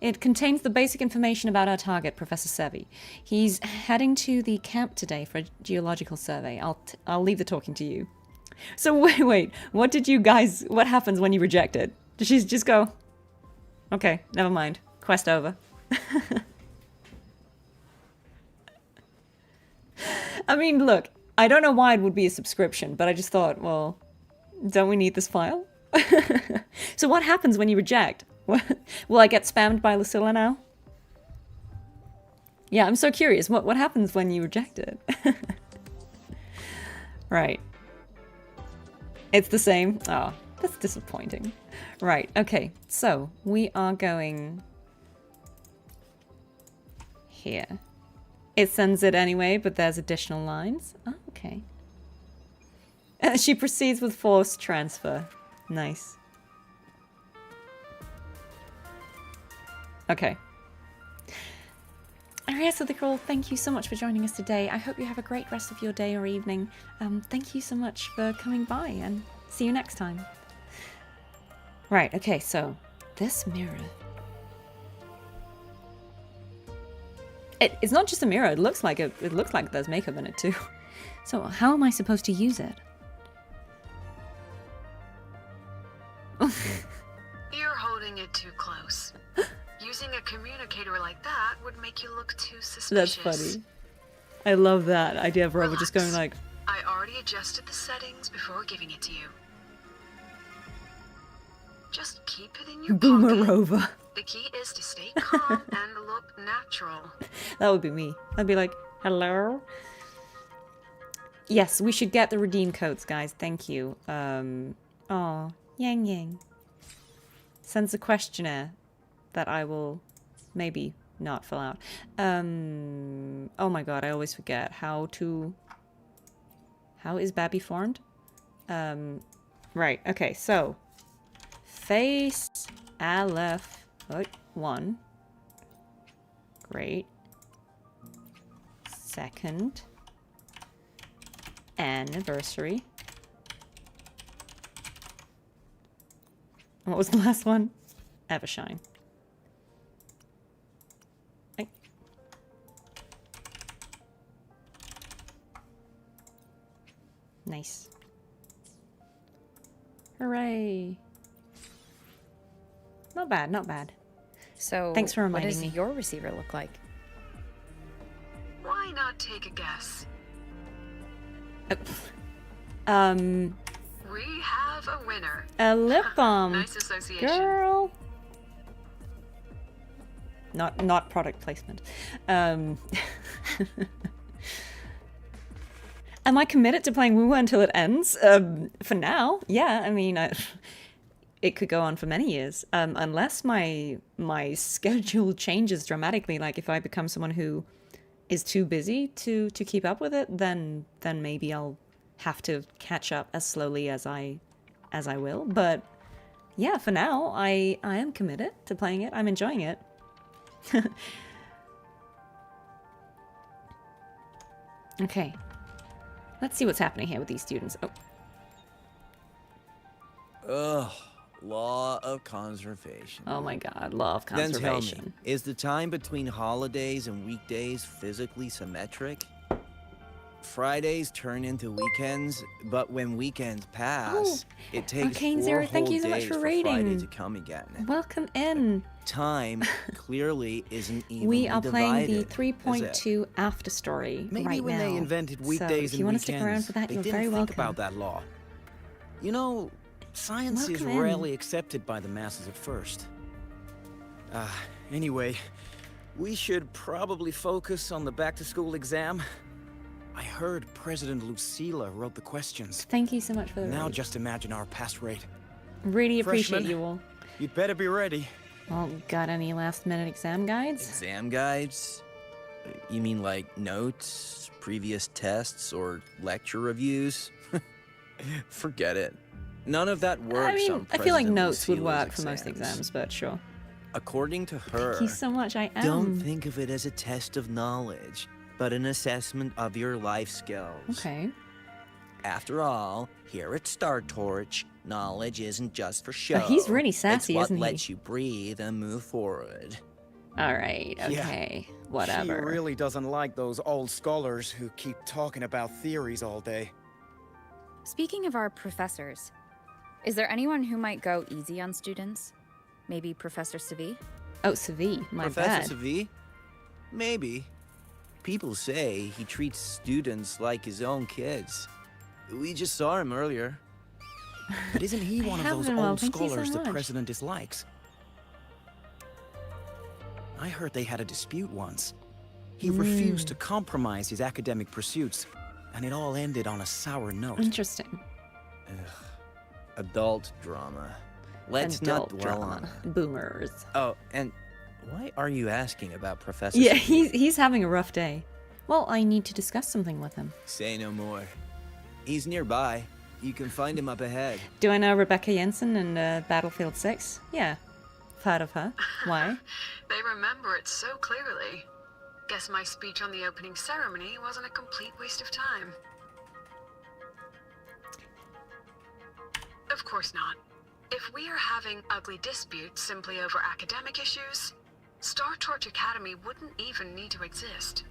It contains the basic information about our target, Professor Sevi. He's heading to the camp today for a geological survey. I'll leave the talking to you. So wait, what happens when you reject it? Does she just go, okay, never mind, quest over? I mean, look, I don't know why it would be a subscription, but I just thought, well, don't we need this file? So what happens when you reject? Will I get spammed by Lucilla now? Yeah, I'm so curious. What happens when you reject it? Right. It's the same. Oh, that's disappointing. Right, okay. So, we are going here. It sends it anyway, but there's additional lines. Oh, okay. She proceeds with forced transfer. Nice. Okay. Arias of the Crawl, thank you so much for joining us today. I hope you have a great rest of your day or evening. Thank you so much for coming by, and see you next time. Right, okay, so this mirror. It's not just a mirror. It looks like there's makeup in it too. So how am I supposed to use it? You're holding it too close. Using a communicator like that would make you look too suspicious. That's funny. I love that idea of Rover just going like... I already adjusted the settings before giving it to you. Just keep it in your Boomer pocket. Rover. The key is to stay calm and look natural. That would be me. I'd be like, hello? Yes, we should get the redeem codes, guys. Thank you. Oh, Yang Yang sends a questionnaire that I will maybe not fill out. Oh my god, I always forget how is Babby formed? Right, okay, so face Aleph 1. Great. Second anniversary. What was the last one? Evershine. Right. Nice. Hooray. Not bad, not bad. So, thanks for reminding me. What does your receiver look like? Why not take a guess? We have a winner. A lip balm. Nice association. Girl. Not product placement. Am I committed to playing Wuwa until it ends? For now, yeah. I mean, it could go on for many years, unless my schedule changes dramatically. Like if I become someone who is too busy to keep up with it, then maybe I'll have to catch up as slowly as I will. But yeah, for now, I am committed to playing it. I'm enjoying it. Okay. Let's see what's happening here with these students. Oh. Ugh. Law of conservation. Oh my god, law of conservation. Then tell me, is the time between holidays and weekdays physically symmetric? Fridays turn into weekends, but when weekends pass, it takes 4 Zero, whole thank you so much days for for rating. Friday to come again. Welcome in. Time clearly isn't evenly We are playing the divided, 3.2 Afterstory Maybe right when now. they invented weekdays so if you and want to weekends, stick around for that, they you're didn't very think welcome. about that law. You know, science is Welcome in. rarely accepted by the masses at first. Anyway, we should probably focus on the back-to-school exam. I heard President Lucila wrote the questions. Thank you so much for the Now raid. just imagine our pass rate. Really appreciate Freshmen, you all. You'd better be ready. Well, got any last-minute exam guides? Exam guides? You mean like notes, previous tests, or lecture reviews? Forget it. None of that works. I mean, on I feel like President notes would Lucila's work for most exams, but sure. According to her, Thank you so much, I am. don't think of it as a test of knowledge, but an assessment of your life skills. Okay. After all, here at Star Torch, knowledge isn't just for show. He's really sassy, it's what isn't he? lets you breathe and move forward. All right, okay, whatever. She really doesn't like those old scholars who keep talking about theories all day. Speaking of our professors, is there anyone who might go easy on students? Maybe Professor Sevi? Oh, Sevi, my bad. Professor Sevi? Maybe. People say he treats students like his own kids. We just saw him earlier. But isn't he one of those been well, old thank you so scholars the much. president dislikes? I heard they had a dispute once. He refused to compromise his academic pursuits, and it all ended on a sour note. Interesting. Ugh. Adult drama. Let's Adult not dwell drama. on it. Boomers. Oh, and why are you asking about Professor Yeah, Sevi? he's having a rough day. Well, I need to discuss something with him. Say no more. He's nearby. You can find him up ahead. Do I know Rebecca Jensen in Battlefield 6? Yeah. Heard of her. Why? They remember it so clearly. Guess my speech on the opening ceremony wasn't a complete waste of time. Of course not. If we are having ugly disputes simply over academic issues, Star Torch Academy wouldn't even need to exist.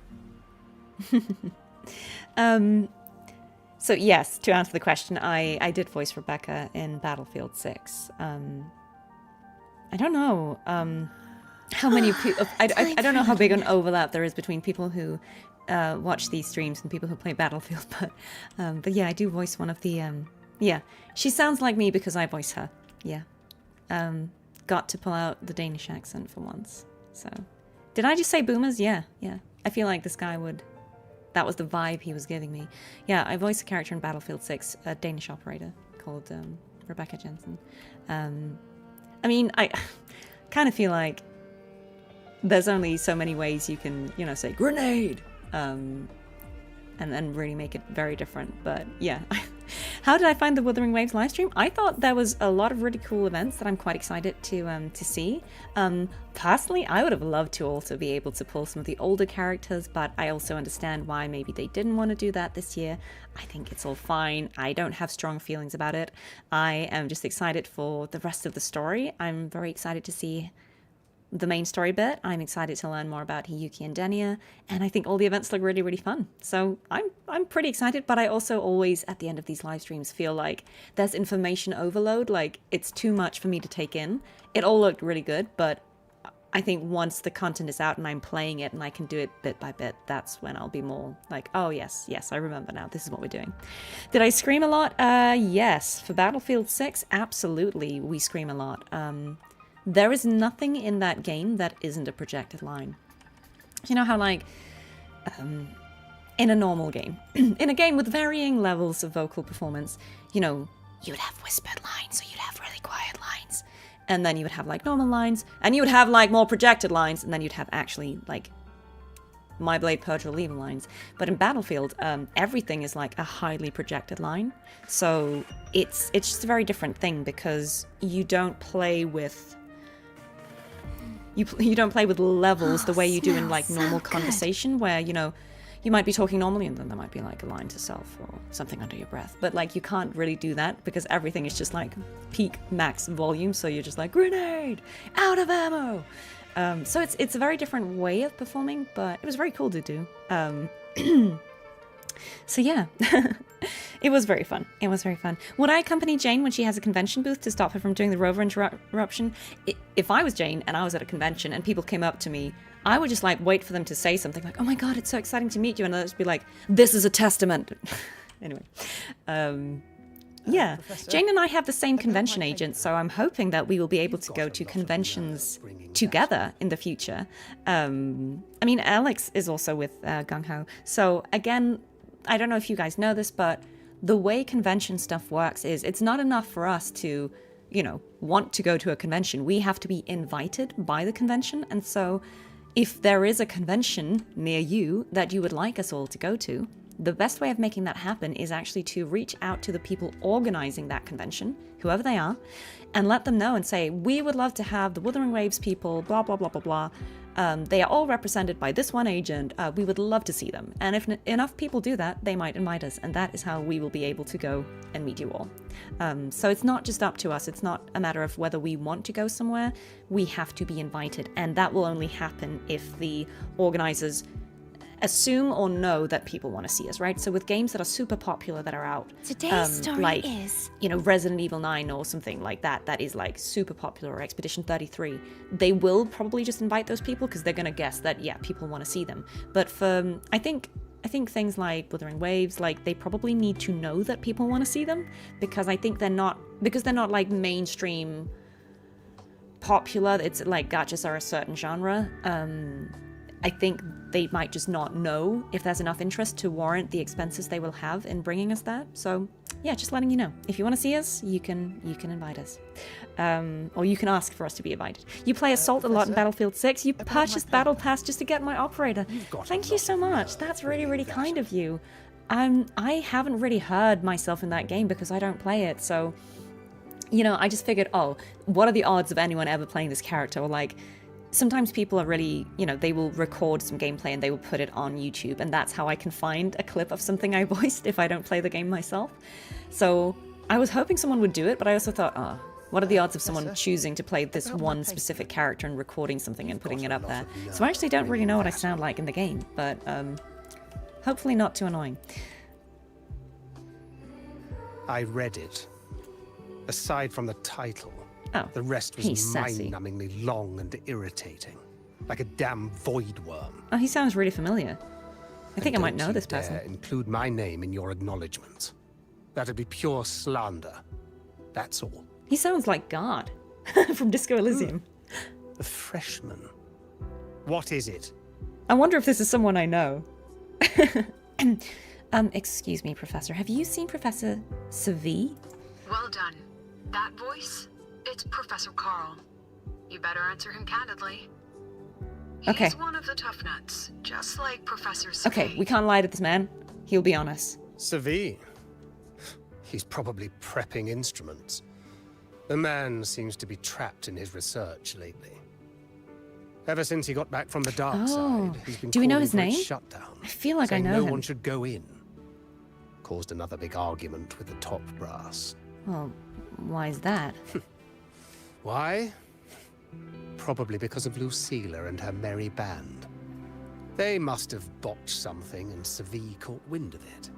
So yes, to answer the question, I did voice Rebecca in Battlefield 6. I don't know how many people. I don't know how big an overlap there is between people who watch these streams and people who play Battlefield, but yeah, I do voice one of the. Yeah, she sounds like me because I voice her. Yeah, got to pull out the Danish accent for once. So, did I just say boomers? Yeah. I feel like this guy would. That was the vibe he was giving me. Yeah, I voiced a character in Battlefield 6, a Danish operator called Rebecca Jensen. I mean, I kind of feel like there's only so many ways you can, say grenade, and then really make it very different. But yeah, how did I find the Wuthering Waves livestream? I thought there was a lot of really cool events that I'm quite excited to see. Personally, I would have loved to also be able to pull some of the older characters, but I also understand why maybe they didn't want to do that this year. I think it's all fine. I don't have strong feelings about it. I am just excited for the rest of the story. I'm very excited to see the main story bit. I'm excited to learn more about Hiyuki and Denia, and I think all the events look really, really fun. So I'm pretty excited, but I also always, at the end of these live streams, feel like there's information overload, like it's too much for me to take in. It all looked really good, but I think once the content is out and I'm playing it and I can do it bit by bit, that's when I'll be more like, oh yes, I remember now, this is what we're doing. Did I scream a lot? Yes. For Battlefield 6, absolutely, we scream a lot. There is nothing in that game that isn't a projected line. You know how, like, in a normal game, in a game with varying levels of vocal performance, you would have whispered lines, or you'd have really quiet lines, and then you would have, like, normal lines, and you would have, like, more projected lines, and then you'd have actually, like, My Blade Purge or Leave lines. But in Battlefield, everything is, like, a highly projected line. So it's just a very different thing, because you don't play with... You don't play with levels the way you do in, like, normal conversation, where, you might be talking normally and then there might be, like, a line to self or something under your breath. But, like, you can't really do that because everything is just, like, peak max volume. So you're just like, grenade, out of ammo. So it's a very different way of performing, but it was very cool to do. So yeah, it was very fun. It was very fun. Would I accompany Jane when she has a convention booth to stop her from doing the rover interruption? If I was Jane and I was at a convention and people came up to me, I would just, like, wait for them to say something like, oh my god, it's so exciting to meet you, and I'd just be like, this is a testament. Anyway, yeah, Jane and I have the same convention agent, so I'm hoping that we will be able to go to conventions together in the future. I mean, Alex is also with Gung Ho, so again, I don't know if you guys know this, but the way convention stuff works is it's not enough for us to, want to go to a convention. We have to be invited by the convention, and so if there is a convention near you that you would like us all to go to, the best way of making that happen is actually to reach out to the people organizing that convention, whoever they are, and let them know and say, we would love to have the Wuthering Waves people, blah, blah, blah, blah, blah. They are all represented by this one agent. We would love to see them. And if enough people do that, they might invite us. And that is how we will be able to go and meet you all. So it's not just up to us. It's not a matter of whether we want to go somewhere. We have to be invited. And that will only happen if the organizers assume or know that people want to see us, right? So with games that are super popular that are out, today's story like, is, Resident Evil 9 or something like that is like super popular, or Expedition 33, they will probably just invite those people because they're going to guess that, yeah, people want to see them. But for, I think things like Wuthering Waves, like, they probably need to know that people want to see them, because I think they're not like mainstream popular. It's like gachas are a certain genre. I think they might just not know if there's enough interest to warrant the expenses they will have in bringing us there. So yeah, just letting you know. If you want to see us, you can invite us. Or you can ask for us to be invited. You play Assault a lot in Battlefield 6. You purchased Battle Pass just to get my operator. Thank you so much. That's really, really kind of you. I haven't really heard myself in that game because I don't play it. So, I just figured, oh, what are the odds of anyone ever playing this character? Or like, sometimes people are really, they will record some gameplay and they will put it on YouTube, and that's how I can find a clip of something I voiced if I don't play the game myself. So I was hoping someone would do it, but I also thought, What are the odds of someone choosing to play this one specific character and recording something and putting it up there? So I actually don't really know what I sound like in the game, but hopefully not too annoying. I read it. Aside from the title, the rest was mind-numbingly long and irritating. Like a damn void worm. Oh, he sounds really familiar. I think I might know this person. Dare include my name in your acknowledgements. That'd be pure slander. That's all. He sounds like God from Disco Elysium. The freshman. What is it? I wonder if this is someone I know. Excuse me, Professor. Have you seen Professor Sevi? Well done. That voice? It's Professor Carl. You better answer him candidly. He's one of the tough nuts, just like Professor Sevi. Okay, we can't lie to this man. He'll be honest. Sevi? He's probably prepping instruments. The man seems to be trapped in his research lately. Ever since he got back from the dark side, he's been do we know calling his for name? Shutdown, I feel like I know no him. one should go in. Caused another big argument with the top brass. Well, why is that? Why? Probably because of Lucilla and her merry band. They must have botched something and Sevi caught wind of it.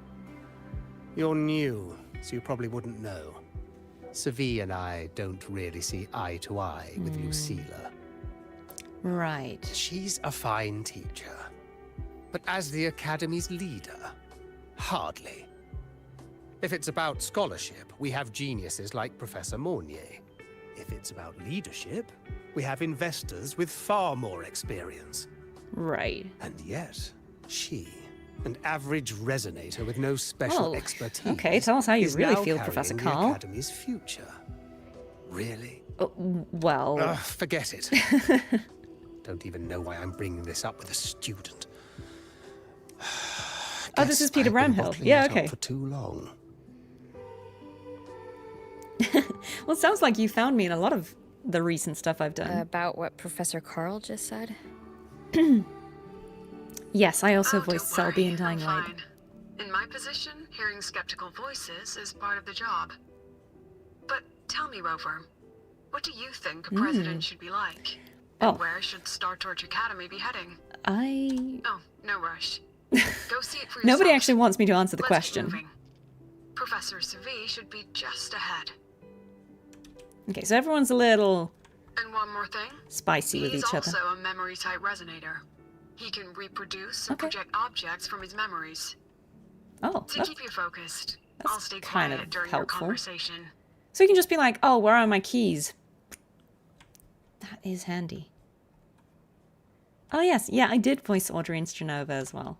You're new, so you probably wouldn't know. Sevi and I don't really see eye to eye with Lucilla. Right. She's a fine teacher. But as the Academy's leader, hardly. If it's about scholarship, we have geniuses like Professor Mornier. If it's about leadership, we have investors with far more experience. Right. And yet, she, an average resonator with no special expertise, okay, tell us how you really feel, Professor the Carl. Academy's future. Really? Well... forget it. Don't even know why I'm bringing this up with a student. Oh, this is Peter Bramhill. Yeah, okay. For too long. Well, it sounds like you found me in a lot of the recent stuff I've done. About what Professor Carl just said? Yes, I also voiced Selby in Dying Light. Fine. In my position, hearing skeptical voices is part of the job. But tell me, Rover, what do you think a president should be like? And where should Star Torch Academy be heading? Oh, no rush. Go see it for yourself. Nobody actually wants me to answer the question. Keep moving. Professor Sevi should be just ahead. Okay, so everyone's a little... And one more thing. Spicy with each other. He's also a memory-type resonator. He can reproduce and project objects from his memories. Oh, to keep you focused, I'll stay quiet during your conversation. So you can just be like, oh, where are my keys? That is handy. Oh, yes. Yeah, I did voice Audrey Stranova as well.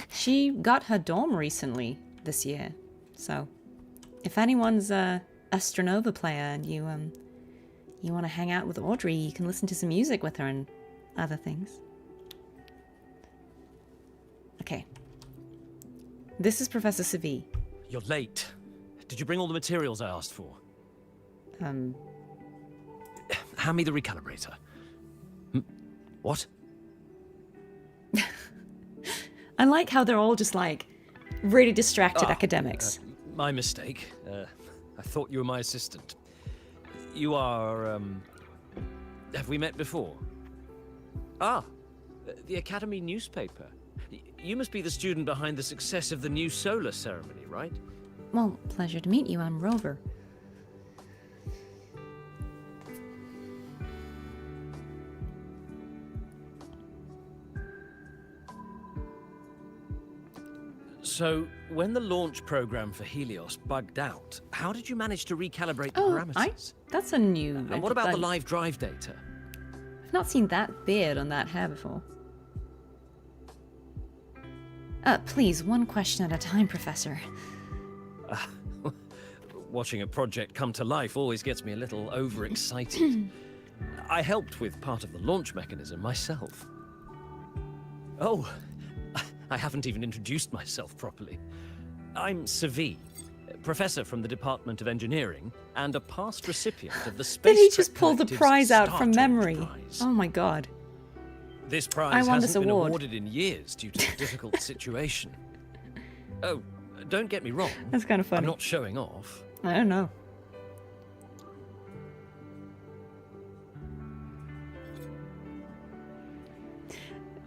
She got her dorm recently this year. So if anyone's a Stranova player and you want to hang out with Audrey, you can listen to some music with her and other things. Okay. This is Professor Sevi. You're late. Did you bring all the materials I asked for? Hand me the recalibrator. What? I like how they're all just like really distracted academics. My mistake. I thought you were my assistant. You are, have we met before? Ah, the Academy newspaper. You must be the student behind the success of the new solar ceremony, right? Well, pleasure to meet you. I'm Rover. So, when the launch program for Helios bugged out, how did you manage to recalibrate the parameters? That's a new... And what about the live drive data? I've not seen that beard on that hair before. Please, one question at a time, Professor. Watching a project come to life always gets me a little overexcited. I helped with part of the launch mechanism myself. Oh, I haven't even introduced myself properly. I'm Sevi, professor from the Department of Engineering and a past recipient of the Space Did he just pull the prize out from memory? Oh my god. This prize hasn't been awarded in years due to a difficult situation. Oh, Don't get me wrong. That's kind of funny. I'm not showing off. I don't know.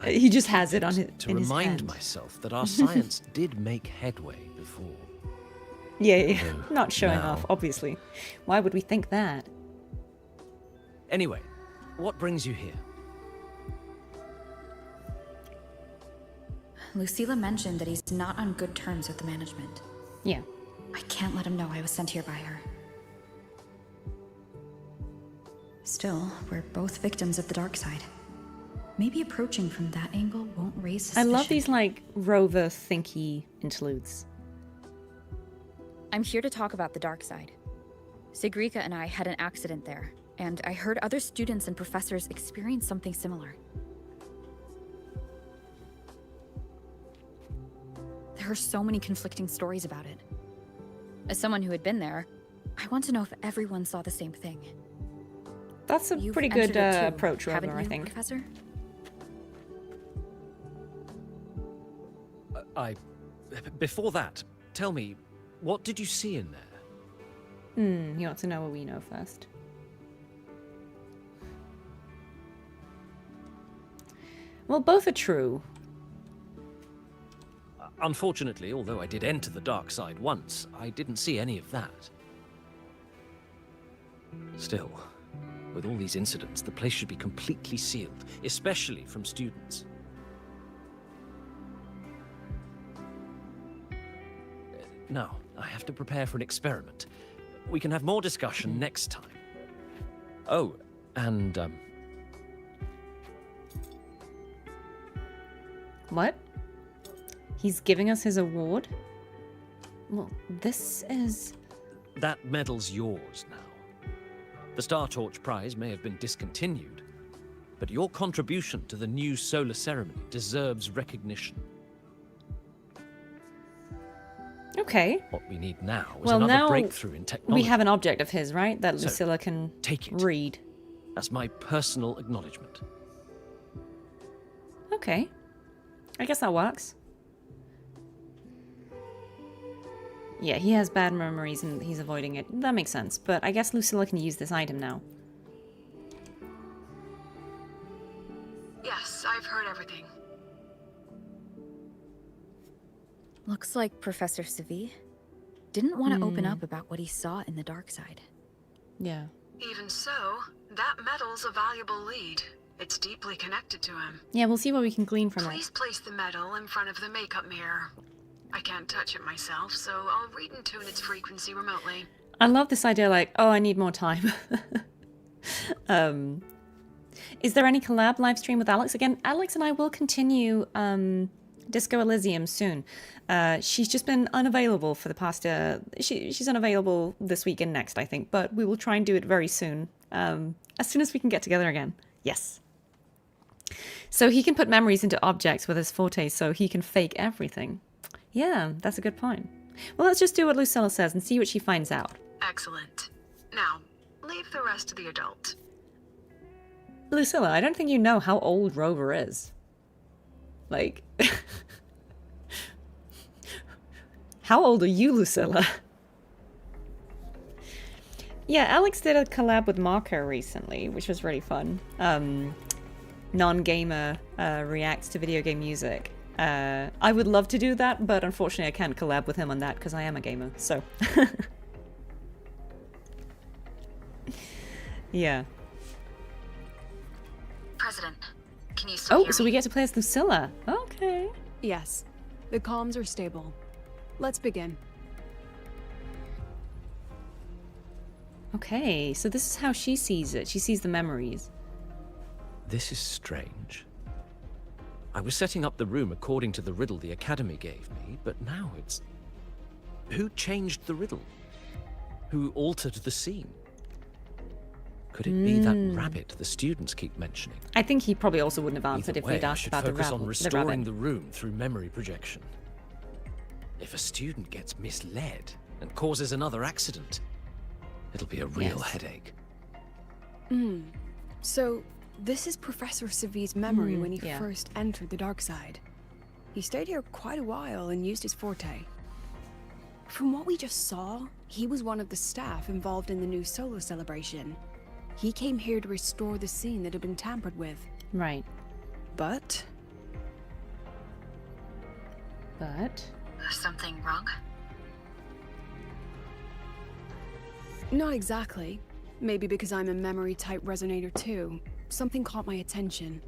He just has it on his to remind myself that our science did make headway before. Yeah. Not showing off, obviously. Why would we think that? Anyway, what brings you here? Lucilla mentioned that he's not on good terms with the management. Yeah. I can't let him know I was sent here by her. Still, we're both victims of the dark side. Maybe approaching from that angle won't raise suspicion. I love these, like, Rover thinky interludes. I'm here to talk about the dark side. Sigrika and I had an accident there, and I heard other students and professors experience something similar. There are so many conflicting stories about it. As someone who had been there, I want to know if everyone saw the same thing. That's a pretty good approach, Rover, I think. Professor? Before that, tell me, what did you see in there? You want to know what we know first. Well, both are true. Unfortunately, although I did enter the dark side once, I didn't see any of that. Still, with all these incidents, the place should be completely sealed, especially from students. Now, I have to prepare for an experiment. We can have more discussion next time. Oh, and, What? He's giving us his award? Well, this is... That medal's yours now. The Star Torch Prize may have been discontinued, but your contribution to the new solar ceremony deserves recognition. Okay. What we need now is another breakthrough in technology. We have an object of his, right? That Lucilla can take it. Read. That's my personal acknowledgement. Okay. I guess that works. Yeah, he has bad memories and he's avoiding it. That makes sense, but I guess Lucilla can use this item now. Yes, I've heard everything. Looks like Professor Sevi didn't want to open up about what he saw in the dark side. Yeah. Even so, that medal's a valuable lead. It's deeply connected to him. Yeah, we'll see what we can glean from it. Please place the medal in front of the makeup mirror. I can't touch it myself, so I'll read and tune its frequency remotely. I love this idea, like, oh, I need more time. Is there any collab live stream with Alex? Again, Alex and I will continue Disco Elysium soon. She's just been unavailable for the past... she's unavailable this week and next, I think, but we will try and do it very soon. As soon as we can get together again. Yes. So he can put memories into objects with his forte, so he can fake everything. Yeah, that's a good point. Well, let's just do what Lucilla says and see what she finds out. Excellent. Now, leave the rest to the adult. Lucilla, I don't think you know how old Rover is. Like... How old are you, Lucilla? Yeah, Alex did a collab with Marco recently, which was really fun. Non-gamer reacts to video game music. I would love to do that, but unfortunately I can't collab with him on that because I am a gamer, so... Yeah. President, can you still hear me? So we get to play as Lucilla. Okay. Yes. The comms are stable. Let's begin. Okay, so this is how she sees it. She sees the memories. This is strange. I was setting up the room according to the riddle the Academy gave me, but now it's... Who changed the riddle? Who altered the scene? Could it be that rabbit the students keep mentioning? I think he probably also wouldn't have answered if we'd asked about the rabbit. Focus on restoring the room through memory projection. If a student gets misled and causes another accident, it'll be a real headache. So, this is Professor Sevi's memory when he first entered the dark side. He stayed here quite a while and used his forte. From what we just saw, he was one of the staff involved in the new solar celebration. He came here to restore the scene that had been tampered with. Right. But? Something wrong? Not exactly. Maybe because I'm a memory-type resonator too. Something caught my attention.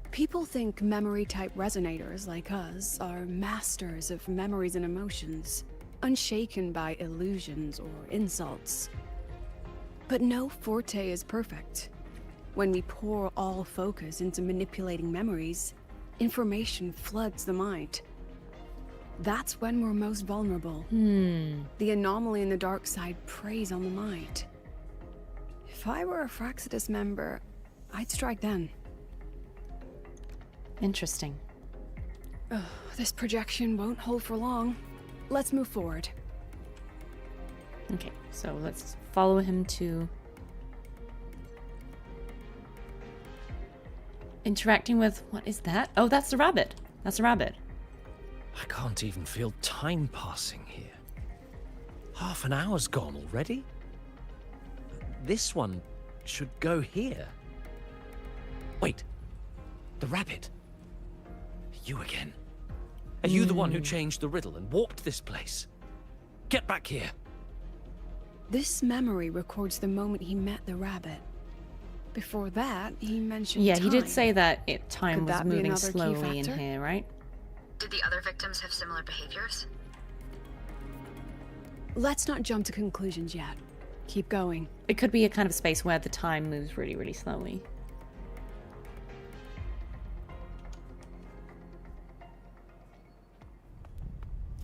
People think memory-type resonators like us are masters of memories and emotions, unshaken by illusions or insults. But no forte is perfect. When we pour all focus into manipulating memories, information floods the mind. That's when we're most vulnerable. The anomaly in the dark side preys on the mind. If I were a Fraxidus member, I'd strike then. Interesting. This projection won't hold for long. Let's move forward. Okay, so let's follow him to... Interacting with... What is that? Oh, that's the rabbit. That's a rabbit. I can't even feel time passing here. Half an hour's gone already? This one should go here. Wait. The rabbit. You again. Are you the one who changed the riddle and warped this place? Get back here. This memory records the moment he met the rabbit. Before that, he mentioned Yeah, time. he did say that time Could was that be moving another key slowly in factor? here, right? Did the other victims have similar behaviors? Let's not jump to conclusions yet. Keep going. It could be a kind of space where the time moves really, really slowly.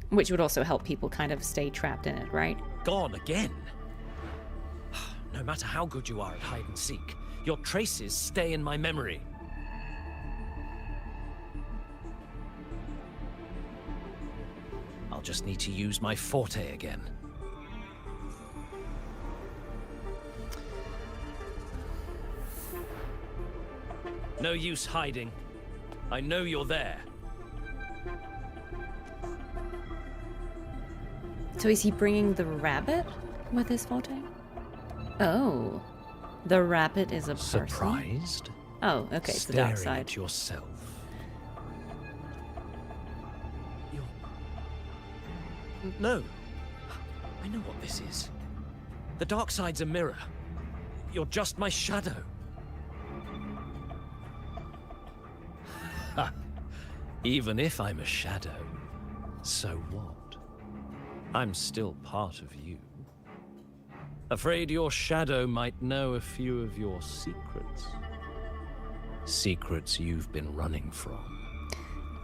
Which would also help people kind of stay trapped in it, right? Gone again. No matter how good you are at hide and seek, your traces stay in my memory. I'll just need to use my forte again. No use hiding. I know you're there. So is he bringing the rabbit with his forte? Oh, the rabbit is a person? Surprised? Oh, okay, it's the dark Staring side. at yourself. No. I know what this is. The dark side's a mirror. You're just my shadow. Ha! Even if I'm a shadow, so what? I'm still part of you. Afraid your shadow might know a few of your secrets. Secrets you've been running from.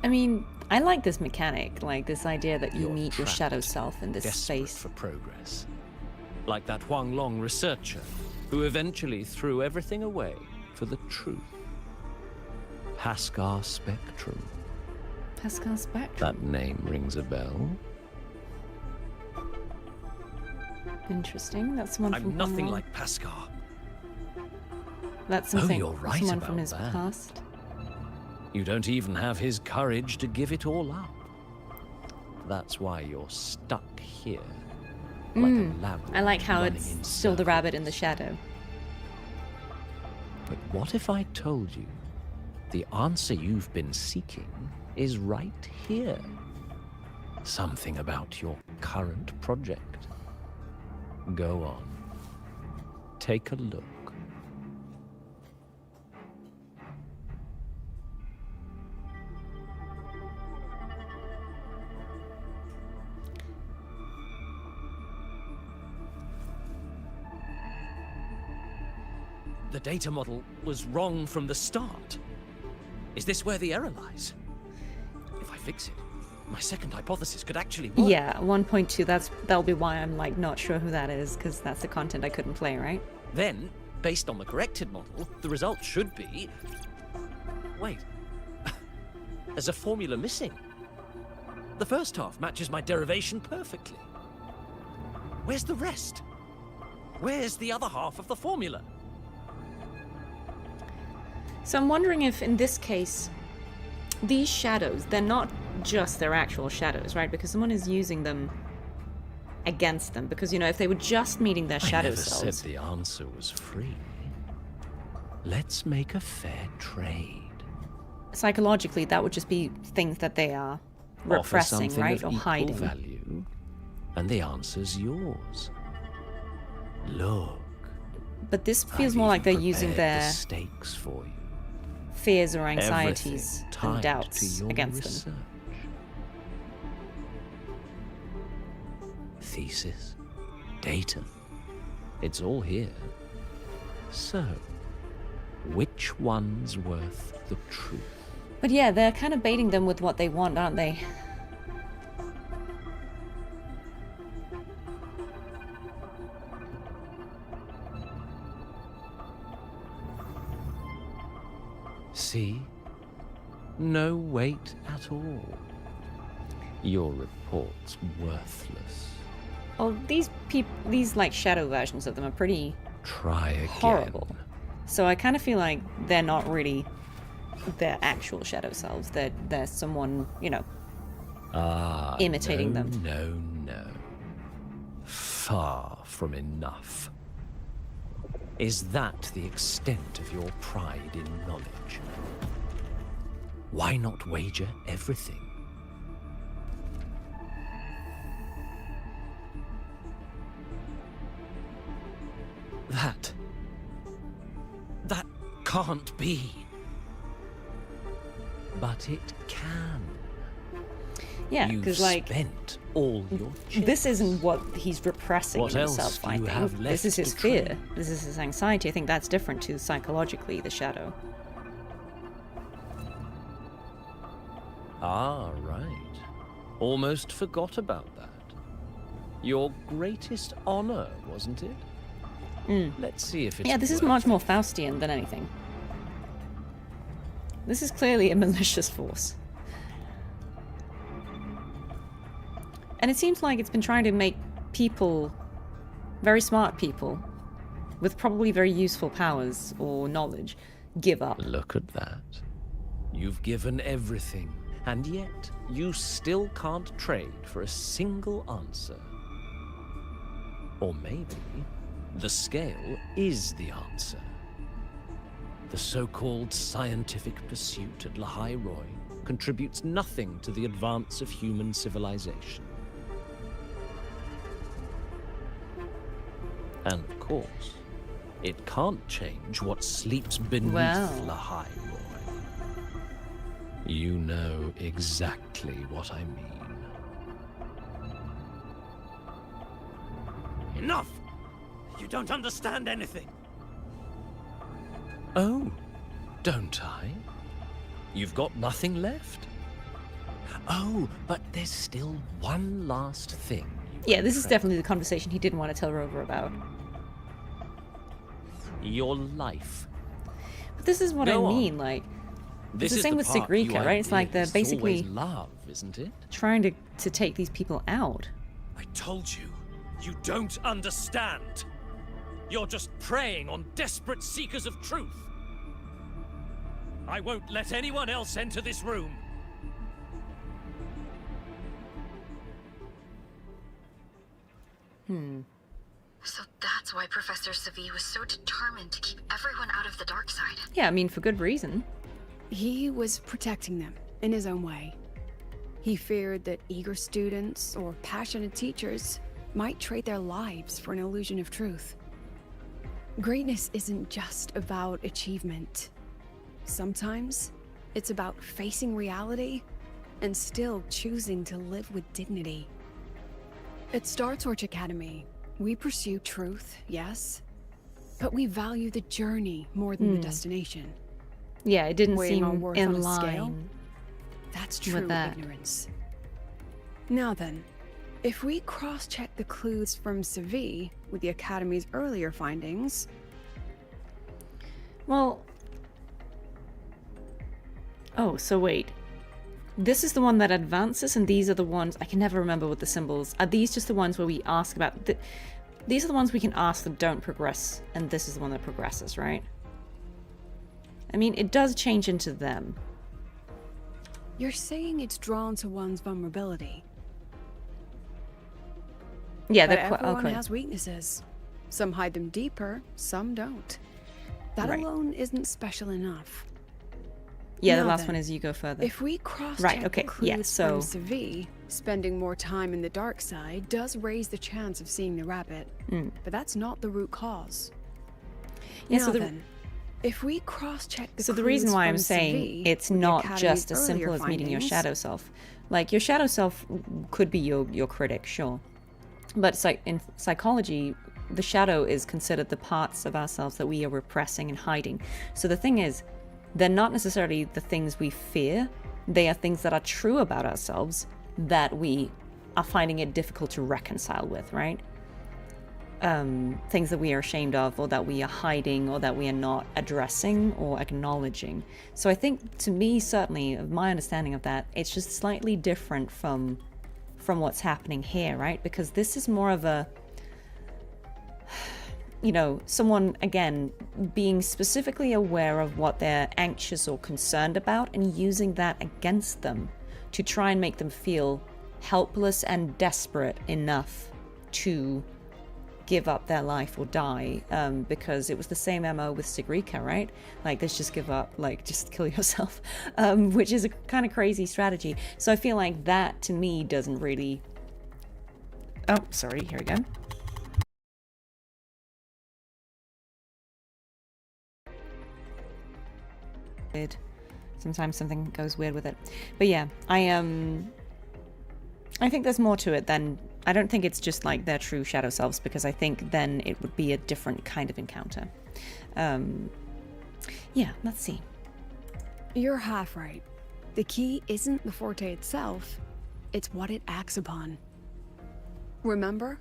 I mean, I like this mechanic, like this idea that you You're meet your trapped, shadow self in this desperate space. for progress. Like that Huang Long researcher, who eventually threw everything away for the truth. Haskar Spectrum. Haskar Spectrum? That name rings a bell. Interesting. That's someone from I'm nothing Huang Long. like Paskar. That's something. you're right someone about from his that. past. You don't even have his courage to give it all up. That's why you're stuck here. Like a labyrinth I like how running it's in still the circles. rabbit in the shadow. But what if I told you the answer you've been seeking is right here? Something about your current project. Go on. Take a look. The data model was wrong from the start. Is this where the error lies? If I fix it, my second hypothesis could actually work. Yeah, 1.2, that'll be why I'm like not sure who that is, because that's the content I couldn't play, right? Then, based on the corrected model, the result should be... Wait. There's a formula missing. The first half matches my derivation perfectly. Where's the rest? Where's the other half of the formula? So I'm wondering if, in this case, these shadows, they're not just their actual shadows, right? Because someone is using them against them, because, you know, if they were just meeting their shadow selves... I never said the answer was free. Let's make a fair trade. Psychologically, that would just be things that they are repressing, right? Or hiding. Value, and the answer's yours. Look. But this feels more like they're using their stakes for you. Fears or anxieties and doubts against them. Thesis, data, it's all here. So, which one's worth the truth? But yeah, they're kind of baiting them with what they want, aren't they? See? No weight at all. Your report's worthless. Well, these like shadow versions of them are pretty horrible. So I kind of feel like they're not really their actual shadow selves. They're someone, you know, imitating them. No. Far from enough. Is that the extent of your pride in knowledge? Why not wager everything? That can't be. But it can. Yeah, because like spent all your chips. This isn't what he's repressing in himself, I think. This is his fear. This is his anxiety. I think that's different to psychologically the shadow. Ah, right. Almost forgot about that. Your greatest honor, wasn't it? Let's see if it's... Yeah, this is much more Faustian than anything. This is clearly a malicious force. And it seems like it's been trying to make people, very smart people, with probably very useful powers or knowledge, give up. Look at that. You've given everything, and yet you still can't trade for a single answer. Or maybe the scale is the answer. The so-called scientific pursuit at Lahai Roi contributes nothing to the advance of human civilization. And of course, it can't change what sleeps beneath Lahai Roi. You know exactly what I mean. Enough! You don't understand anything. Oh, don't I? You've got nothing left? Oh, but there's still one last thing. Yeah, this is definitely the conversation he didn't want to tell Rover about. Your life. But this is what I mean, like... This it's the same with Segrika, right? It's like they're basically... love, isn't it? Trying to take these people out. I told you, you don't understand. You're just preying on desperate seekers of truth. I won't let anyone else enter this room. So that's why Professor Sevi was so determined to keep everyone out of the dark side. Yeah, I mean, for good reason. He was protecting them in his own way. He feared that eager students or passionate teachers might trade their lives for an illusion of truth. Greatness isn't just about achievement. Sometimes it's about facing reality and still choosing to live with dignity. At Star Torch Academy, we pursue truth, yes, but we value the journey more than the destination. Yeah, it didn't Weighing our seem worth in on a line scale, that's true with that. ignorance. Now then, if we cross-check the clues from Sevi with the Academy's earlier findings... Well... Oh, so wait. This is the one that advances, and these are the ones... I can never remember what the symbols... Are these just the ones where we ask about... These are the ones we can ask that don't progress, and this is the one that progresses, right? I mean, it does change into them. You're saying it's drawn to one's vulnerability. Yeah, but everyone has weaknesses. Some hide them deeper, some don't. That alone isn't special enough. Yeah, now the last then, one is you go further. If we cross-check the clues so from Sevi, spending more time in the dark side does raise the chance of seeing the rabbit, but that's not the root cause. Yeah, now so then, if we cross-check the So the clues reason why from I'm saying Sevi it's with the not Academy's just as simple earlier as meeting your findings, shadow self. Like, your shadow self could be your critic, sure. But in psychology, the shadow is considered the parts of ourselves that we are repressing and hiding. So the thing is, they're not necessarily the things we fear. They are things that are true about ourselves that we are finding it difficult to reconcile with, right? Things that we are ashamed of, or that we are hiding, or that we are not addressing or acknowledging. So I think, to me, certainly, of my understanding of that, it's just slightly different from what's happening here, right? Because this is more of a, you know, someone, again, being specifically aware of what they're anxious or concerned about and using that against them to try and make them feel helpless and desperate enough to give up their life or die, because it was the same MO with Segrika, right? Like, let's just give up, like, just kill yourself, which is a kind of crazy strategy. So I feel like that, to me, doesn't really... Oh, sorry, here we go. Sometimes something goes weird with it. But yeah, I think there's more to it than... I don't think it's just like their true shadow selves, because I think then it would be a different kind of encounter. Yeah, let's see. You're half right. The key isn't the forte itself, it's what it acts upon. Remember?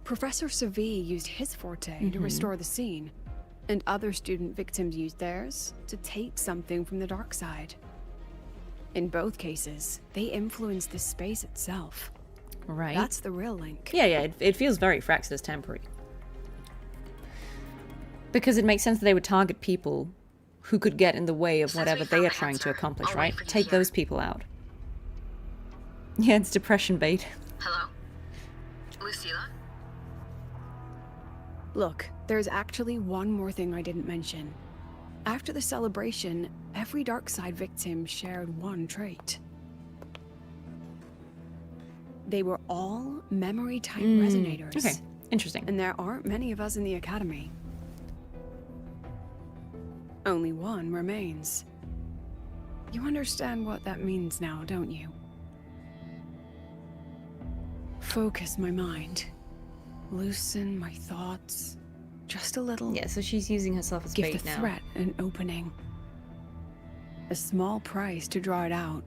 Professor Sevi used his forte to restore the scene, and other student victims used theirs to take something from the dark side. In both cases, they influenced the space itself. Right. That's the real link. Yeah, it feels very Fraxidus temporary. Because it makes sense that they would target people who could get in the way of whatever they are trying to accomplish, right? Take those people out. Yeah, it's depression bait. Hello? Lucilla? Look, there's actually one more thing I didn't mention. After the celebration, every dark side victim shared one trait. They were all memory-type resonators. Okay, interesting. And there aren't many of us in the Academy. Only one remains. You understand what that means now, don't you? Focus my mind. Loosen my thoughts. Just a little. Yeah, so she's using herself as bait now. Give the threat an opening. A small price to draw it out.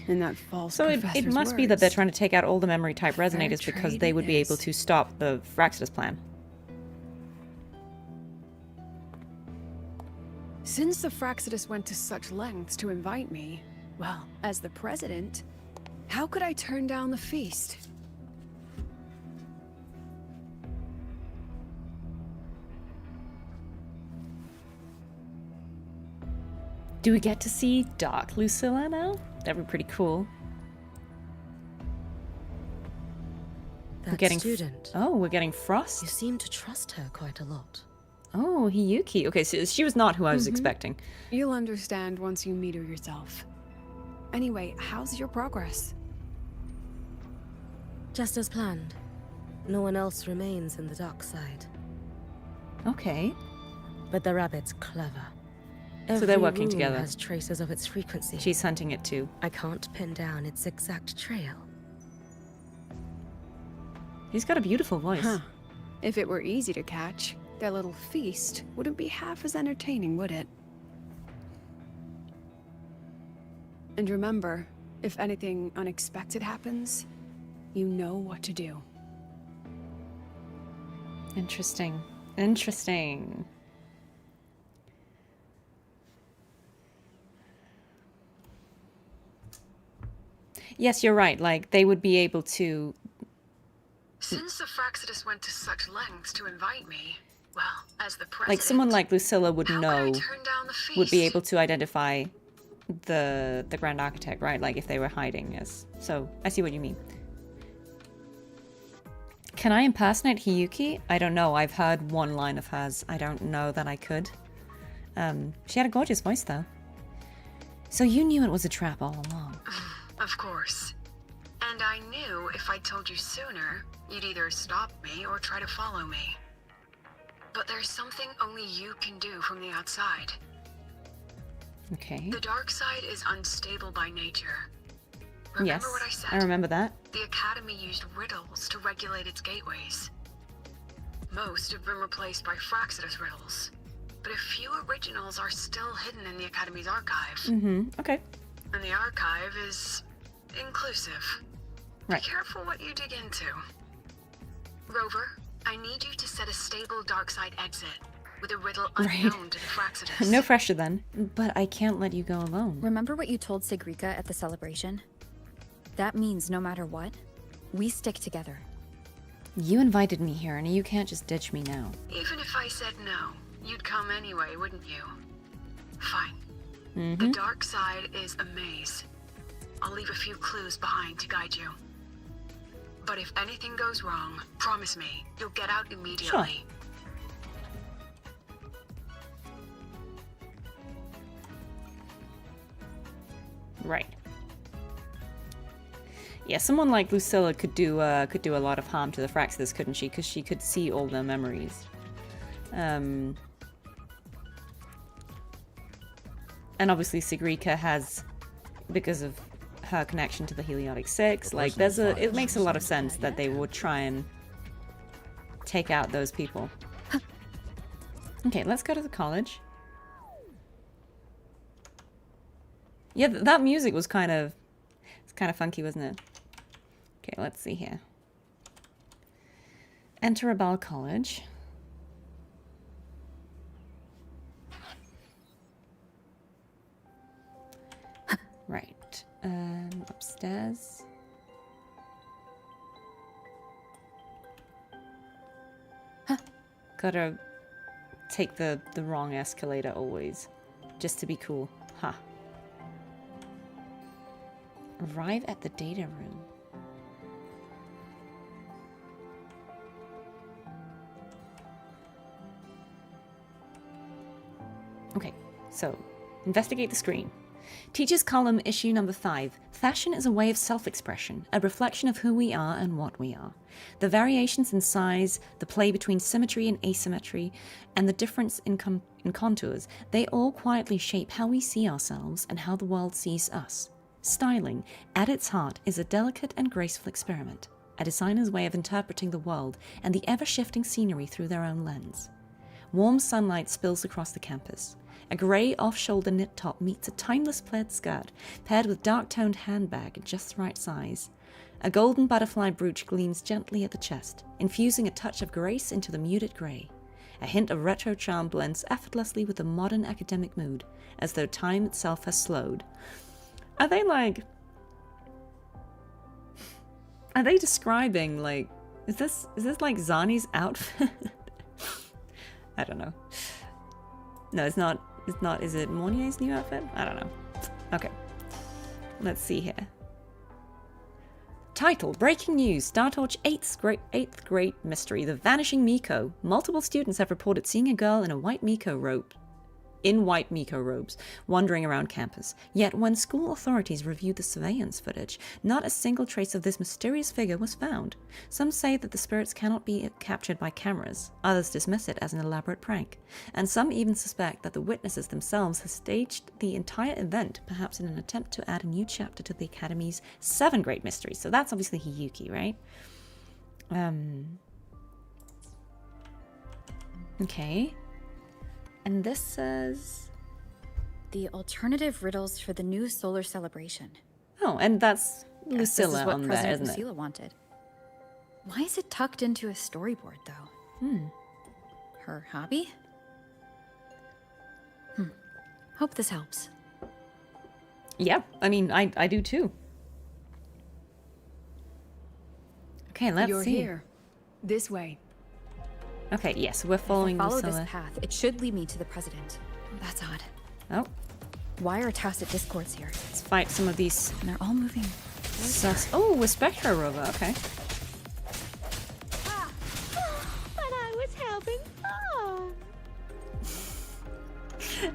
And that false So it must be that they're trying to take out all the memory-type resonators because they would be able to stop the Fraxidus plan. Since the Fraxidus went to such lengths to invite me, well, as the president, how could I turn down the feast? Do we get to see Dark Lucilla now? That'd be pretty cool. That we're getting student. Oh, we're getting Frost. You seem to trust her quite a lot. Oh, Hiyuki. Okay, so she was not who I was expecting. You'll understand once you meet her yourself. Anyway, how's your progress? Just as planned. No one else remains in the dark side. Okay. But the rabbit's clever. So they're working together. Has traces of its frequency. She's hunting it too. I can't pin down its exact trail. He's got a beautiful voice. Huh. If it were easy to catch, their little feast wouldn't be half as entertaining, would it? And remember, if anything unexpected happens, you know what to do. Interesting. Interesting. Yes, you're right. Like, they would be able to... Since the Fraxidus went to such lengths to invite me, well, as the president... Like, someone like Lucilla would know, would be able to identify the Grand Architect, right? Like, if they were hiding, yes. So, I see what you mean. Can I impersonate Hiyuki? I don't know. I've heard one line of hers. I don't know that I could. She had a gorgeous voice, though. So you knew it was a trap all along. Of course. And I knew if I told you sooner, you'd either stop me or try to follow me. But there's something only you can do from the outside. Okay. The dark side is unstable by nature. Remember what I said? I remember that. The Academy used riddles to regulate its gateways. Most have been replaced by Fraxidus riddles, but a few originals are still hidden in the Academy's archive. Okay. And the archive is inclusive. Right. Be careful what you dig into. Rover, I need you to set a stable dark side exit with a riddle unknown to the Fraxidus. No pressure then, but I can't let you go alone. Remember what you told Segrika at the celebration? That means no matter what, we stick together. You invited me here, and you can't just ditch me now. Even if I said no, you'd come anyway, wouldn't you? Fine. The dark side is a maze. I'll leave a few clues behind to guide you. But if anything goes wrong, promise me, you'll get out immediately. Right. Yeah, someone like Lucilla could do a lot of harm to the Fraxidus, couldn't she? Because she could see all their memories. And obviously Segrika has, because of her connection to the Heliotic Six, like it makes a lot of sense that they would try and take out those people. Okay, let's go to the college. Yeah, that music was kind of funky, wasn't it? Okay, let's see here. Enter Rebel College. Right. Upstairs. Gotta take the wrong escalator always, just to be cool. Arrive at the data room. Okay, so investigate the screen. Teacher's column, issue number 5. Fashion is a way of self-expression, a reflection of who we are and what we are. The variations in size, the play between symmetry and asymmetry, and the difference in contours, they all quietly shape how we see ourselves and how the world sees us. Styling, at its heart, is a delicate and graceful experiment, a designer's way of interpreting the world and the ever-shifting scenery through their own lens. Warm sunlight spills across the campus. A grey off-shoulder knit top meets a timeless plaid skirt, paired with dark-toned handbag in just the right size. A golden butterfly brooch gleams gently at the chest, infusing a touch of grace into the muted grey. A hint of retro charm blends effortlessly with the modern academic mood, as though time itself has slowed. Are they describing, like, is this like Zani's outfit? I don't know. No, it's not. Is it Mornier's new outfit? I don't know. Okay. Let's see here. Title, Breaking News, StarTorch 8th grade mystery, The Vanishing Miko. Multiple students have reported seeing a girl in white Miko robes, wandering around campus. Yet when school authorities reviewed the surveillance footage, not a single trace of this mysterious figure was found. Some say that the spirits cannot be captured by cameras. Others dismiss it as an elaborate prank. And some even suspect that the witnesses themselves have staged the entire event, perhaps in an attempt to add a new chapter to the Academy's 7th grade mystery. So that's obviously Hiyuki, right? Okay. And this says... The alternative riddles for the new solar celebration. Oh, and that's Lucilla this is what on President there, isn't Lucilla wanted. Why is it tucked into a storyboard, though? Her hobby? Hope this helps. Yeah, I mean, I do too. Okay, let's You're see. Here. This way. Okay, yes, we're following If I follow Lucilla. this path, it should lead me to the president. That's odd. Oh. Why are tacit discords here? Let's fight some of these. And they're all moving. Oh, with Spectra Rover, okay.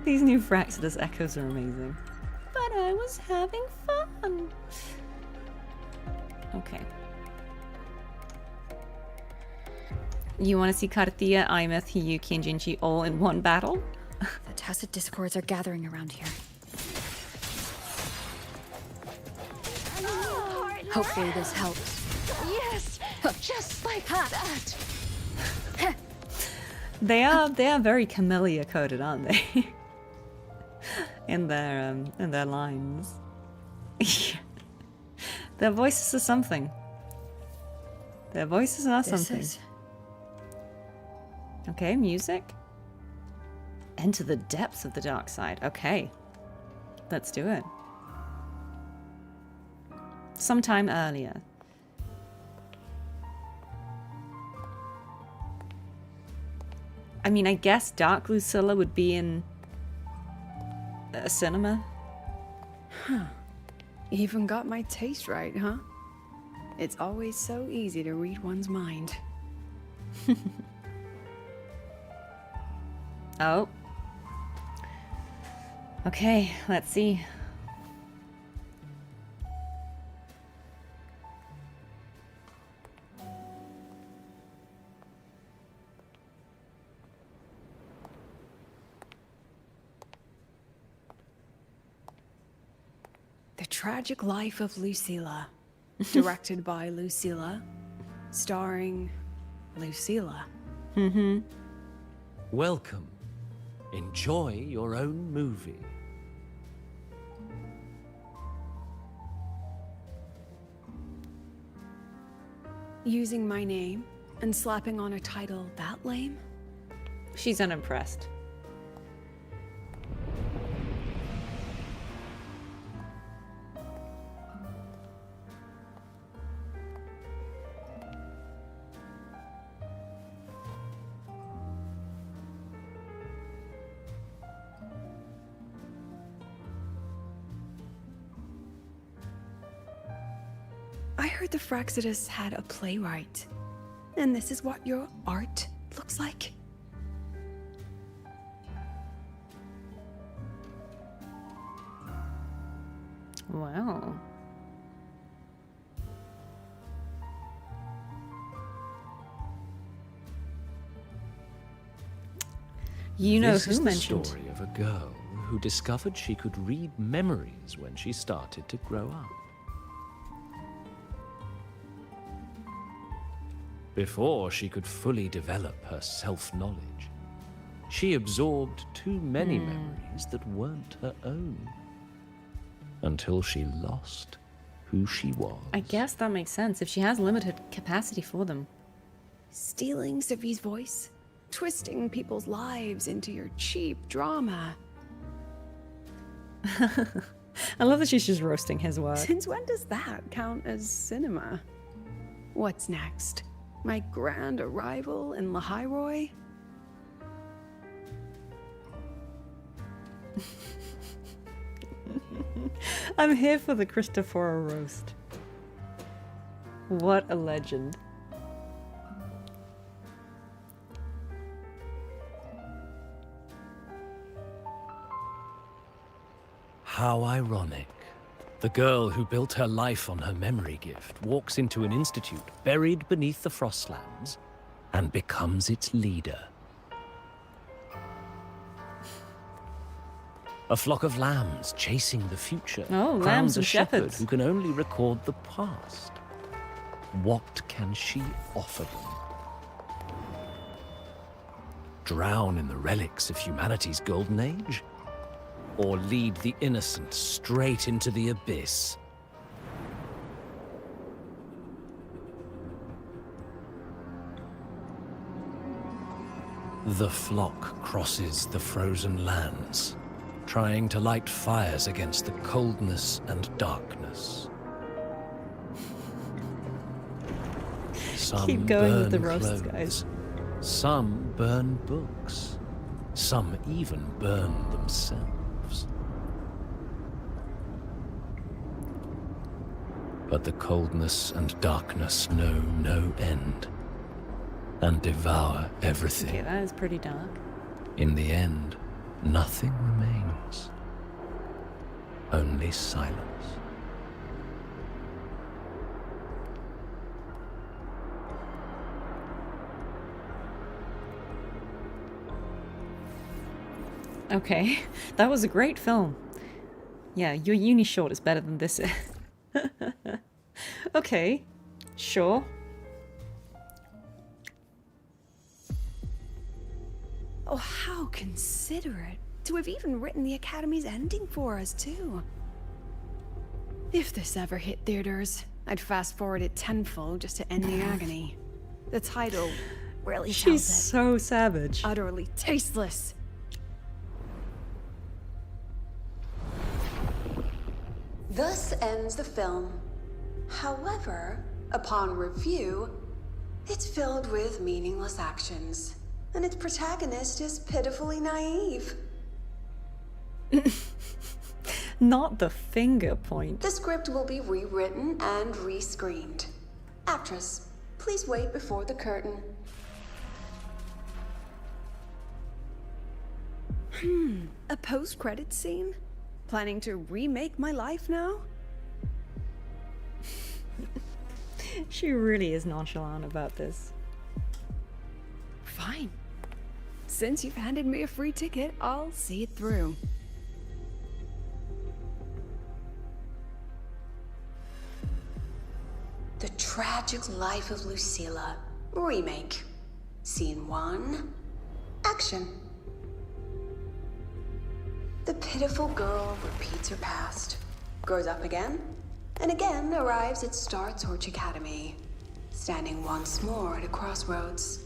These new Fraxidus echoes are amazing. But I was having fun. Okay. You want to see Cartethyia, Imeth, Hiyuki, and Jinchi all in one battle? The tacit discords are gathering around here. Hopefully this helps. Yes, just like that. They are very Camellia coded, aren't they? in their lines. Their voices are something. Their voices are something. Okay, music. Enter the depths of the dark side. Okay. Let's do it. Sometime earlier. I mean, I guess Dark Lucilla would be in a cinema. Huh. Even got my taste right, huh? It's always so easy to read one's mind. Oh. Okay, let's see. The Tragic Life of Lucilla. Directed by Lucilla. Starring Lucilla. Mm-hmm. Welcome. Enjoy your own movie. Using my name and slapping on a title that lame? She's unimpressed. I heard the Fraxidus had a playwright. And this is what your art looks like? Wow. You know who mentioned? This is the story of a girl who discovered she could read memories when she started to grow up. Before she could fully develop her self-knowledge, she absorbed too many memories that weren't her own. Until she lost who she was. I guess that makes sense if she has limited capacity for them. Stealing Sevi's voice? Twisting people's lives into your cheap drama. I love that she's just roasting his work. Since when does that count as cinema? What's next? My grand arrival in Lahairoi? I'm here for the Christopher roast. What a legend. How ironic. The girl who built her life on her memory gift walks into an institute buried beneath the Frostlands and becomes its leader. A flock of lambs chasing the future crowns a shepherd who can only record the past. What can she offer them? Drown in the relics of humanity's golden age? Or lead the innocent straight into the abyss? The flock crosses the frozen lands, trying to light fires against the coldness and darkness. Some Keep going burn with the roasts, clothes, guys. Some burn books. Some even burn themselves. But the coldness and darkness know no end, and devour everything. Okay, that is pretty dark. In the end, nothing remains. Only silence. Okay, that was a great film. Yeah, your uni short is better than this. Okay, sure. Oh, how considerate to have even written the Academy's ending for us, too. If this ever hit theaters, I'd fast forward it tenfold just to end the agony. The title really tells it. She's so savage. Utterly tasteless. Thus ends the film. However, upon review, it's filled with meaningless actions, and its protagonist is pitifully naive. Not the finger point. The script will be rewritten and rescreened. Actress, please wait before the curtain. A post-credit scene? Planning to remake my life now? She really is nonchalant about this. Fine. Since you've handed me a free ticket, I'll see it through. The Tragic Life of Lucilla. Remake. Scene 1. Action. The pitiful girl repeats her past, grows up again, and again arrives at Star Torch Academy, standing once more at a crossroads.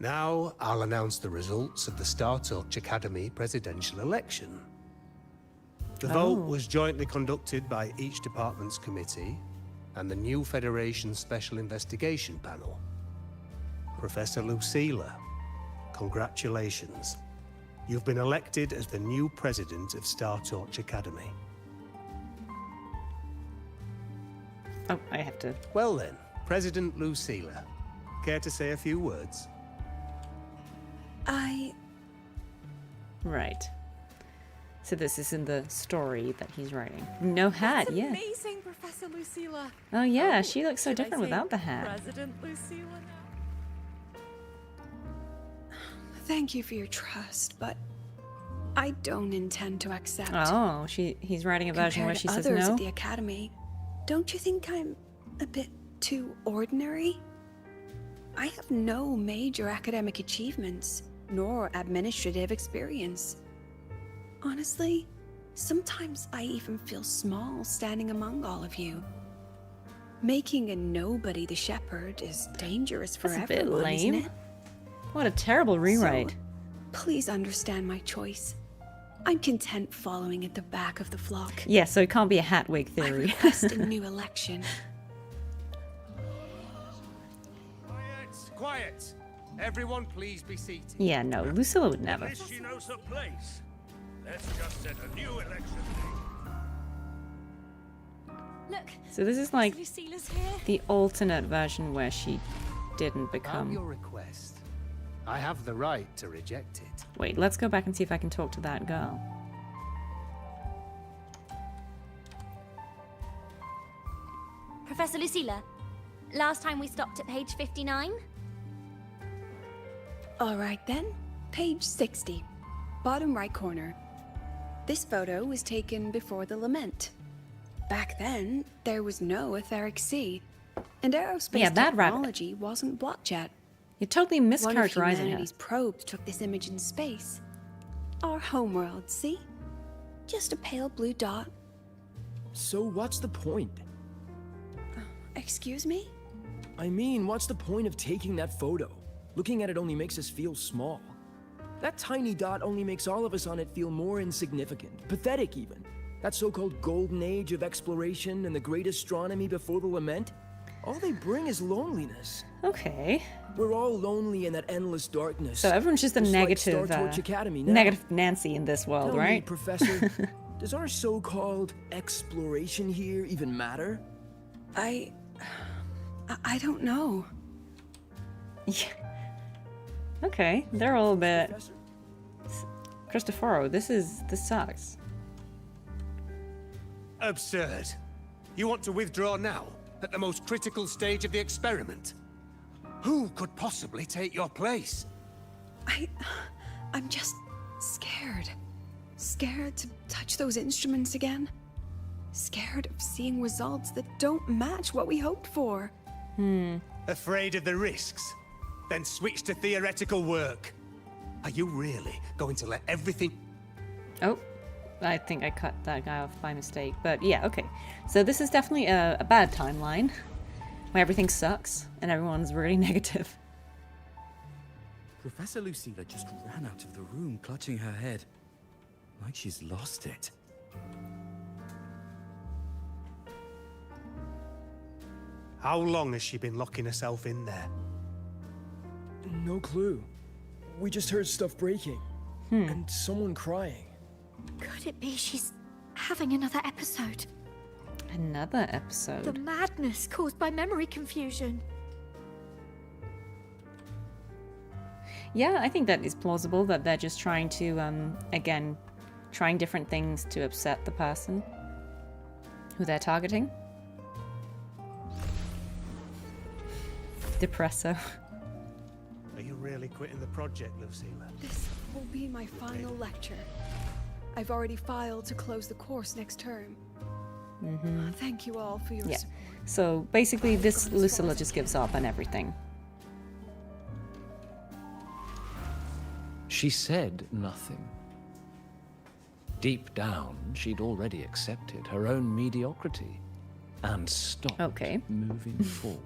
Now, I'll announce the results of the Star Torch Academy presidential election. The vote was jointly conducted by each department's committee and the new Federation Special Investigation Panel. Professor Lucilla, congratulations. You've been elected as the new president of Star Torch Academy. Oh, I have to... Well then, President Lucilla, care to say a few words? Right. So this is in the story that he's writing. No hat, That's yeah. Amazing, Professor Lucilla. Oh yeah, she looks so different without the hat. President Lucilla now. Thank you for your trust, but I don't intend to accept. Oh, he's writing a version where she says others no. at the Academy, don't you think I'm a bit too ordinary? I have no major academic achievements, nor administrative experience. Honestly, sometimes I even feel small standing among all of you. Making a nobody the shepherd is dangerous for That's everyone, a bit lame. isn't it? What a terrible rewrite. So, please understand my choice. I'm content following at the back of the flock. Yeah, so it can't be a hat wig I theory. request a new election. Quiet! Everyone please be seated. Yeah, no, Lucilla would never. She knows her place. Let's just set a new election date. Look. So this is like Lucilla's here. the alternate version where she didn't About become... your request, I have the right to reject it. Wait, let's go back and see if I can talk to that girl. Professor Lucilla, last time we stopped at page 59? All right then, page 60, bottom right corner. This photo was taken before the lament. Back then, there was no etheric sea, and aerospace technology wasn't blocked yet. You're totally mischaracterizing One of her. humanity's probes took this image in space. Our homeworld, see? Just a pale blue dot. So what's the point? Excuse me? I mean, what's the point of taking that photo? Looking at it only makes us feel small. That tiny dot only makes all of us on it feel more insignificant, pathetic even. That so-called golden age of exploration and the great astronomy before the lament, all they bring is loneliness. Okay. We're all lonely in that endless darkness. So everyone's just a negative, negative Nancy in this world, right? Me, Professor, does our so-called exploration here even matter? I don't know. Yeah. Okay, they're all a bit. Cristoforo, this sucks. Absurd. You want to withdraw now, at the most critical stage of the experiment? Who could possibly take your place? I'm just scared. Scared to touch those instruments again. Scared of seeing results that don't match what we hoped for. Afraid of the risks? Then switch to theoretical work. Are you really going to let everything... Oh, I think I cut that guy off by mistake. But yeah, okay. So this is definitely a bad timeline, where everything sucks and everyone's really negative. Professor Lucilla just ran out of the room, clutching her head. Like she's lost it. How long has she been locking herself in there? No clue. We just heard stuff breaking. And someone crying. Could it be she's having another episode? Another episode? The madness caused by memory confusion. Yeah, I think that is plausible, that they're just trying to, again, trying different things to upset the person who they're targeting. Depresso. Are you really quitting the project, Lucilla? This will be my final lecture. I've already filed to close the course next term. Thank you all for your support. So basically, this Lucilla just gives up on everything. She said nothing. Deep down, she'd already accepted her own mediocrity and stopped moving forward.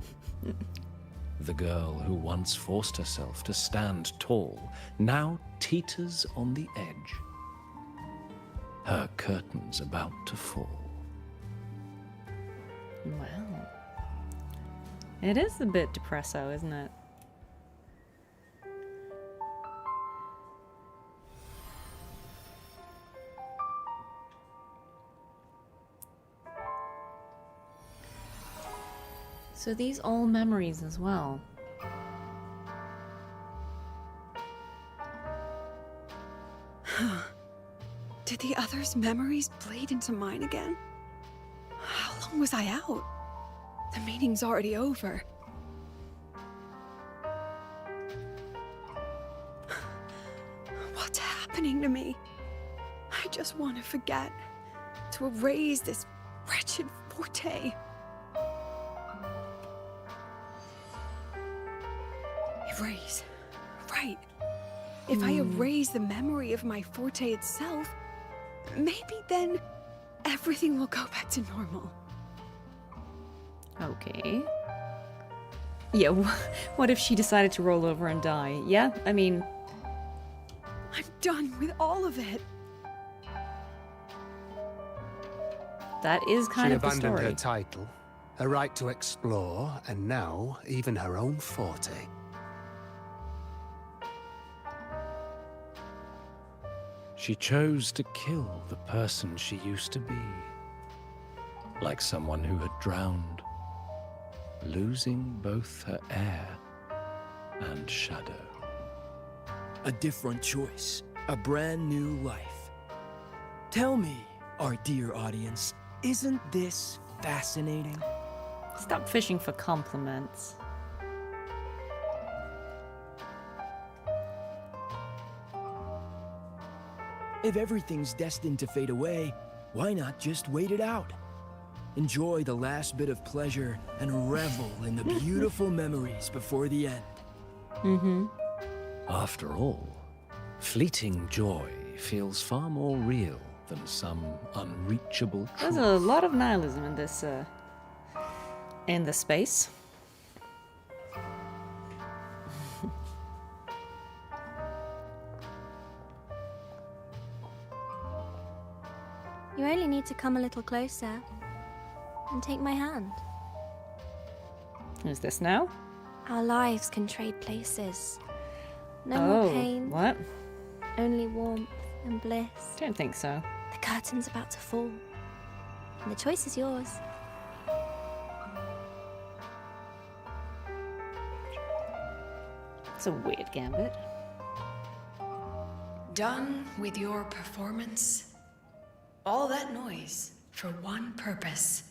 The girl who once forced herself to stand tall now teeters on the edge. Her curtain's about to fall. Wow. It is a bit depresso, isn't it? So these all memories as well. Did the others' memories bleed into mine again? How long was I out? The meeting's already over. What's happening to me? I just want to forget. To erase this wretched forte. Erase. Right. If I erase the memory of my forte itself, maybe then everything will go back to normal. Okay. Yeah, what if she decided to roll over and die? Yeah, I mean... I'm done with all of it. That is kind of the story. She abandoned her title, her right to explore, and now even her own forte. She chose to kill the person she used to be. Like someone who had drowned, losing both her air and shadow. A different choice, a brand new life. Tell me, our dear audience, isn't this fascinating? Stop fishing for compliments. If everything's destined to fade away, why not just wait it out? Enjoy the last bit of pleasure and revel in the beautiful memories before the end. After all, fleeting joy feels far more real than some unreachable truth. There's a lot of nihilism in this, in the space. You only need to come a little closer and take my hand. Who's this now? Our lives can trade places. No more pain. What? Only warmth and bliss. Don't think so. The curtain's about to fall. And the choice is yours. It's a weird gambit. Done with your performance? All that noise for one purpose.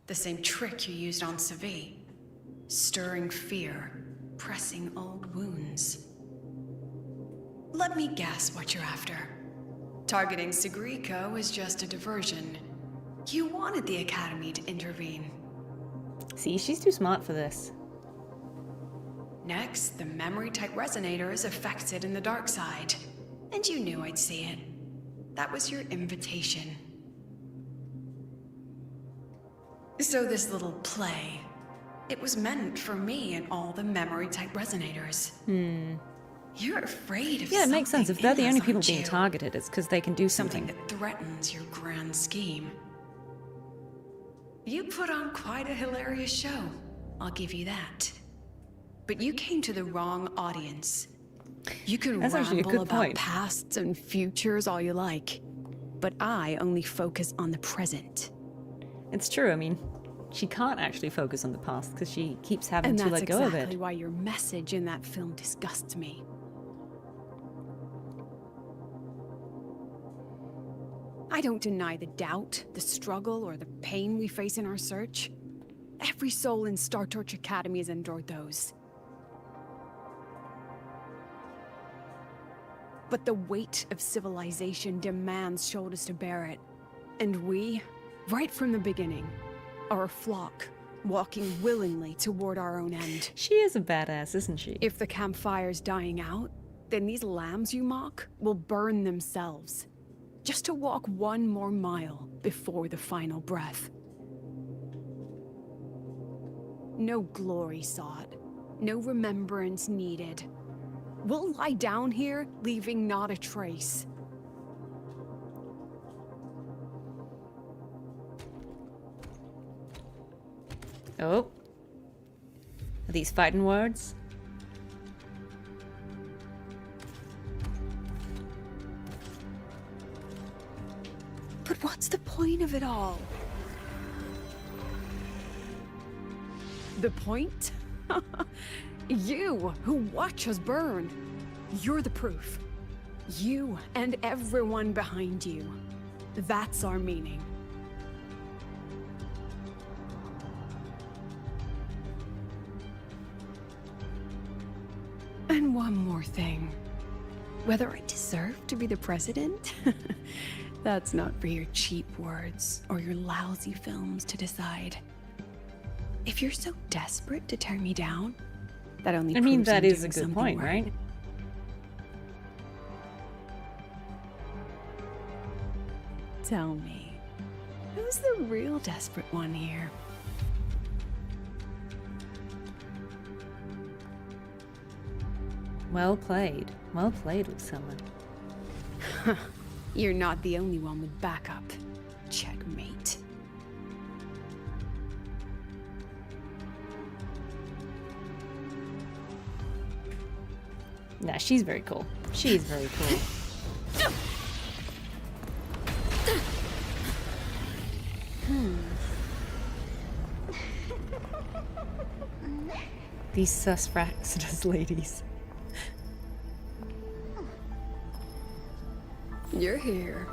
The same trick you used on Sevi. Stirring fear, pressing old wounds. Let me guess what you're after. Targeting Segrika was just a diversion. You wanted the Academy to intervene. See, she's too smart for this. Next, the memory-type resonator is affected in the dark side. And you knew I'd see it. That was your invitation. So this little play, it was meant for me and all the memory-type resonators. You're afraid of Yeah, it makes sense. If they're the only people being you? targeted, it's because they can do Something something. that threatens your grand scheme. You put on quite a hilarious show. I'll give you that. But you came to the wrong audience. You can That's actually a ramble good about point. Pasts and futures all you like, but I only focus on the present. It's true. I mean, she can't actually focus on the past because she keeps having And to that's let go of exactly it. why your message in that film disgusts me. I don't deny the doubt, the struggle, or the pain we face in our search. Every soul in Star Torch Academy has endured those. But the weight of civilization demands shoulders to bear it. And we, right from the beginning, are a flock, walking willingly toward our own end. She is a badass, isn't she? If the campfire's dying out, then these lambs you mock will burn themselves, just to walk one more mile before the final breath. No glory sought, no remembrance needed. We'll lie down here, leaving not a trace. Oh. Are these fighting words? But what's the point of it all? The point? You, who watch us burn. You're the proof. You and everyone behind you. That's our meaning. And one more thing. Whether I deserve to be the president? That's not for your cheap words or your lousy films to decide. If you're so desperate to tear me down, that only I mean, proves that I'm is a doing good something point, right? Tell me, who's the real desperate one here? Well played. Well played, Usama. You're not the only one with backup. Checkmate. Nah, she's very cool. She's very cool. These sus ladies. You're here.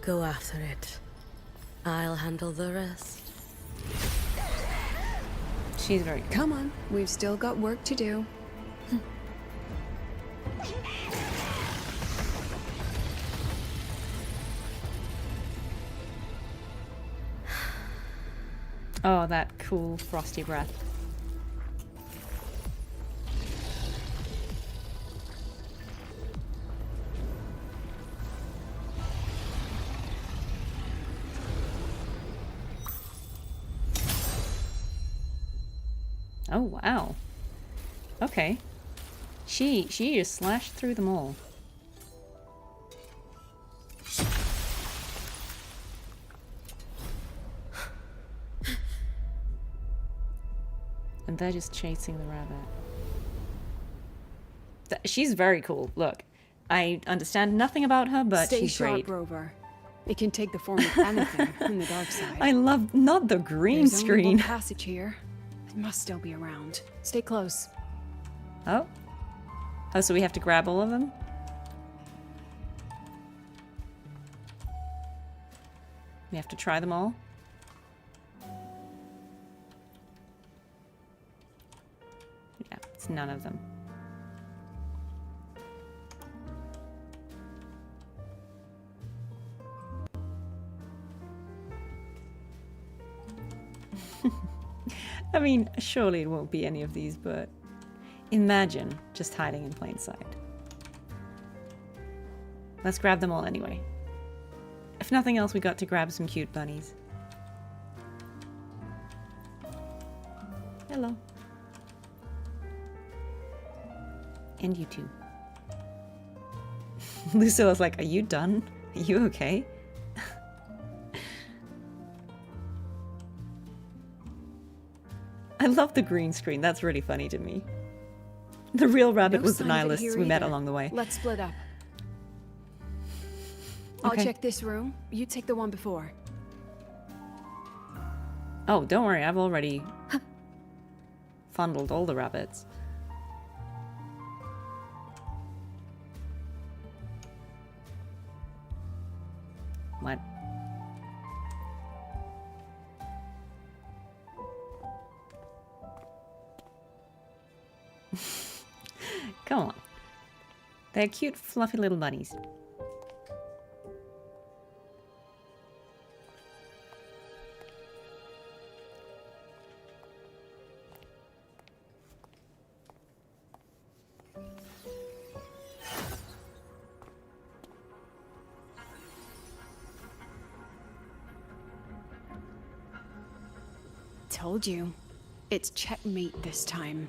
Go after it. I'll handle the rest. She's very good. Come on, we've still got work to do. Oh, that cool frosty breath. Oh, wow. Okay. She just slashed through them all. And they're just chasing the rabbit. She's very cool. Look, I understand nothing about her, but she's great. Stay sharp, Rover. It can take the form of anything in the dark side. I love not the green screen. Only one passage here. It must still be around. Stay close. Oh. Oh, so we have to grab all of them? We have to try them all? Yeah, it's none of them. I mean, surely it won't be any of these, but imagine just hiding in plain sight. Let's grab them all anyway. If nothing else, we got to grab some cute bunnies. Hello. And you too. Lucilla's like, are you done? Are you okay? I love the green screen. That's really funny to me. The real rabbit was the nihilists we met along the way. Let's split up. I'll check this room. You take the one before. Oh, don't worry. I've already fondled all the rabbits. What? Come on. They're cute, fluffy little bunnies. Told you. It's checkmate this time.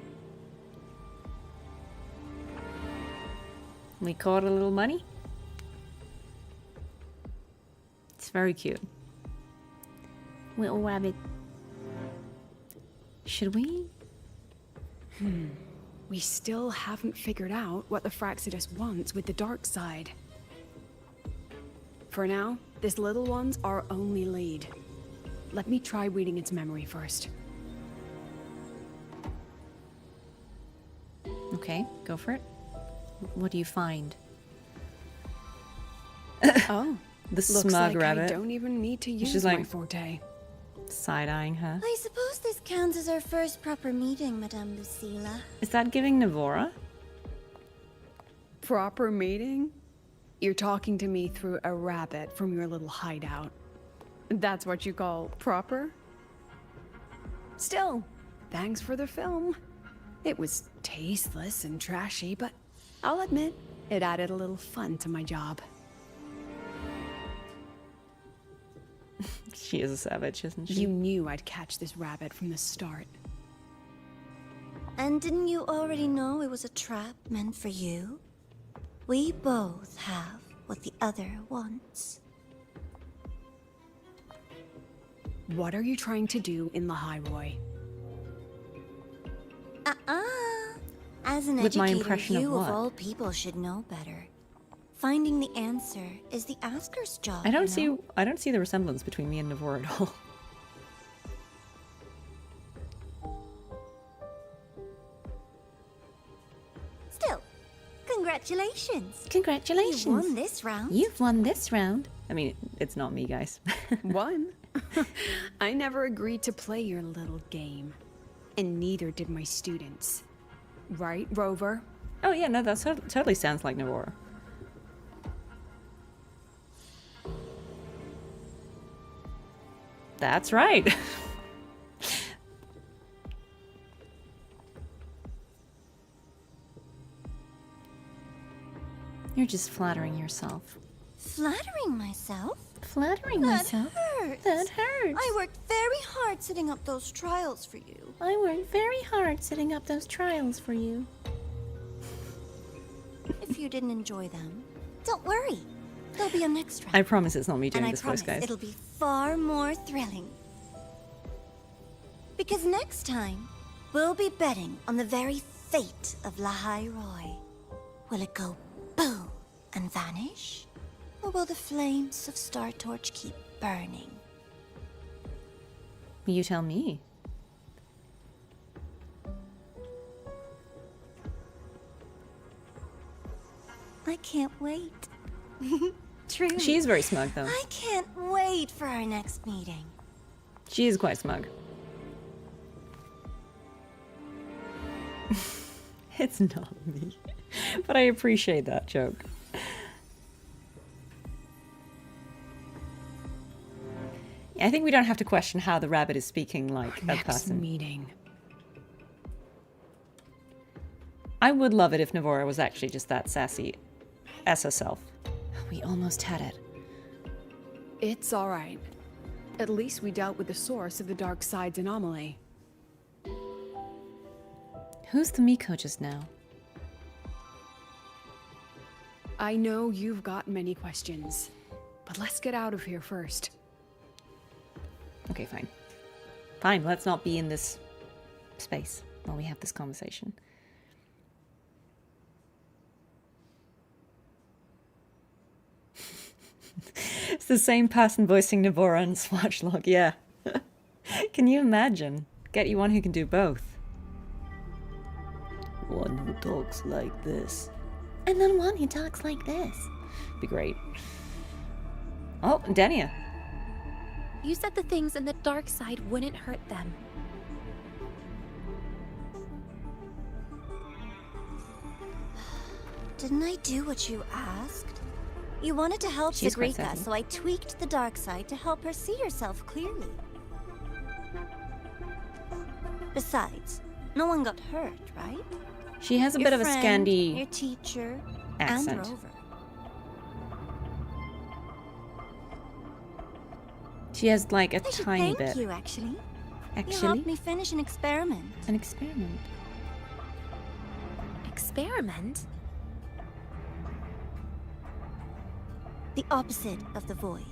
We caught a little bunny. It's very cute. Little rabbit. Should we? We still haven't figured out what the Fraidus wants with the dark side. For now, this little one's our only lead. Let me try reading its memory first. Okay, go for it. What do you find? Oh, the smug rabbit. I don't even need to use my forte. Side-eyeing her. I suppose this counts as our first proper meeting, Madame Lucilla. Is that giving Navora? Proper meeting? You're talking to me through a rabbit from your little hideout. That's what you call proper? Still, thanks for the film. It was tasteless and trashy, but I'll admit, it added a little fun to my job. She is a savage, isn't she? You knew I'd catch this rabbit from the start. And didn't you already know it was a trap meant for you? We both have what the other wants. What are you trying to do in the Highroy? As an educator, you of all people should know better. Finding the answer is the asker's job. I don't see the resemblance between me and Navora at all. Still, congratulations. Congratulations. You won this round. You've won this round. I mean, it's not me, guys. Won? I never agreed to play your little game. And neither did my students. Right, Rover? Oh yeah, no, that totally sounds like Navora. That's right. You're just flattering yourself. Flattering myself? Flattering myself? Hurts. That hurts. I worked very hard setting up those trials for you. I worked very hard setting up those trials for you. If you didn't enjoy them, don't worry. There'll be a next round. I promise it's not me doing this voice, guys. It'll be far more thrilling. Because next time, We'll be betting on the very fate of Lahai Roy. Will it go boom and vanish? Or will the flames of Star Torch keep burning? You tell me. I can't wait. True. She is very smug, though. I can't wait for our next meeting. She is quite smug. It's not me. But I appreciate that joke. I think we don't have to question how the rabbit is speaking like a person. Meeting. I would love it if Navora was actually just that sassy as herself. We almost had it. It's all right. At least we dealt with the source of the dark side's anomaly. Who's the Miko just now? I know you've got many questions, but let's get out of here first. Okay, fine. Fine, let's not be in this space while we have this conversation. It's the same person voicing Navora and Swatchlog, yeah. Can you imagine? Get you one who can do both. One who talks like this. And then one who talks like this. Be great. Oh, Dania. You said the things in the dark side wouldn't hurt them. Didn't I do what you asked? You wanted to help Segrika, so I tweaked the dark side to help her see herself clearly. Besides, no one got hurt, right? She has a bit of a Scandi your teacher, accent. and Rover. She has like a tiny bit. Thank you, actually. Actually? You helped me finish an experiment. An experiment? Experiment? The opposite of the void.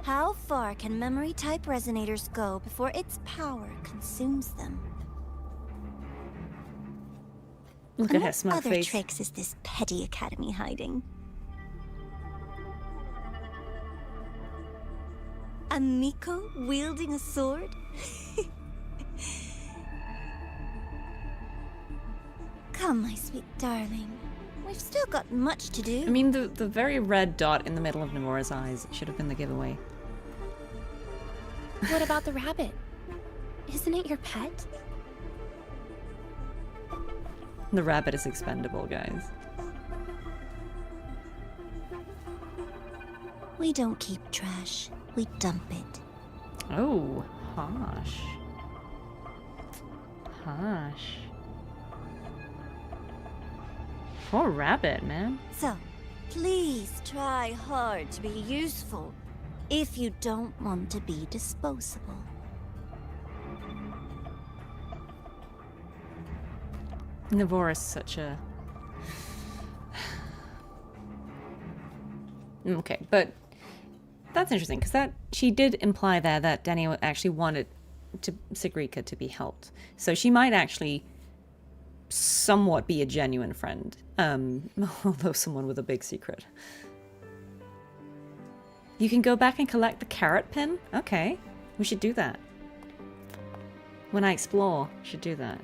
How far can memory-type resonators go before its power consumes them? Look at her smug face. What other tricks is this petty academy hiding? A Miko wielding a sword? Come, my sweet darling. We've still got much to do. I mean, the very red dot in the middle of Namora's eyes should have been the giveaway. What about the rabbit? Isn't it your pet? The rabbit is expendable, guys. We don't keep trash. We dump it. Oh, harsh. Harsh. Poor rabbit, man. So, please try hard to be useful if you don't want to be disposable. Navora's such a... Okay, but that's interesting, because she did imply there that Daniel actually wanted Segrika to be helped. So she might actually somewhat be a genuine friend, although someone with a big secret. You can go back and collect the carrot pin? Okay, we should do that. When I explore, we should do that.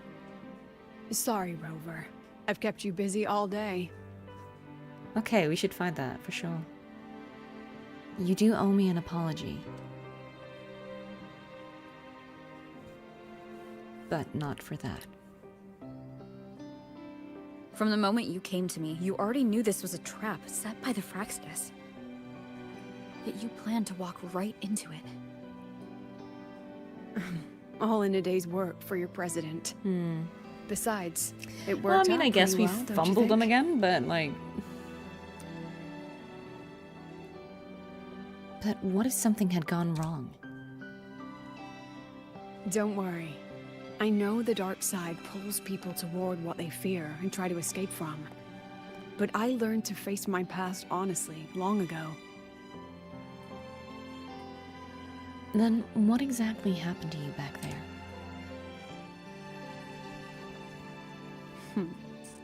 Sorry, Rover. I've kept you busy all day. Okay, we should find that, for sure. You do owe me an apology. But not for that. From the moment you came to me, you already knew this was a trap set by the Fraidus. Yet you planned to walk right into it. All in a day's work for your president. Besides, it worked out. Well, I mean, I guess we well, fumbled them again, but like... But what if something had gone wrong? Don't worry. I know the dark side pulls people toward what they fear and try to escape from. But I learned to face my past honestly long ago. Then what exactly happened to you back there?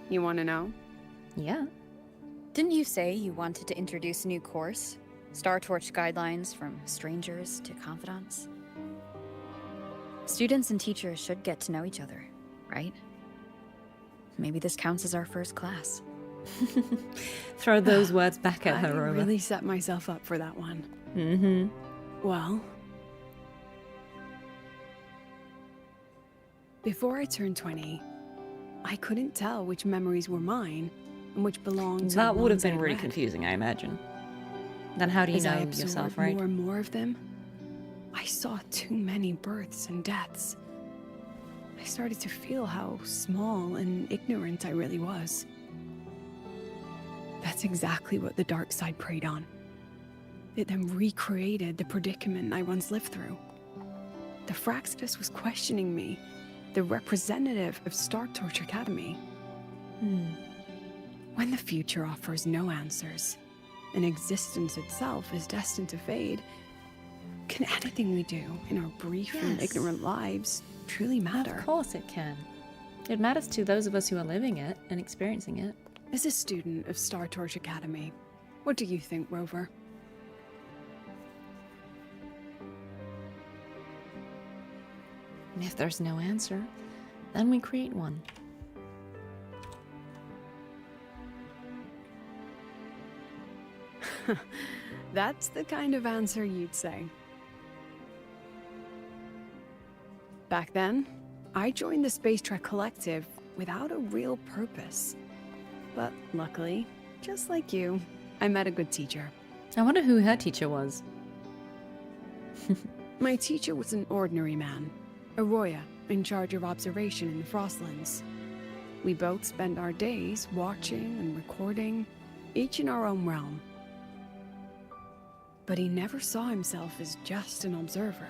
You want to know? Yeah. Didn't you say you wanted to introduce a new course? Star Torch guidelines from strangers to confidants? Students and teachers should get to know each other, right? Maybe this counts as our first class. Throw those words back at her, I Rover. really set myself up for that one. Mm-hmm. Well, before I turned 20, I couldn't tell which memories were mine and which belonged to That would have ones been I'd really read. confusing, I imagine. Then how do you As I know absorbed yourself, right? more and more of them, I saw too many births and deaths. I started to feel how small and ignorant I really was. That's exactly what the dark side preyed on. It then recreated the predicament I once lived through. The Fraidus was questioning me, the representative of Star Torch Academy. When the future offers no answers, and existence itself is destined to fade, can anything we do in our brief and ignorant lives truly matter? Of course it can. It matters to those of us who are living it and experiencing it. As a student of Star Torch Academy, what do you think, Rover? And if there's no answer, then we create one. That's the kind of answer you'd say. Back then, I joined the Space Trek Collective without a real purpose. But luckily, just like you, I met a good teacher. I wonder who her teacher was. My teacher was an ordinary man, Arroya, in charge of observation in the Frostlands. We both spent our days watching and recording, each in our own realm. But he never saw himself as just an observer.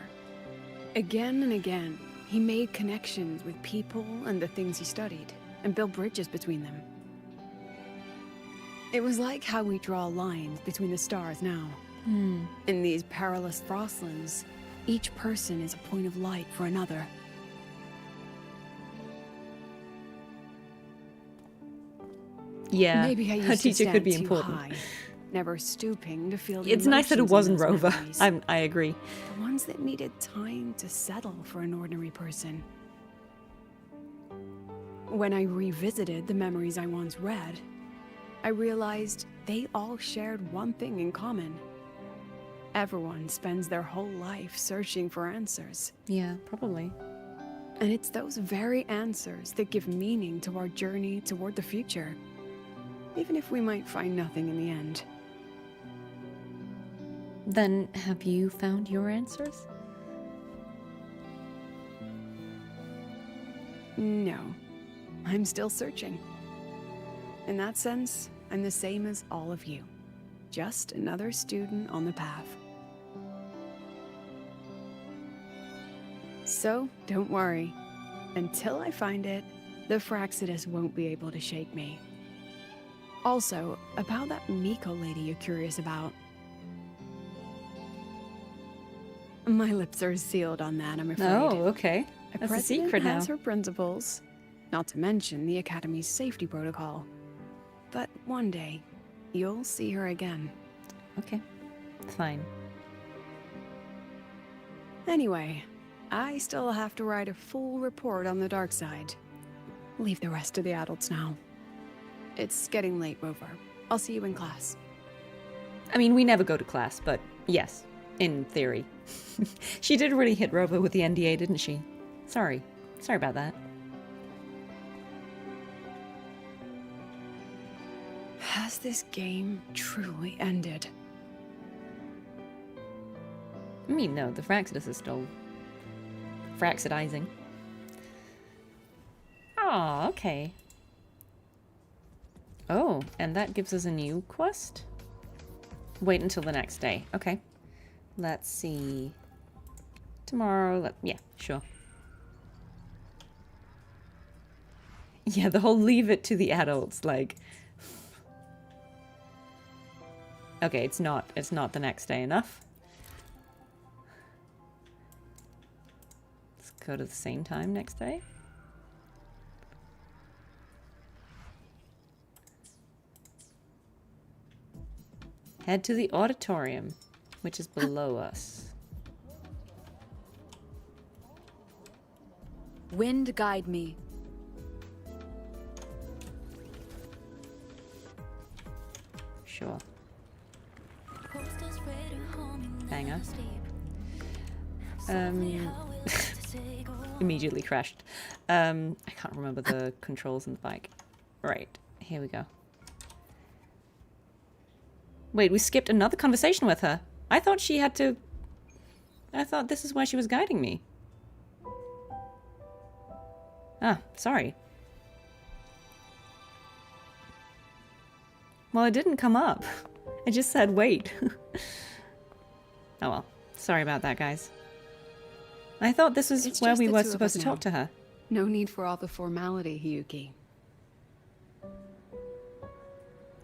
Again and again, he made connections with people and the things he studied, and built bridges between them. It was like how we draw lines between the stars now. In these perilous Frostlands, each person is a point of light for another. Yeah, Maybe I used her to teacher could stand be too important. high, never stooping to feel the It's nice that it emotions in wasn't those Rover. memories. I agree. The ones that needed time to settle for an ordinary person. When I revisited the memories I once read, I realized they all shared one thing in common. Everyone spends their whole life searching for answers. Yeah, probably. And it's those very answers that give meaning to our journey toward the future, even if we might find nothing in the end. Then have you found your answers? No, I'm still searching. In that sense, I'm the same as all of you. Just another student on the path. So, don't worry. Until I find it, the Fraidus won't be able to shake me. Also, about that Miko lady you're curious about. My lips are sealed on that, I'm afraid. Oh, okay. A That's a president secret now. has her principles, not to mention the Academy's safety protocol. But one day, you'll see her again. Okay, fine. Anyway, I still have to write a full report on the dark side. Leave the rest to the adults now. It's getting late, Rover. I'll see you in class. I mean, we never go to class, but yes, in theory. She did really hit Rover with the NDA, didn't she? Sorry. Sorry about that. Has this game truly ended? I mean, no, the Fraidus is still fraxidizing. Oh, okay. Oh, and that gives us a new quest? Wait until the next day. Okay. Let's see. Tomorrow, yeah, sure. Yeah, the whole leave it to the adults, like... Okay, it's not the next day enough. Let's go to the same time next day. Head to the auditorium, which is below us. Wind guide me. Sure. Banger. Immediately crashed. I can't remember the controls on the bike. Right, here we go. Wait, we skipped another conversation with her. I thought she had to... I thought this is where she was guiding me. Ah, sorry. Well, it didn't come up. It just said wait. Oh well. Sorry about that, guys. I thought this was where we were supposed to talk to her. No need for all the formality, Hiyuki.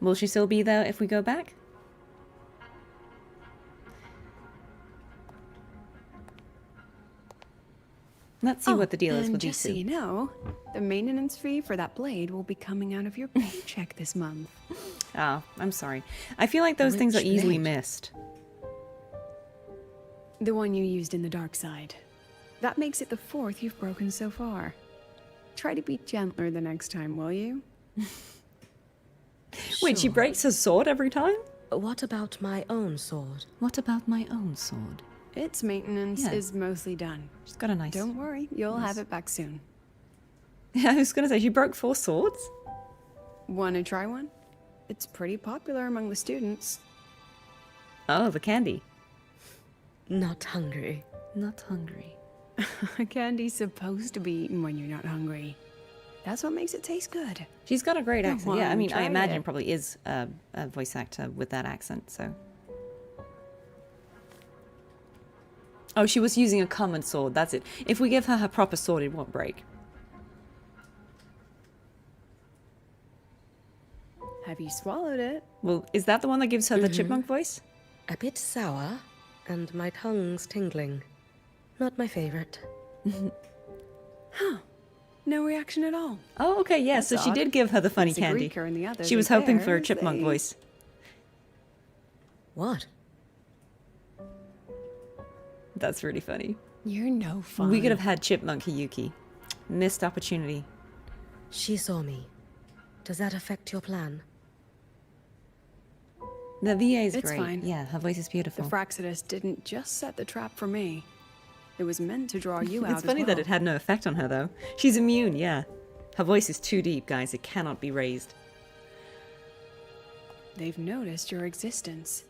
Will she still be there if we go back? Let's see what the deal is with these two. Just so you know, the maintenance fee for that blade will be coming out of your paycheck this month. Oh, I'm sorry. I feel like those things are easily missed. The one you used in the dark side. That makes it the 4th you've broken so far. Try to be gentler the next time, will you? Wait, she breaks her sword every time? What about my own sword? What about my own sword? Its maintenance is mostly done. She's got a nice... Don't worry, you'll have it back soon. Yeah, I was gonna say, she broke 4 swords? Wanna try one? It's pretty popular among the students. Oh, the candy. Not hungry. Not hungry. Candy's supposed to be eaten when you're not hungry. That's what makes it taste good. She's got a great accent. Yeah, I mean, I imagine it it probably is a voice actor with that accent, so... Oh, she was using a common sword, that's it. If we give her her proper sword, it won't break. Have you swallowed it? Well, is that the one that gives her the chipmunk voice? A bit sour, and my tongue's tingling. Not my favorite. Huh. No reaction at all. Oh, okay, yeah, so she did give her the funny candy. She was hoping for a chipmunk voice. What? That's really funny. You're no fun. We could have had Chipmunk Hiyuki. Missed opportunity. She saw me. Does that affect your plan? The VA is It's great. fine. Yeah, her voice is beautiful. The Fraxidus didn't just set the trap for me. It was meant to draw you out It's funny that it had no effect on her, though. She's immune, yeah. Her voice is too deep, guys. It cannot be raised. They've noticed your existence.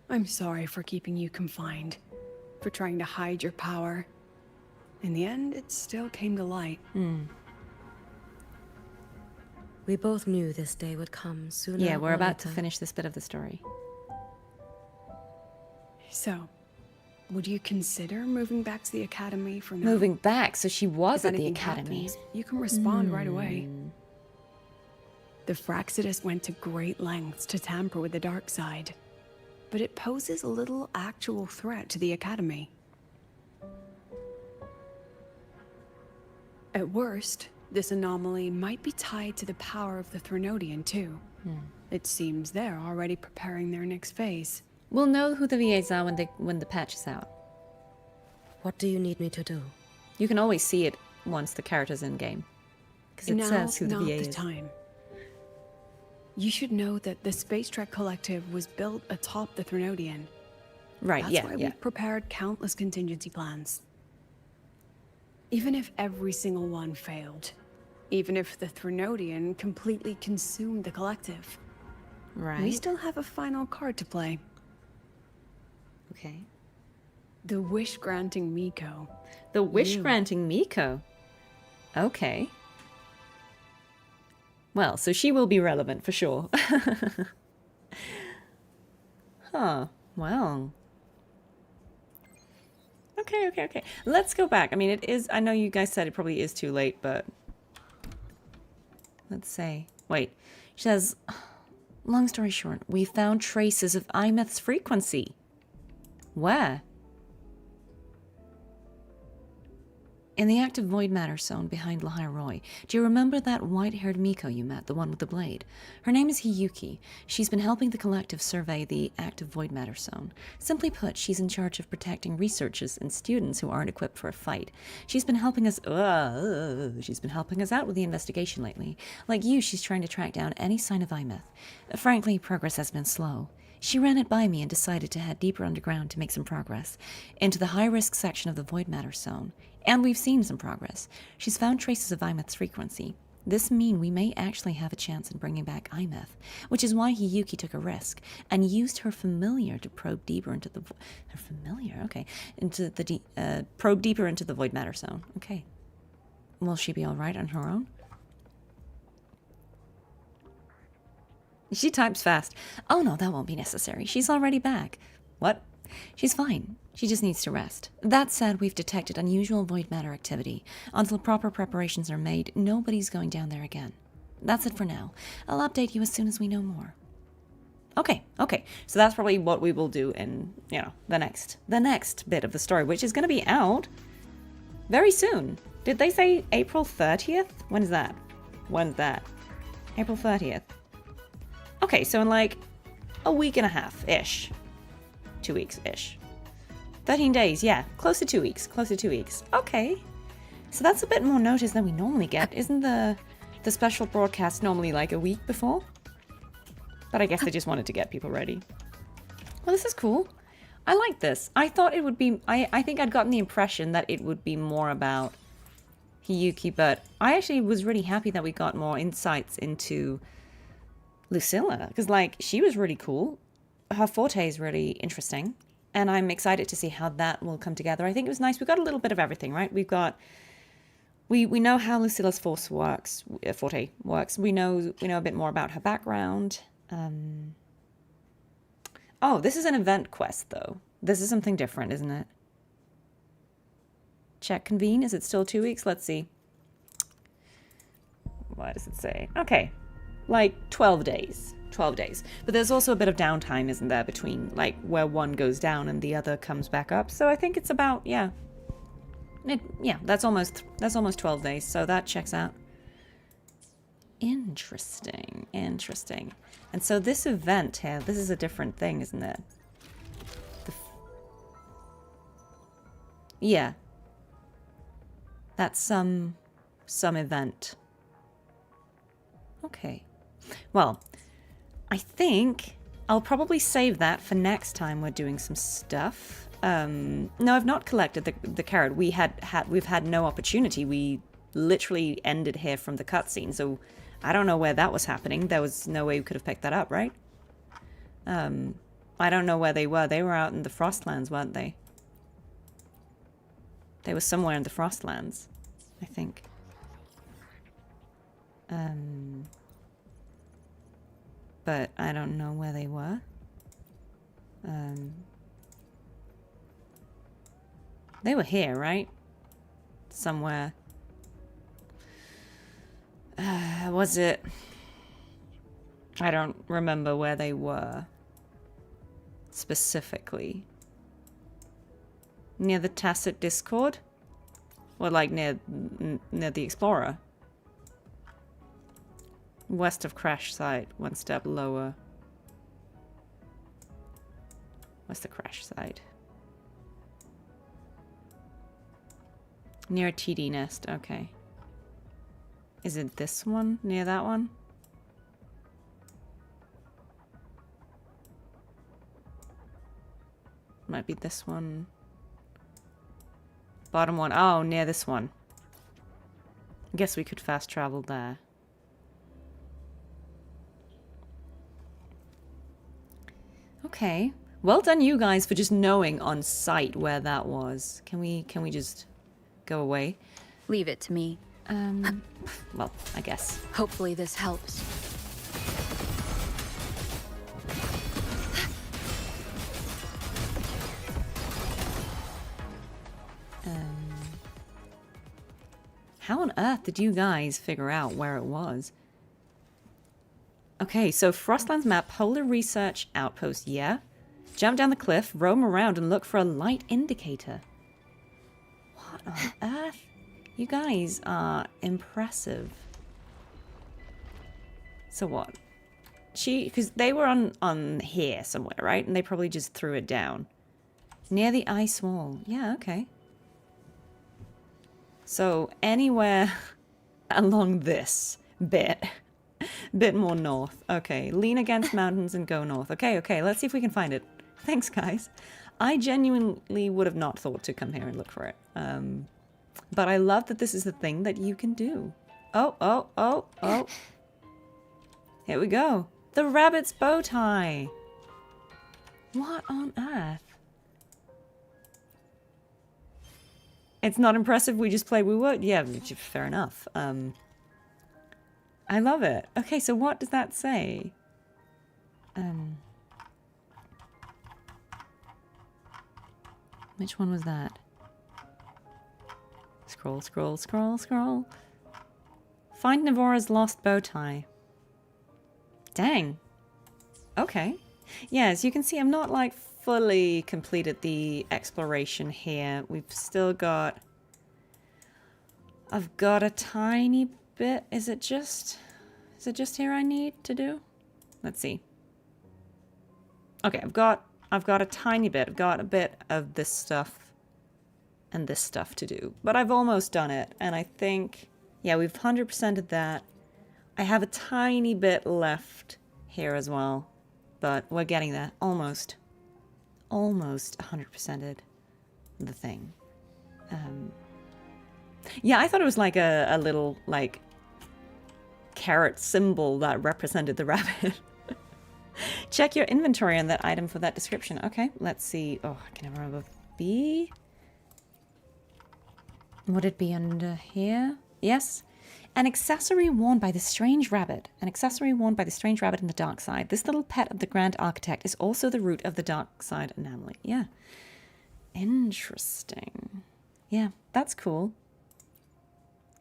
I'm sorry for keeping you confined, for trying to hide your power. In the end, it still came to light. We both knew this day would come sooner. Yeah, we're or about to later. finish this bit of the story. So, would you consider moving back to the academy for now? Moving back, so she was If at the anything academy. happens, you can respond right away. The Fraxidus went to great lengths to tamper with the dark side, but it poses a little actual threat to the academy. At worst, this anomaly might be tied to the power of the Threnodian too. It seems they're already preparing their next phase. We'll know who the VAs are when the patch is out. What do you need me to do? You can always see it once the character's in game, because it says who the VA is. Time. You should know that the Space Trek Collective was built atop the Threnodian. Right, That's yeah, why yeah. we've prepared countless contingency plans. Even if every single one failed, even if the Threnodian completely consumed the Collective, Right. we still have a final card to play. Okay. The wish-granting Miko. The wish-granting Miko? Okay. Well, so she will be relevant for sure. Huh. Well. Okay. Let's go back. I mean, it is... I know you guys said it probably is too late, but... Let's say... Wait. She says... Long story short, we found traces of Imeth's frequency. Where? In the active void matter zone behind Lahai Roy. Do you remember that white-haired Miko you met, the one with the blade? Her name is Hiyuki. She's been helping the collective survey the active void matter zone. Simply put, she's in charge of protecting researchers and students who aren't equipped for a fight. She's been helping us out with the investigation lately. Like you, she's trying to track down any sign of Imeth. Frankly, progress has been slow. She ran it by me and decided to head deeper underground to make some progress, into the high-risk section of the void matter zone. And we've seen some progress. She's found traces of Imeth's frequency. This means we may actually have a chance in bringing back Imeth, which is why Hiyuki took a risk and used her familiar to probe deeper into the probe deeper into the void matter zone. Okay. Will she be all right on her own? She types fast. Oh no, that won't be necessary. She's already back. What? She's fine. She just needs to rest. That said, we've detected unusual void matter activity. Until proper preparations are made, nobody's going down there again. That's it for now. I'll update you as soon as we know more. Okay. So that's probably what we will do in, the next bit of the story, which is going to be out very soon. Did they say April 30th? When is that? When's that? April 30th. Okay, so in like a week and a half-ish. 2 weeks-ish. 13 days, yeah. Close to 2 weeks. Okay. So that's a bit more notice than we normally get. Isn't the special broadcast normally like a week before? But I guess they just wanted to get people ready. Well, this is cool. I like this. I thought it would be... I think I'd gotten the impression that it would be more about Hiyuki, but I actually was really happy that we got more insights into Lucilla. Because, like, she was really cool. Her forte is really interesting. And I'm excited to see how that will come together. I think it was nice. We got a little bit of everything, right? We've got... We know how Lucilla's forte works. We know a bit more about her background. Oh, this is an event quest, though. This is something different, isn't it? Check convene. Is it still 2 weeks? Let's see. What does it say? Okay. Like 12 days. 12 days. But there's also a bit of downtime, isn't there, between like where one goes down and the other comes back up. So I think it's about, yeah, that's almost 12 days. So that checks out. Interesting. And so this event here, this is a different thing, isn't it? Yeah. That's some event. Okay. Well, I think I'll probably save that for next time we're doing some stuff. No, I've not collected the carrot. We've had no opportunity. We literally ended here from the cutscene, so I don't know where that was happening. There was no way we could have picked that up, right? I don't know where they were. They were out in the Frostlands, weren't they? They were somewhere in the Frostlands, I think. But I don't know where they were. They were here, right? Somewhere. Was it? I don't remember where they were. Specifically. Near the Tacit Discord? Or like near the Explorer? West of Crash Site, one step lower. What's the Crash Site? Near a TD nest, okay. Is it this one? Near that one? Might be this one. Bottom one. Oh, near this one. I guess we could fast travel there. Okay. Well done you guys for just knowing on sight where that was. Can we just go away? Leave it to me. Well, I guess. Hopefully this helps. How on earth did you guys figure out where it was? Okay, so Frostlands map, Polar Research Outpost, yeah. Jump down the cliff, roam around and look for a light indicator. What on earth? You guys are impressive. So what? Because they were on here somewhere, right? And they probably just threw it down. Near the ice wall. Yeah, okay. So anywhere along this bit more north. Okay, lean against mountains and go north. Okay, let's see if we can find it. Thanks, guys. I genuinely would have not thought to come here and look for it. But I love that this is the thing that you can do. Oh. Here we go. The rabbit's bow tie. What on earth? It's not impressive, we just play woo-woo? Yeah, fair enough. I love it. Okay, so what does that say? Which one was that? Scroll. Find Navora's lost bow tie. Dang. Okay. Yeah, as you can see, I'm not like fully completed the exploration here. We've still got... I've got a tiny bit. Is it just here I need to do? Let's see. Okay, I've got a tiny bit. I've got a bit of this stuff and this stuff to do. But I've almost done it. And I think, yeah, we've 100%ed that. I have a tiny bit left here as well. But we're getting there. Almost 100%ed the thing. Yeah, I thought it was like a little, like, carrot symbol that represented the rabbit. Check your inventory on that item for that description. Okay, let's see. Oh, I can never remember. B? Would it be under here? Yes. An accessory worn by the strange rabbit. An accessory worn by the strange rabbit in the dark side. This little pet of the Grand Architect is also the root of the dark side anomaly. Yeah. Interesting. Yeah, that's cool.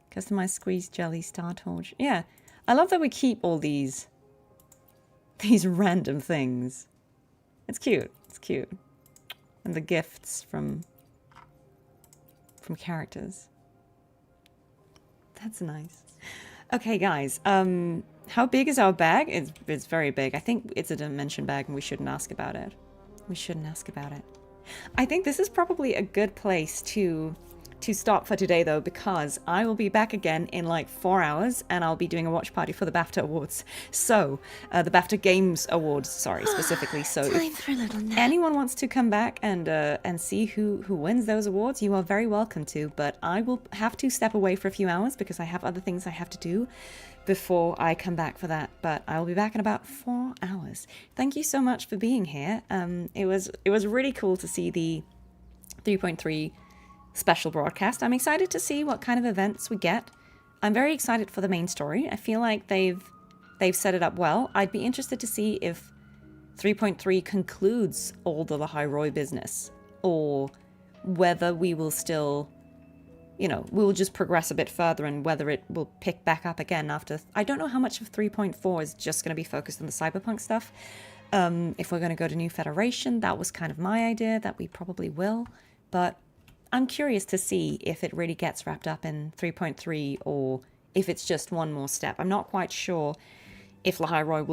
Customized squeeze jelly star torch. Yeah. I love that we keep all these random things. It's cute. It's cute. And the gifts from characters. That's nice. Okay, guys. How big is our bag? It's very big. I think it's a dimension bag and we shouldn't ask about it. I think this is probably a good place to stop for today, though, because I will be back again in like 4 hours and I'll be doing a watch party for the BAFTA Awards. So, the BAFTA Games Awards, sorry, specifically. So if anyone wants to come back and see who wins those awards, you are very welcome to. But I will have to step away for a few hours because I have other things I have to do before I come back for that. But I will be back in about 4 hours. Thank you so much for being here. It was really cool to see the 3.3 special broadcast. I'm excited to see what kind of events we get. I'm very excited for the main story. I feel like they've set it up well. I'd be interested to see if 3.3 concludes all the Lahairoi business, or whether we will still, we will just progress a bit further, and whether it will pick back up again after. I don't know how much of 3.4 is just going to be focused on the cyberpunk stuff. If we're going to go to New Federation, that was kind of my idea, that we probably will, but I'm curious to see if it really gets wrapped up in 3.3 or if it's just one more step. I'm not quite sure if Lahairoi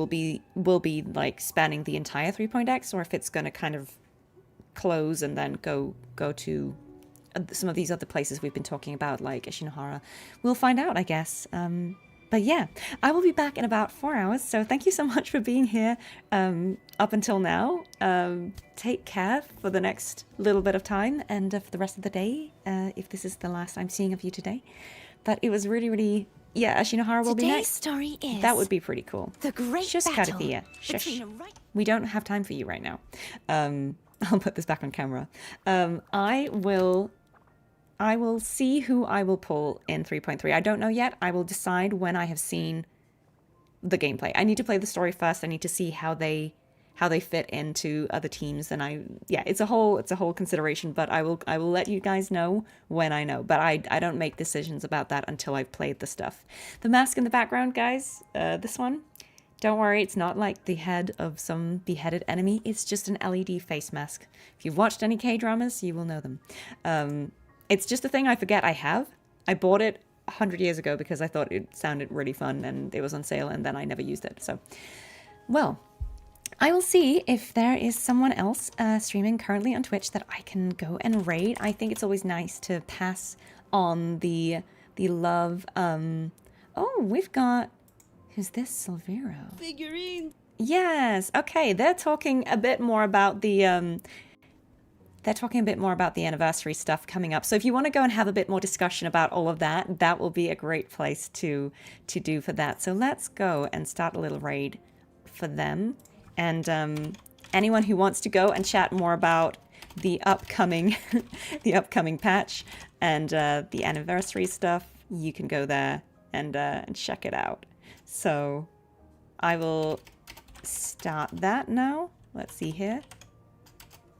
will be like spanning the entire 3.x, or if it's going to kind of close and then go to some of these other places we've been talking about, like Ishinohara. We'll find out, I guess. But yeah, I will be back in about 4 hours. So thank you so much for being here up until now. Take care for the next little bit of time and for the rest of the day, if this is the last I'm seeing of you today. But it was really, really... Yeah, Ishinohara will be next. Today's story is... That would be pretty cool. The great Shush, battle Cartethyia. Shush. between a right... We don't have time for you right now. I'll put this back on camera. I will see who I will pull in 3.3. I don't know yet. I will decide when I have seen the gameplay. I need to play the story first. I need to see how they fit into other teams. And it's a whole consideration, but I will let you guys know when I know. But I don't make decisions about that until I've played the stuff. The mask in the background, guys, this one, don't worry, it's not like the head of some beheaded enemy. It's just an LED face mask. If you've watched any K-dramas, you will know them. It's just a thing I forget I have, I bought it 100 years ago because I thought it sounded really fun and it was on sale, and then I never used it. So, well, I will see if there is someone else streaming currently on Twitch that I can go and raid. I think it's always nice to pass on the love. Oh, we've got, who's this? Silvero. Figurine. Yes. Okay. They're talking a bit more about the anniversary stuff coming up. So if you want to go and have a bit more discussion about all of that, that will be a great place to do for that. So let's go and start a little raid for them. And anyone who wants to go and chat more about the upcoming patch and the anniversary stuff, you can go there and check it out. So I will start that now. Let's see here.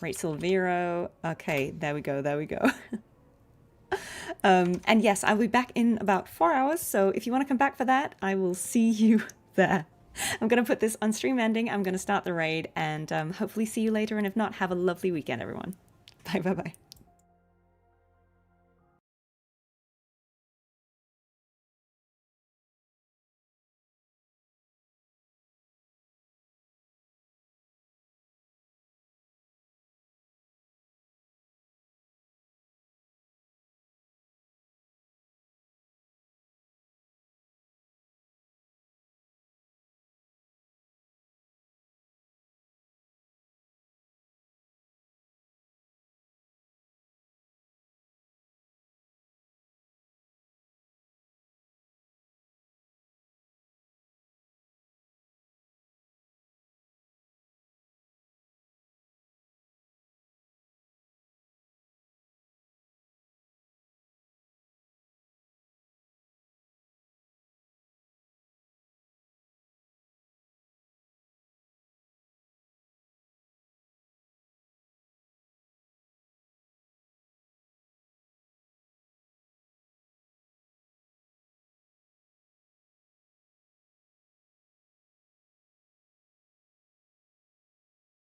Rate Silvero. Okay, there we go. And yes, I'll be back in about 4 hours. So if you want to come back for that, I will see you there. I'm going to put this on stream ending. I'm going to start the raid and hopefully see you later. And if not, have a lovely weekend, everyone. Bye.